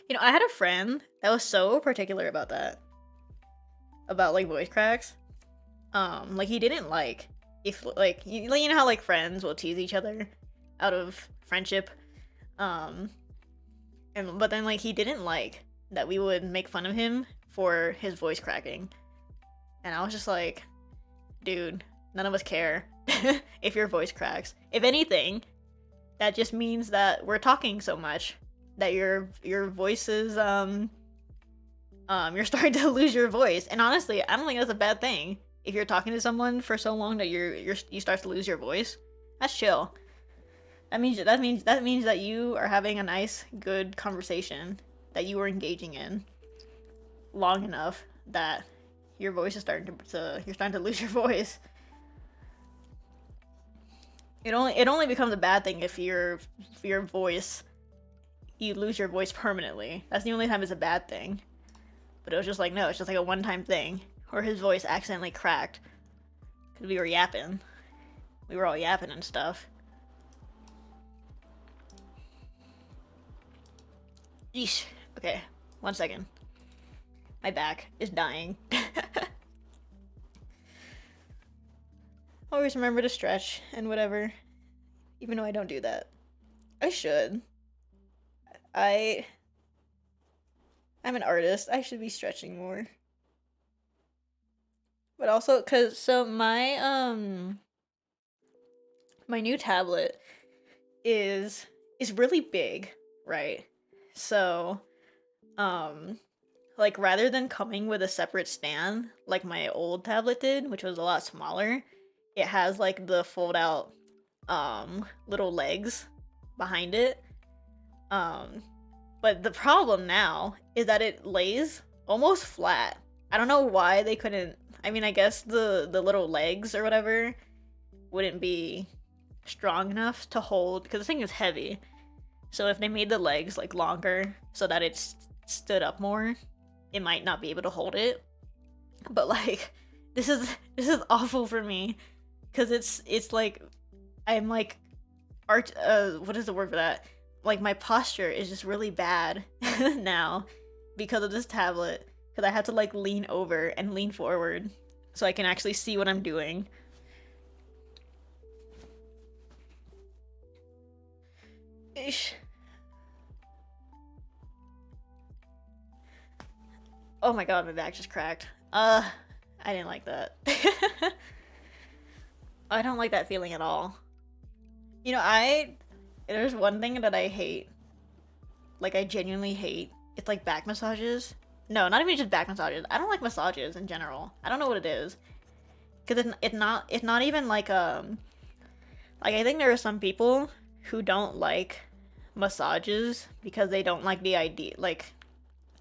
You know, I had a friend that was so particular about that. About like voice cracks. Like he didn't like if like you know how like friends will tease each other out of friendship. Um, but then like he didn't like that we would make fun of him for his voice cracking, and I was just like, dude, none of us care if your voice cracks. If anything, that just means that we're talking so much that your voice is you're starting to lose your voice. And honestly, I don't think that's a bad thing. If you're talking to someone for so long that you start to lose your voice, that's chill. That means that you are having a nice, good conversation that you were engaging in long enough that your voice is starting to you're starting to lose your voice. It only becomes a bad thing if your voice you lose your voice permanently. That's the only time it's a bad thing. But it was just like, no, it's just like a one-time thing where his voice accidentally cracked because we were yapping. We were all yapping and stuff. Yeesh. Okay, 1 second. My back is dying. Always remember to stretch and whatever. Even though I don't do that. I should. I'm an artist. I should be stretching more. But also, so my new tablet is really big, right? So, like rather than coming with a separate stand like my old tablet did, which was a lot smaller, it has like the fold out little legs behind it. But the problem now is that it lays almost flat. I don't know why they couldn't. I mean, I guess the little legs or whatever wouldn't be strong enough to hold because the thing is heavy. So if they made the legs like longer so that it stood up more, it might not be able to hold it. But like this is awful for me because it's like I'm like what is the word for that? Like my posture is just really bad now because of this tablet because I have to like lean over and lean forward so I can actually see what I'm doing. Ish. Oh my god, my back just cracked. I didn't like that. I don't like that feeling at all. You know, there's one thing that I hate. Like I genuinely hate. It's like back massages. No, not even just back massages. I don't like massages in general. I don't know what it is. Cuz it's not even like I think there are some people who don't like massages because they don't like the idea like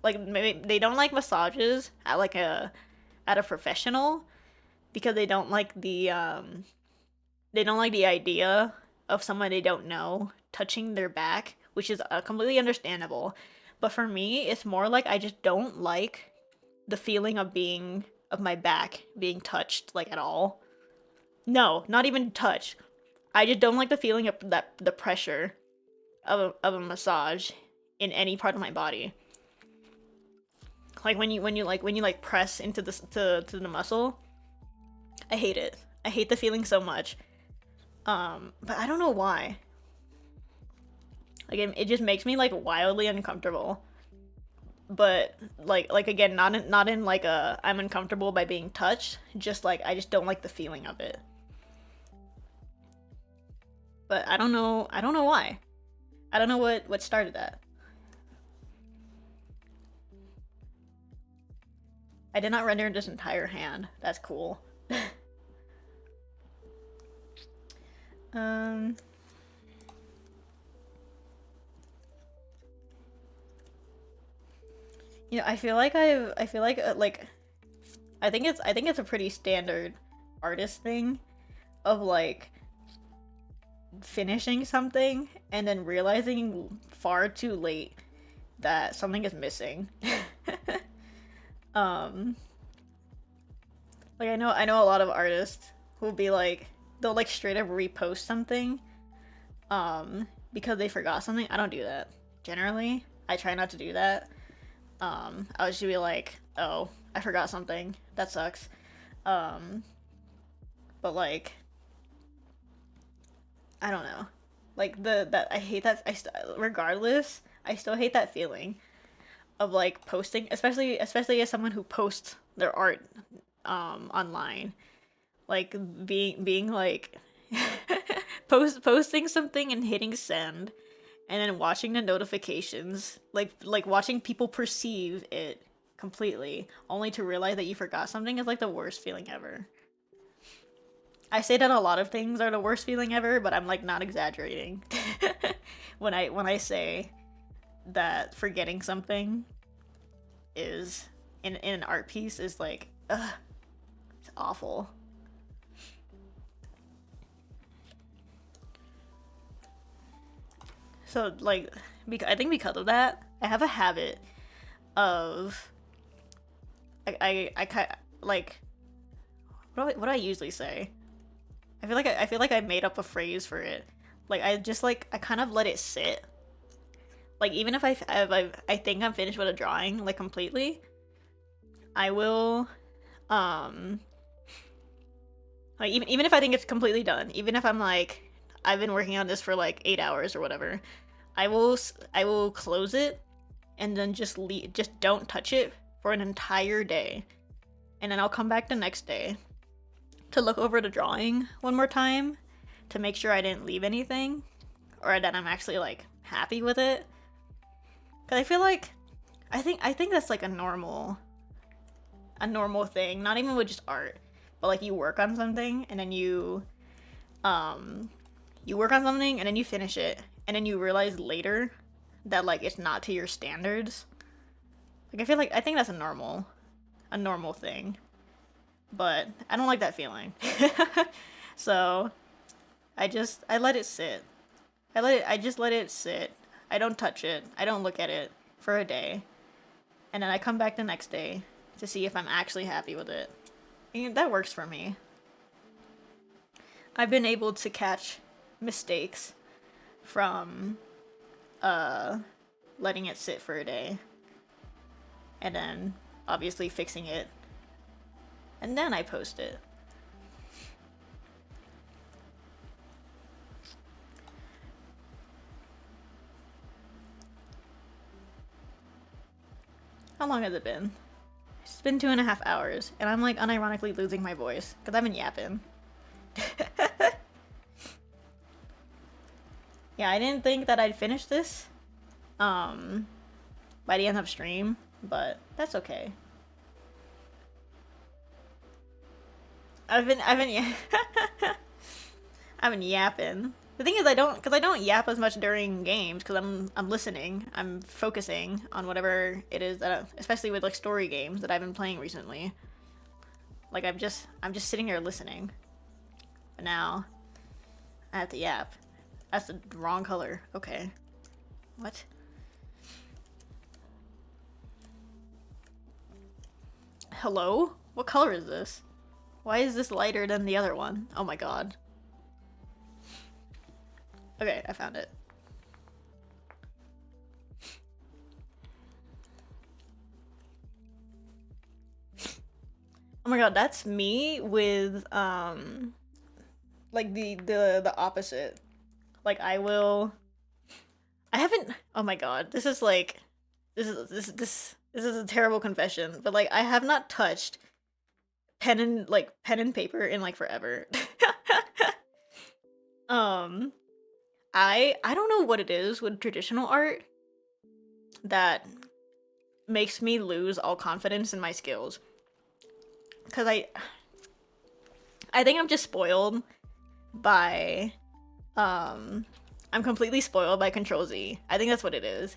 maybe they don't like massages at a professional because they don't like the idea of someone they don't know touching their back, which is completely understandable. But for me, it's more like I just don't like the feeling of my back being touched like at all. No, not even touch. I just don't like the feeling of the pressure of a massage in any part of my body. Like when you like press into to the muscle. I hate it. I hate the feeling so much. But I don't know why. Like it just makes me like wildly uncomfortable. But like again, not in like a I'm uncomfortable by being touched. Just like I just don't like the feeling of it. But I don't know why. I don't know what started that. I did not render this entire hand. That's cool. um You know, I feel like I think it's a pretty standard artist thing of like finishing something and then realizing far too late that something is missing. um like I know a lot of artists who'll be like they'll like straight up repost something because they forgot something. I don't do that. Generally, I try not to do that. I'll just be like, oh, I forgot something. That sucks. But like, I don't know. Like that I hate that regardless, I still hate that feeling of like posting, especially as someone who posts their art online. Like being like posting something and hitting send and then watching the notifications, like watching people perceive it completely only to realize that you forgot something is like the worst feeling ever. I say that a lot of things are the worst feeling ever, but I'm like not exaggerating when I say that forgetting something is in an art piece is like, ugh, it's awful. So like, I think because of that, I have a habit of like what do I usually say? I feel like I made up a phrase for it. Like I just like I kind of let it sit. Like even if I think I'm finished with a drawing like completely, I will like even if I think it's completely done, even if I'm like I've been working on this for like 8 hours or whatever, I will close it and then just don't touch it for an entire day. And then I'll come back the next day to look over the drawing one more time to make sure I didn't leave anything or that I'm actually like happy with it. Cuz I feel like I think that's like a normal thing, not even with just art, but like you work on something and then you work on something and then you finish it and then you realize later that like it's not to your standards. Like I think that's a normal thing. But I don't like that feeling. So I let it sit. I just let it sit. I don't touch it. I don't look at it for a day. And then I come back the next day to see if I'm actually happy with it. And that works for me. I've been able to catch mistakes from letting it sit for a day. And then obviously fixing it. And then I post it. How long has it been? It's been 2.5 hours, and I'm like unironically losing my voice because I've been yapping. Yeah, I didn't think that I'd finish this by the end of stream, but that's okay. I've been I've been yapping. The thing is, I don't yap as much during games because I'm listening. I'm focusing on whatever it is that, especially with like story games that I've been playing recently. Like I'm just sitting here listening. But now I have to yap. That's the wrong color. Okay. What? Hello? What color is this? Why is this lighter than the other one? Oh my god. Okay, I found it. Oh my god, that's me with like the opposite. Like I haven't, oh my god, this is a terrible confession, but like I have not touched pen and paper in like forever. I don't know what it is with traditional art that makes me lose all confidence in my skills. Cause I think I'm just spoiled by I'm completely spoiled by Control Z. I think that's what it is.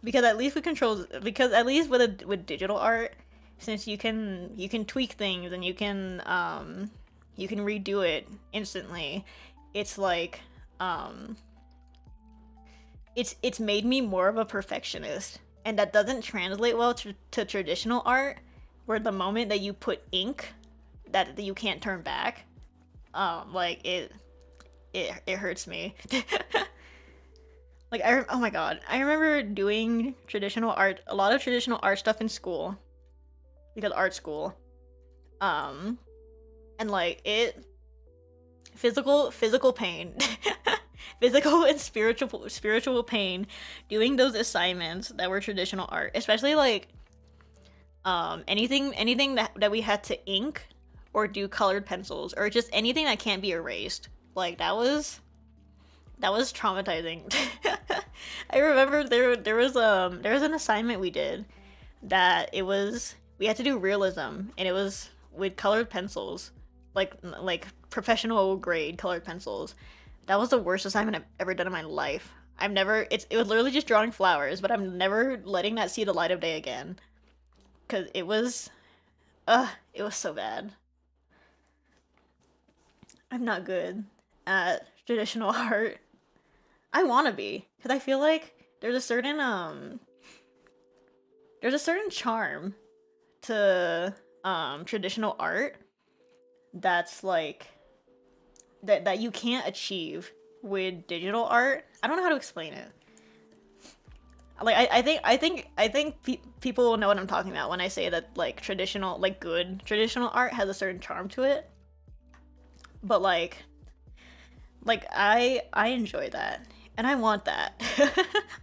Because at least with digital art, since you can tweak things and you can redo it instantly, it's like it's made me more of a perfectionist, and that doesn't translate well to traditional art, where the moment that you put ink that you can't turn back, like it hurts me. Like oh my god, I remember doing a lot of traditional art stuff in school, because art school, and like it physical pain. Physical and spiritual pain doing those assignments that were traditional art, especially like anything that we had to ink or do colored pencils or just anything that can't be erased. Like that was traumatizing. I remember there was an assignment we did that we had to do realism, and it was with colored pencils, like professional grade colored pencils. That was the worst assignment I've ever done in my life. It was literally just drawing flowers, but I'm never letting that see the light of day again. Cause it was so bad. I'm not good at traditional art. I want to be, because I feel like there's a certain charm to traditional art that's like that you can't achieve with digital art. I don't know how to explain it. Like I think people will know what I'm talking about when I say that like good traditional art has a certain charm to it. But like I enjoy that, and I want that.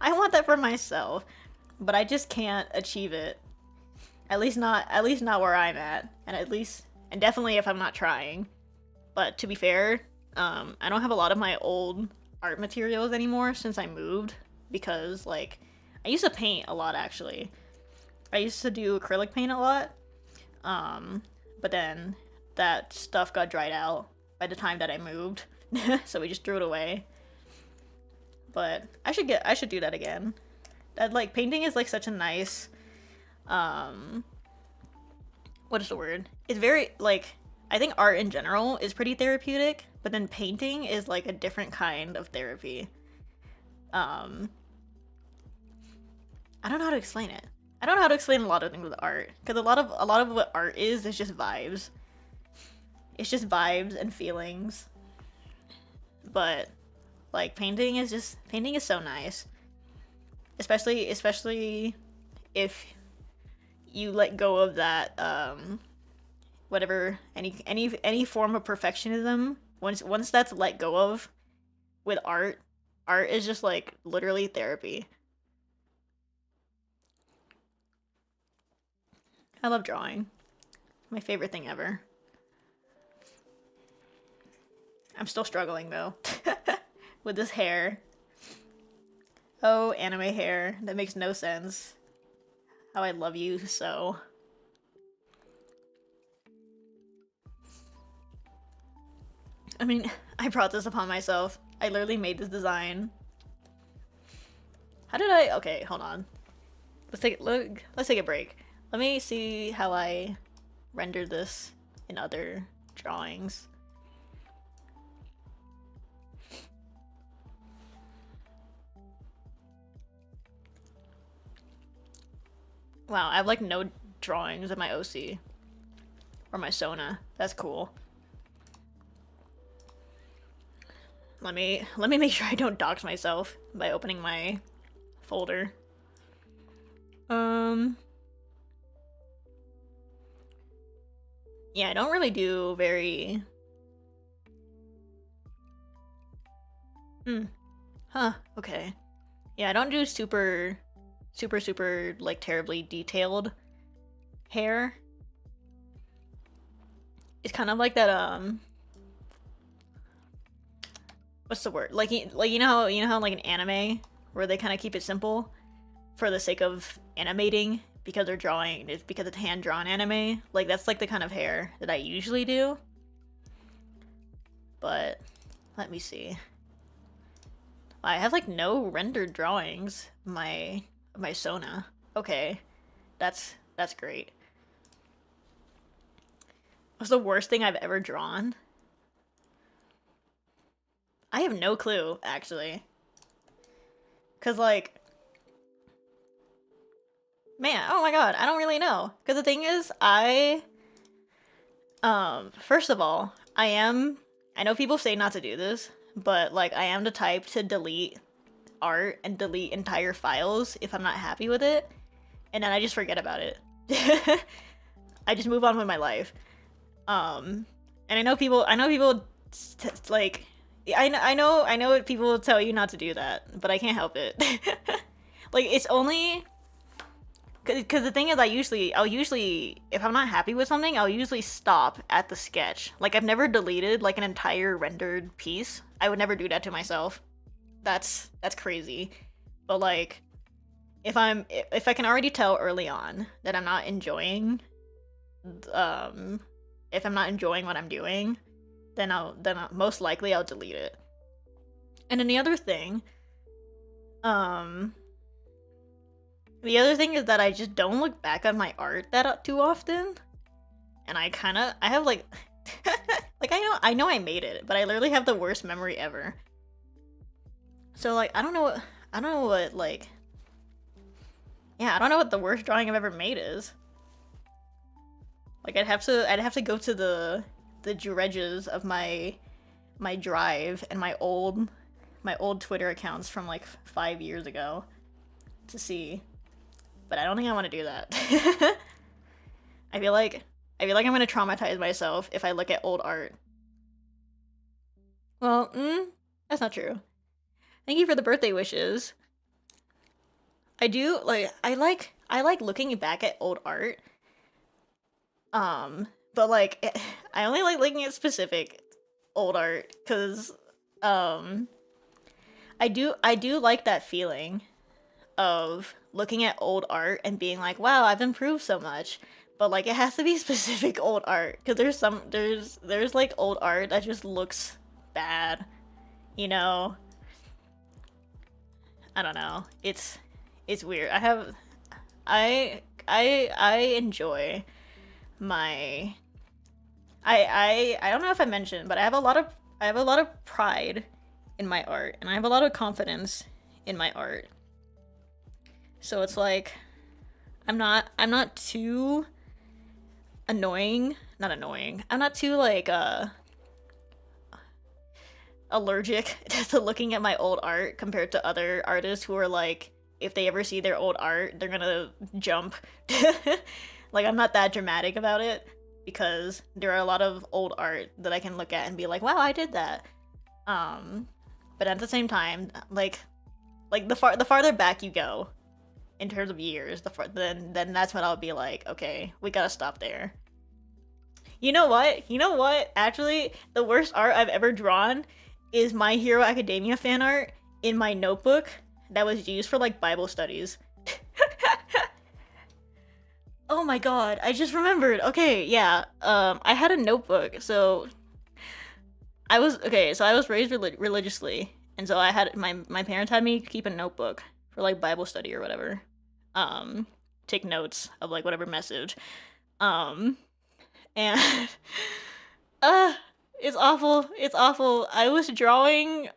I want that for myself, but I just can't achieve it. At least not where I'm at, and definitely if I'm not trying. But to be fair, I don't have a lot of my old art materials anymore since I moved, because like I used to paint a lot actually. I used to do acrylic paint a lot. But then that stuff got dried out by the time that I moved. So we just threw it away. But I should do that again. That like painting is like such a nice what is the word? It's very like, I think art in general is pretty therapeutic, but then painting is like a different kind of therapy. I don't know how to explain it. I don't know how to explain a lot of things with art, because a lot of what art is just vibes. It's just vibes and feelings. But like painting is so nice. Especially if you let go of that whatever, any form of perfectionism. Once that's let go of with art is just like literally therapy. I love drawing. My favorite thing ever. I'm still struggling though with this hair. Oh, anime hair. That makes no sense. How I love you so. I mean, I brought this upon myself. I literally made this design. How did I? Okay, hold on. Let's take a break. Let me see how I render this in other drawings. Wow, I have like no drawings in my OC or my Sona. That's cool. Let me make sure I don't dox myself by opening my folder. Yeah, I don't really do very... Huh, okay. Yeah, I don't do super, like, terribly detailed hair. It's kind of like that, what's the word? Like you know how like an anime, where they kind of keep it simple for the sake of animating, because they're drawing, it's because it's hand-drawn anime. Like, that's like the kind of hair that I usually do. But, let me see. I have like no rendered drawings. My Sona. Okay. That's great. What's the worst thing I've ever drawn? I have no clue, actually. 'Cause like, man, oh my god, I don't really know. Because the thing is, first of all, I know people say not to do this, but like, I am the type to delete art and delete entire files if I'm not happy with it, and then I just forget about it. I just move on with my life. And I know people like I know people will tell you not to do that, but I can't help it. Like it's only because the thing is, I'll usually if I'm not happy with something, I'll usually stop at the sketch. Like I've never deleted like an entire rendered piece. I would never do that to myself. That's crazy. But like if I can already tell early on that I'm not enjoying um if I'm not enjoying what I'm doing, then I'll most likely I'll delete it. And then um the other thing is that I just don't look back on my art that too often. And I have like like I know I made it, but I literally have the worst memory ever. So like I don't know what like yeah, I don't know what the worst drawing I've ever made is. Like I'd have to go to the dredges of my drive and my old Twitter accounts from like 5 years ago to see. But I don't think I want to do that. I feel like I'm gonna traumatize myself if I look at old art. Well, that's not true. Thank you for the birthday wishes. I do like I like looking back at old art. But like I only like looking at specific old art because I do like that feeling of looking at old art and being like, wow, I've improved so much. But like it has to be specific old art because there's like old art that just looks bad, you know. I don't know. It's weird. I enjoy my I don't know if I mentioned, but I have a lot of pride in my art and I have a lot of confidence in my art. So it's like I'm not too annoying, not annoying. I'm not too like allergic to looking at my old art compared to other artists who are like if they ever see their old art, they're gonna jump. Like I'm not that dramatic about it because there are a lot of old art that I can look at and be like, "Wow, I did that." But at the same time, like the farther back you go in terms of years, then that's when I'll be like, "Okay, we gotta stop there." You know what? Actually, the worst art I've ever drawn is My Hero Academia fan art in my notebook that was used for like Bible studies. Oh my god, I just remembered. Okay, yeah. I had a notebook. So I was raised religiously, and so I had my parents had me keep a notebook for like Bible study or whatever. Take notes of like whatever message. Um and it's awful. It's awful. I was drawing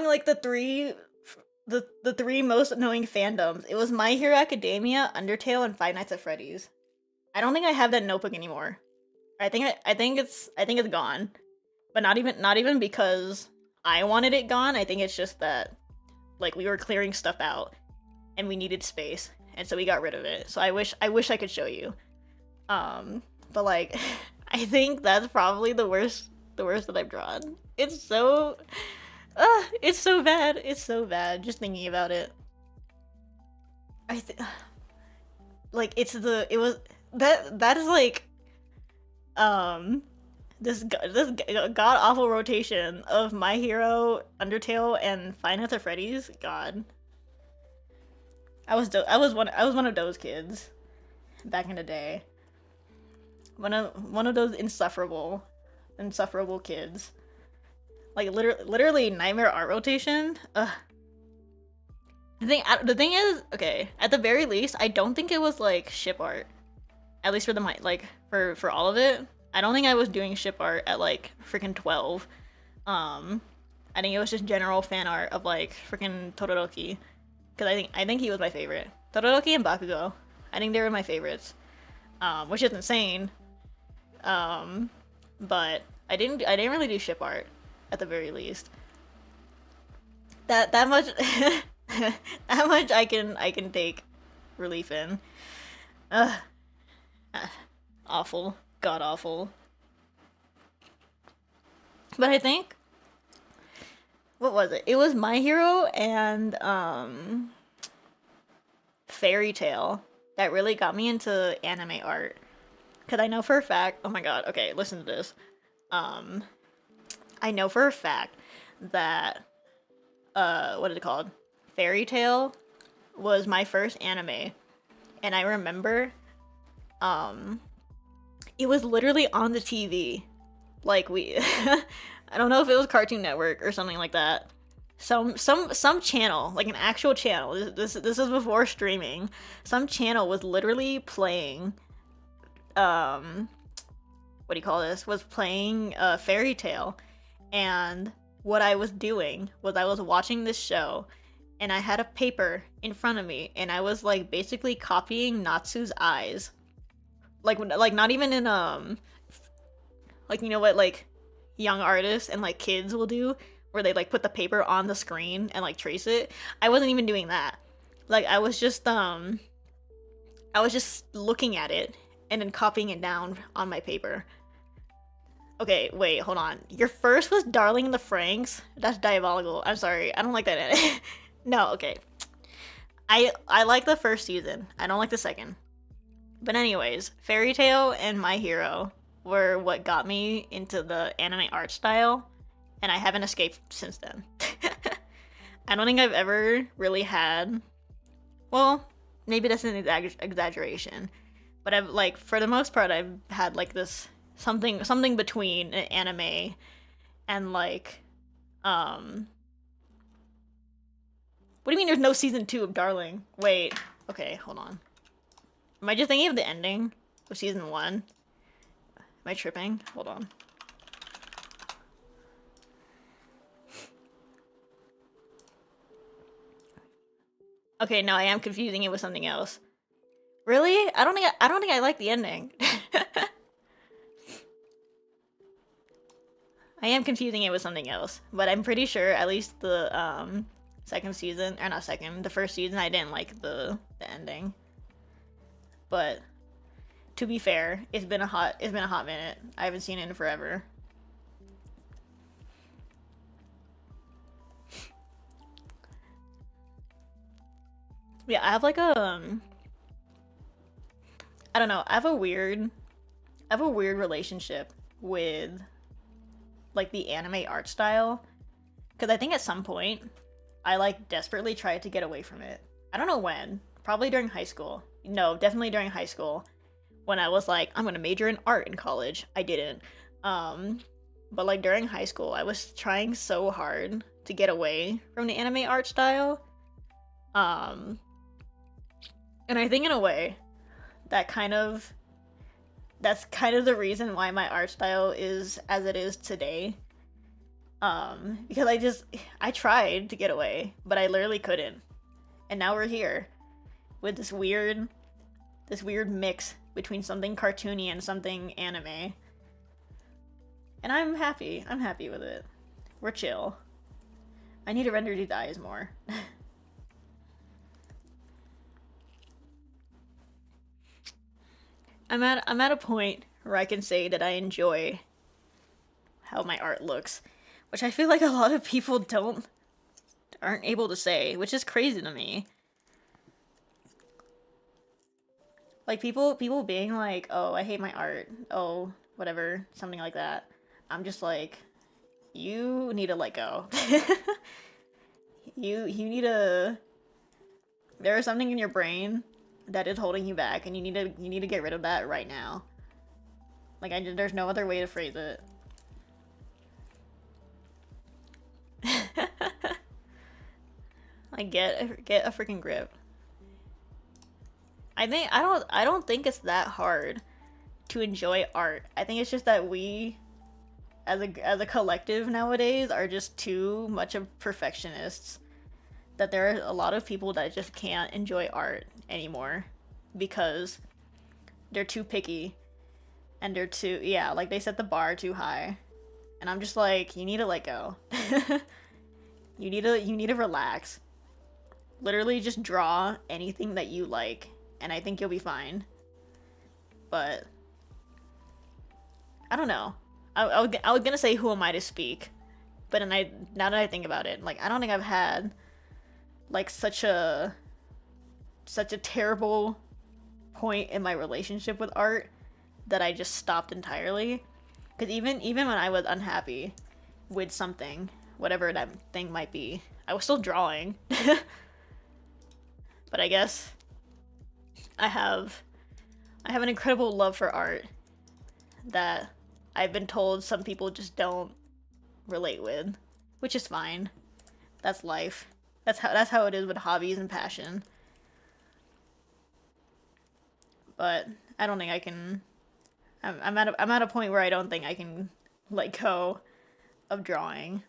like the three most annoying fandoms. It was My Hero Academia, Undertale, and Five Nights at Freddy's. I don't think I have that notebook anymore. I think it's gone. But not even because I wanted it gone. I think it's just that like we were clearing stuff out and we needed space, and so we got rid of it. So I wish I could show you. But like I think that's probably the worst that I've drawn. It's so it's so bad. It's so bad just thinking about it. Like it was that is like this god awful rotation of My Hero, Undertale, and Five Nights at Freddy's. God, I was one of those kids back in the day. One of those insufferable kids. Like literally nightmare art rotation. Ugh. The thing is, okay, at the very least, I don't think it was like ship art. At least for for all of it. I don't think I was doing ship art at like freaking 12. I think it was just general fan art of like freaking Todoroki. Cause I think he was my favorite. Todoroki and Bakugo. I think they were my favorites. Which is insane. But I didn't really do ship art at the very least. That much that much I can take relief in. Ugh. Awful. God awful. But I think, what was it? It was My Hero and Fairy Tale that really got me into anime art. Cause I know for a fact. Oh my god. Okay, listen to this. Um, I know for a fact that what is it called? Fairy Tale was my first anime, and I remember, um, it was literally on the TV. Like we, I don't know if it was Cartoon Network or something like that. Some channel, like an actual channel. This is before streaming. Some channel was literally playing, um, what do you call this? Was playing Fairy Tale, and what I was doing was I was watching this show, and I had a paper in front of me, and I was like basically copying Natsu's eyes, like not even in like, you know what, like young artists and like kids will do, where they like put the paper on the screen and like trace it. I wasn't even doing that. Like I was just looking at it and then copying it down on my paper. Okay, wait, hold on. Your first was Darling in the Franxx? That's diabolical. I'm sorry. I don't like that. No, okay. I like the first season. I don't like the second. But anyways, Fairy Tale and My Hero were what got me into the anime art style, and I haven't escaped since then. I don't think I've ever really had, well, maybe that's an exaggeration, but I've like for the most part I've had like this something between an anime and like what do you mean there's no season 2 of Darling? Wait, okay, hold on. Am I just thinking of the ending of season 1? Am I tripping? Hold on. Okay, no, I am confusing it with something else. Really? I don't think I like the ending. I am confusing it with something else, but I'm pretty sure at least the second season, or not second, the first season I didn't like the ending. But to be fair, it's been a hot minute. I haven't seen it in forever. Yeah, I have like a I don't know. I have a weird relationship with like the anime art style, because I think at some point I like desperately tried to get away from it. I don't know when. Probably during high school. No, definitely during high school, when I was like, I'm gonna major in art in college. I didn't. But like during high school, I was trying so hard to get away from the anime art style. Um, and I think in a way, that's kind of the reason why my art style is as it is today. Because I tried to get away, but I literally couldn't. And now we're here with this weird mix between something cartoony and something anime. And I'm happy. I'm happy with it. We're chill. I need to render these eyes more. I'm at a point where I can say that I enjoy how my art looks, which I feel like a lot of people aren't able to say, which is crazy to me. Like people being like, "Oh, I hate my art." Oh, whatever, something like that. I'm just like, you need to let go. You need to, there is something in your brain that is holding you back, and you need to get rid of that right now. Like there's no other way to phrase it. Like get a freaking grip. I don't think it's that hard to enjoy art. I think it's just that we as a collective nowadays are just too much of perfectionists, that there are a lot of people that just can't enjoy art anymore because they're too picky, and they're too, yeah, like they set the bar too high. And I'm just like, you need to let go. You need to relax. Literally just draw anything that you like, and I think you'll be fine. But I don't know. I was gonna say who am I to speak, but then now that I think about it, like I don't think I've had like such a terrible point in my relationship with art that I just stopped entirely. Because even when I was unhappy with something, whatever that thing might be, I was still drawing. But I guess I have an incredible love for art that I've been told some people just don't relate with, which is fine. That's life. That's how it is with hobbies and passion. But I don't think I can. I'm at a point where I don't think I can let go of drawing,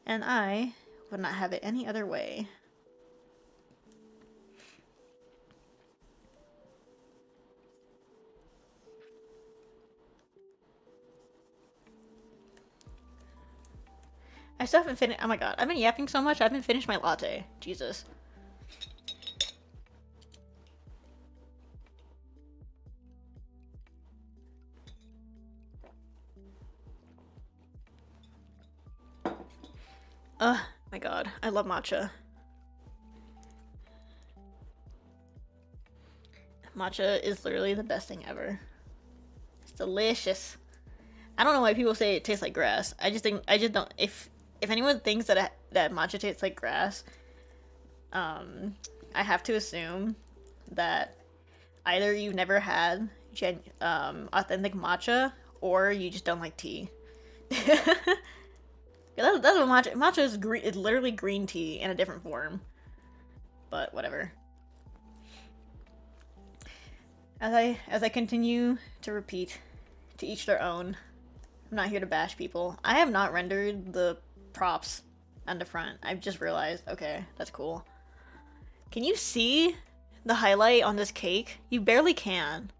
and I would not have it any other way. I still haven't finished. Oh my god, I've been yapping so much. I haven't finished my latte. Jesus. My god, I love matcha. Matcha is literally the best thing ever. It's delicious. I don't know why people say it tastes like grass. I just don't. If anyone thinks that matcha tastes like grass, I have to assume that either you've never had authentic matcha or you just don't like tea. That's what matcha is. It's literally green tea in a different form. But whatever. As I continue to repeat, to each their own. I'm not here to bash people. I have not rendered the props on the front. I've just realized. Okay, that's cool. Can you see the highlight on this cake? You barely can.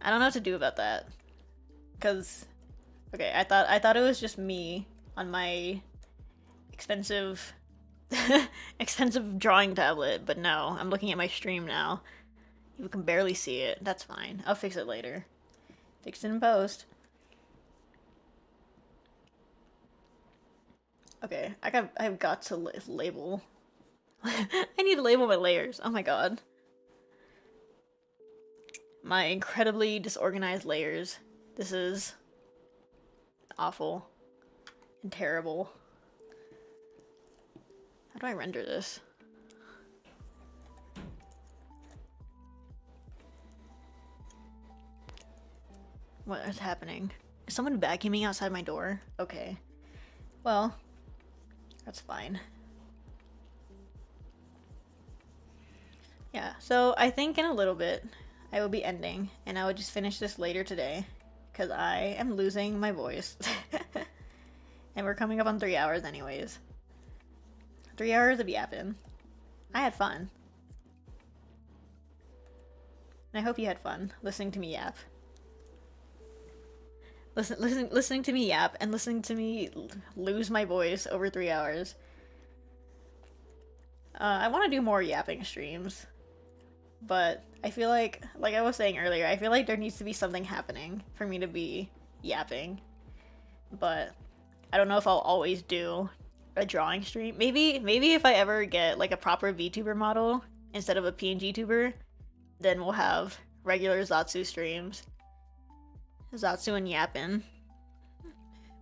I don't know what to do about that. Cause okay, I thought it was just me on my expensive expensive drawing tablet, but no, I'm looking at my stream now. You can barely see it. That's fine. I'll fix it later. Fix it in post. Okay, I've got to label. I need to label my layers. Oh my god. My incredibly disorganized layers. This is awful and terrible. How do I render this? What is happening? Is someone vacuuming outside my door? Okay. Well, that's fine. Yeah, so I think in a little bit I will be ending, and I will just finish this later today, because I am losing my voice. And we're coming up on 3 hours anyways. 3 hours of yapping. I had fun. And I hope you had fun listening to me yap. Listening to me yap and listening to me lose my voice over 3 hours. I want to do more yapping streams, but I feel like I was saying earlier, I feel like there needs to be something happening for me to be yapping. But I don't know if I'll always do a drawing stream. Maybe if I ever get like a proper VTuber model instead of a PNG tuber, then we'll have regular Zatsu streams. Zatsu and yapping.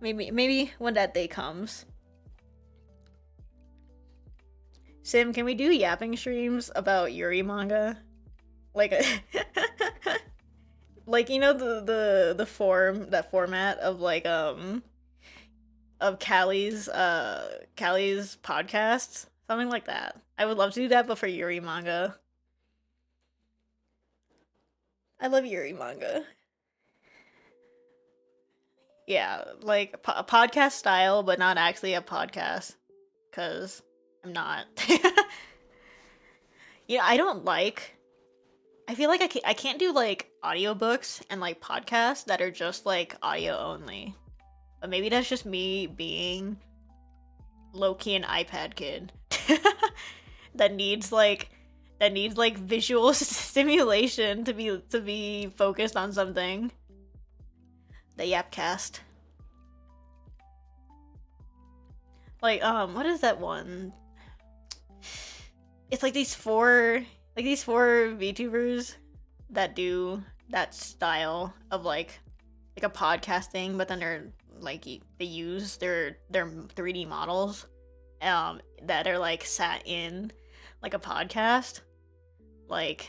Maybe when that day comes. Sim, can we do yapping streams about Yuri manga? Like like, you know, the format of like of Callie's podcasts? Something like that. I would love to do that, but for Yuri manga. I love Yuri manga. Yeah, like a podcast style, but not actually a podcast, because I'm not. Yeah, I feel like I can't do like audiobooks and like podcasts that are just like audio only. But maybe that's just me being low-key an iPad kid that needs visual stimulation to be focused on something. the Yapcast. Like, what is that one? It's like these four VTubers that do that style of like a podcasting, but then they're like they use their 3D models that are like sat in like a podcast. Like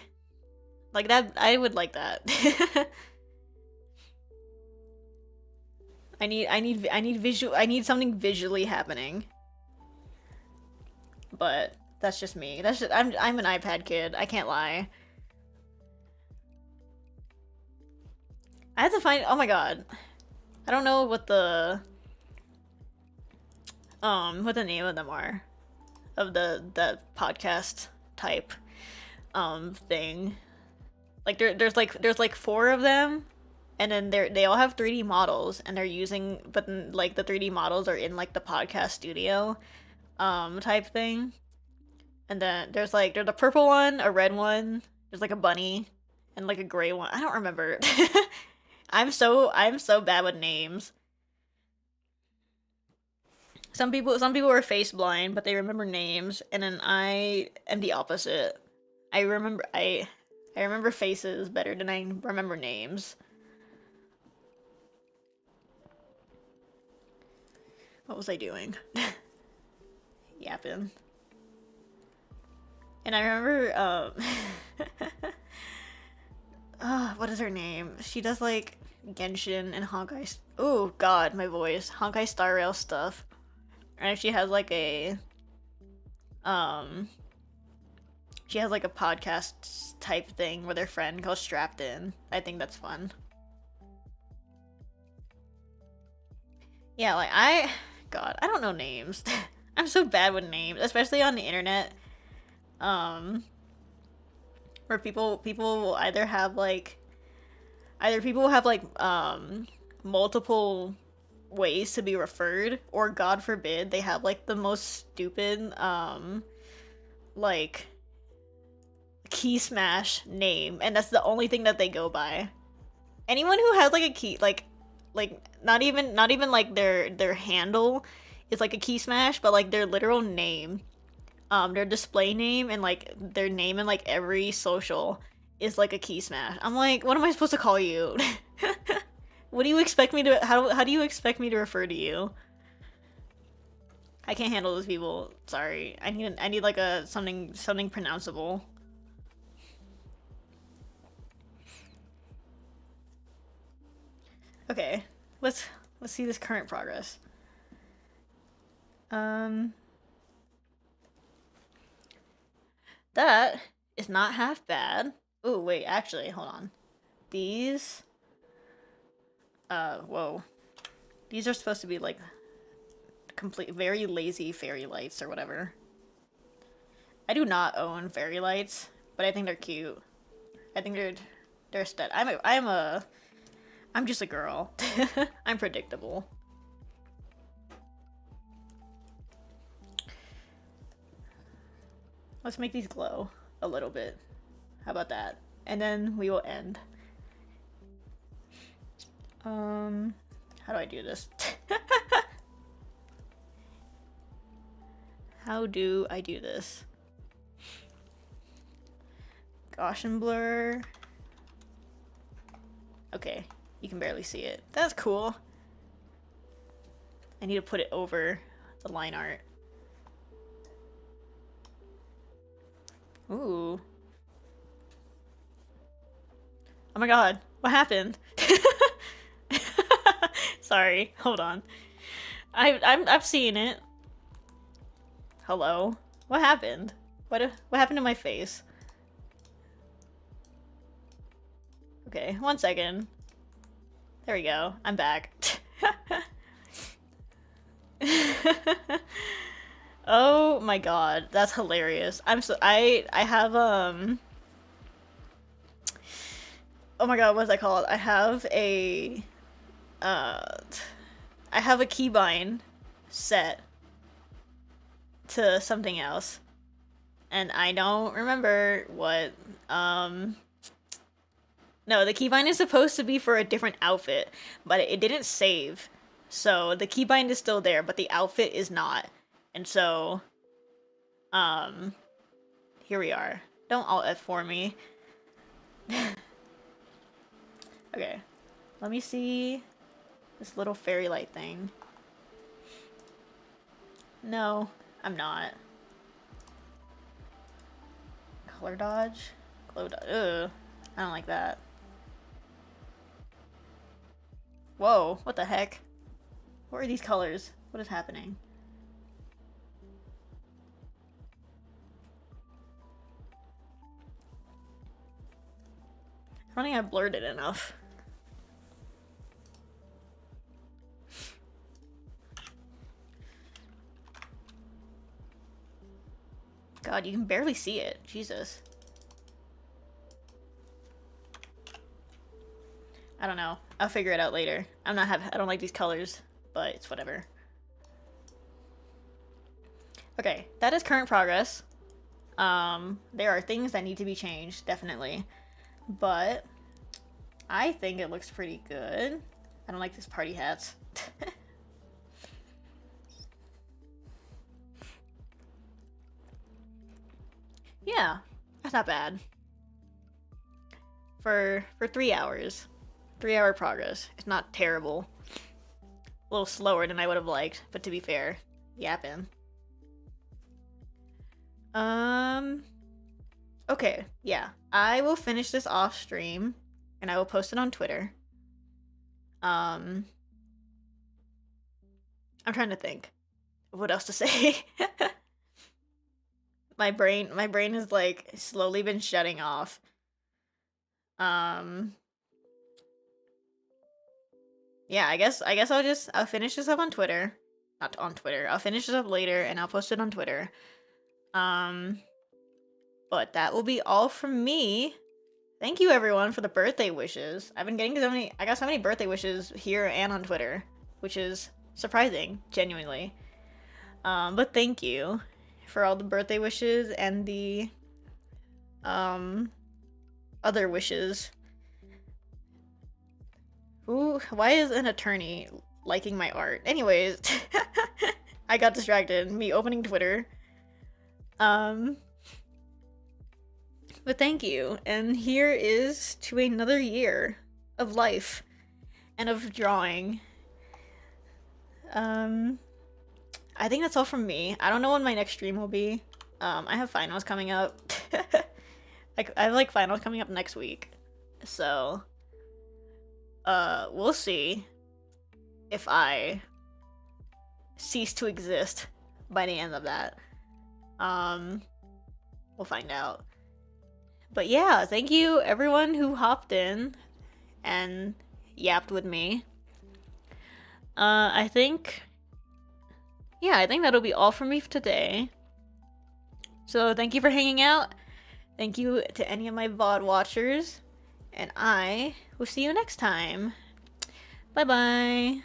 that, I would like that. I need something visually happening. But that's just me. That's just I'm an iPad kid. I can't lie. I have to find, oh my god. I don't know what the name of them are. Of the podcast type thing. Like there's like 4 of them, and then they all have 3D models, and they're using, but then, like the 3D models are in like the podcast studio type thing. And then there's a purple one, a red one, there's like a bunny, and like a gray one. I don't remember. I'm so bad with names. Some people are face blind, but they remember names, and then I am the opposite. I remember faces better than I remember names. What was I doing? Yapping. And I remember, what is her name? She does like Genshin and Honkai. Oh god, my voice. Honkai Star Rail stuff. And she has like a, she has like a podcast type thing with her friend called Strapped In. I think that's fun. Yeah, like God, I don't know names. I'm so bad with names, especially on the internet. Where people will either have like, multiple ways to be referred, or god forbid they have like the most stupid like key smash name, and that's the only thing that they go by. Anyone who has like a key, like not even like their handle is like a key smash, but like their literal name, their display name, and like their name in like every social is like a key smash. I'm like, what am I supposed to call you? What do you expect me to, how do you expect me to refer to you? I can't handle those people. Sorry. I need like a something pronounceable. Okay. Let's see this current progress. That is not half bad. Oh, wait, actually, hold on. These whoa. These are supposed to be like very lazy fairy lights or whatever. I do not own fairy lights, but I think they're cute. I think they're aesthetic. I'm just a girl. I'm predictable. Let's make these glow a little bit. How about that? And then we will end. How do I do this? How do I do this? Gaussian blur. Okay, you can barely see it. That's cool. I need to put it over the line art. Ooh. Oh my god, what happened? Sorry, hold on. I've seen it. Hello? What happened? What happened to my face? Okay, 1 second. There we go. I'm back. Oh my god, that's hilarious. I have oh my god, what's that called? I have a keybind set to something else, and I don't remember what No, the keybind is supposed to be for a different outfit, but it didn't save. So the keybind is still there, but the outfit is not. And so, um, here we are. Don't alt F for me. Okay, let me see this little fairy light thing. No, I'm not. Color dodge? Glow dodge. Ugh, I don't like that. Whoa, what the heck? What are these colors? What is happening? I don't think I blurred it enough. God, you can barely see it. Jesus. I don't know. I'll figure it out later. I don't like these colors, but it's whatever. Okay, that is current progress. There are things that need to be changed, definitely. But I think it looks pretty good. I don't like these party hats. Yeah, that's not bad. For 3 hours. 3 hour progress. It's not terrible. A little slower than I would have liked, but to be fair, yapping. Okay, yeah. I will finish this off stream and I will post it on Twitter. I'm trying to think of what else to say. my brain has like slowly been shutting off. Yeah, I guess I'll finish this up on Twitter. Not on Twitter. I'll finish this up later and I'll post it on Twitter. But that will be all from me. Thank you everyone for the birthday wishes. I've been getting I got so many birthday wishes here and on Twitter, which is surprising, genuinely. But thank you for all the birthday wishes and the other wishes. Ooh, why is an attorney liking my art? Anyways, I got distracted. Me opening Twitter. But thank you, and here is to another year of life and of drawing. I think that's all from me. I don't know when my next stream will be. I have finals coming up. I have like finals coming up next week. So, we'll see if I cease to exist by the end of that. We'll find out. But yeah, thank you everyone who hopped in and yapped with me. I think that'll be all for me today. So thank you for hanging out. Thank you to any of my VOD watchers. And I will see you next time. Bye bye.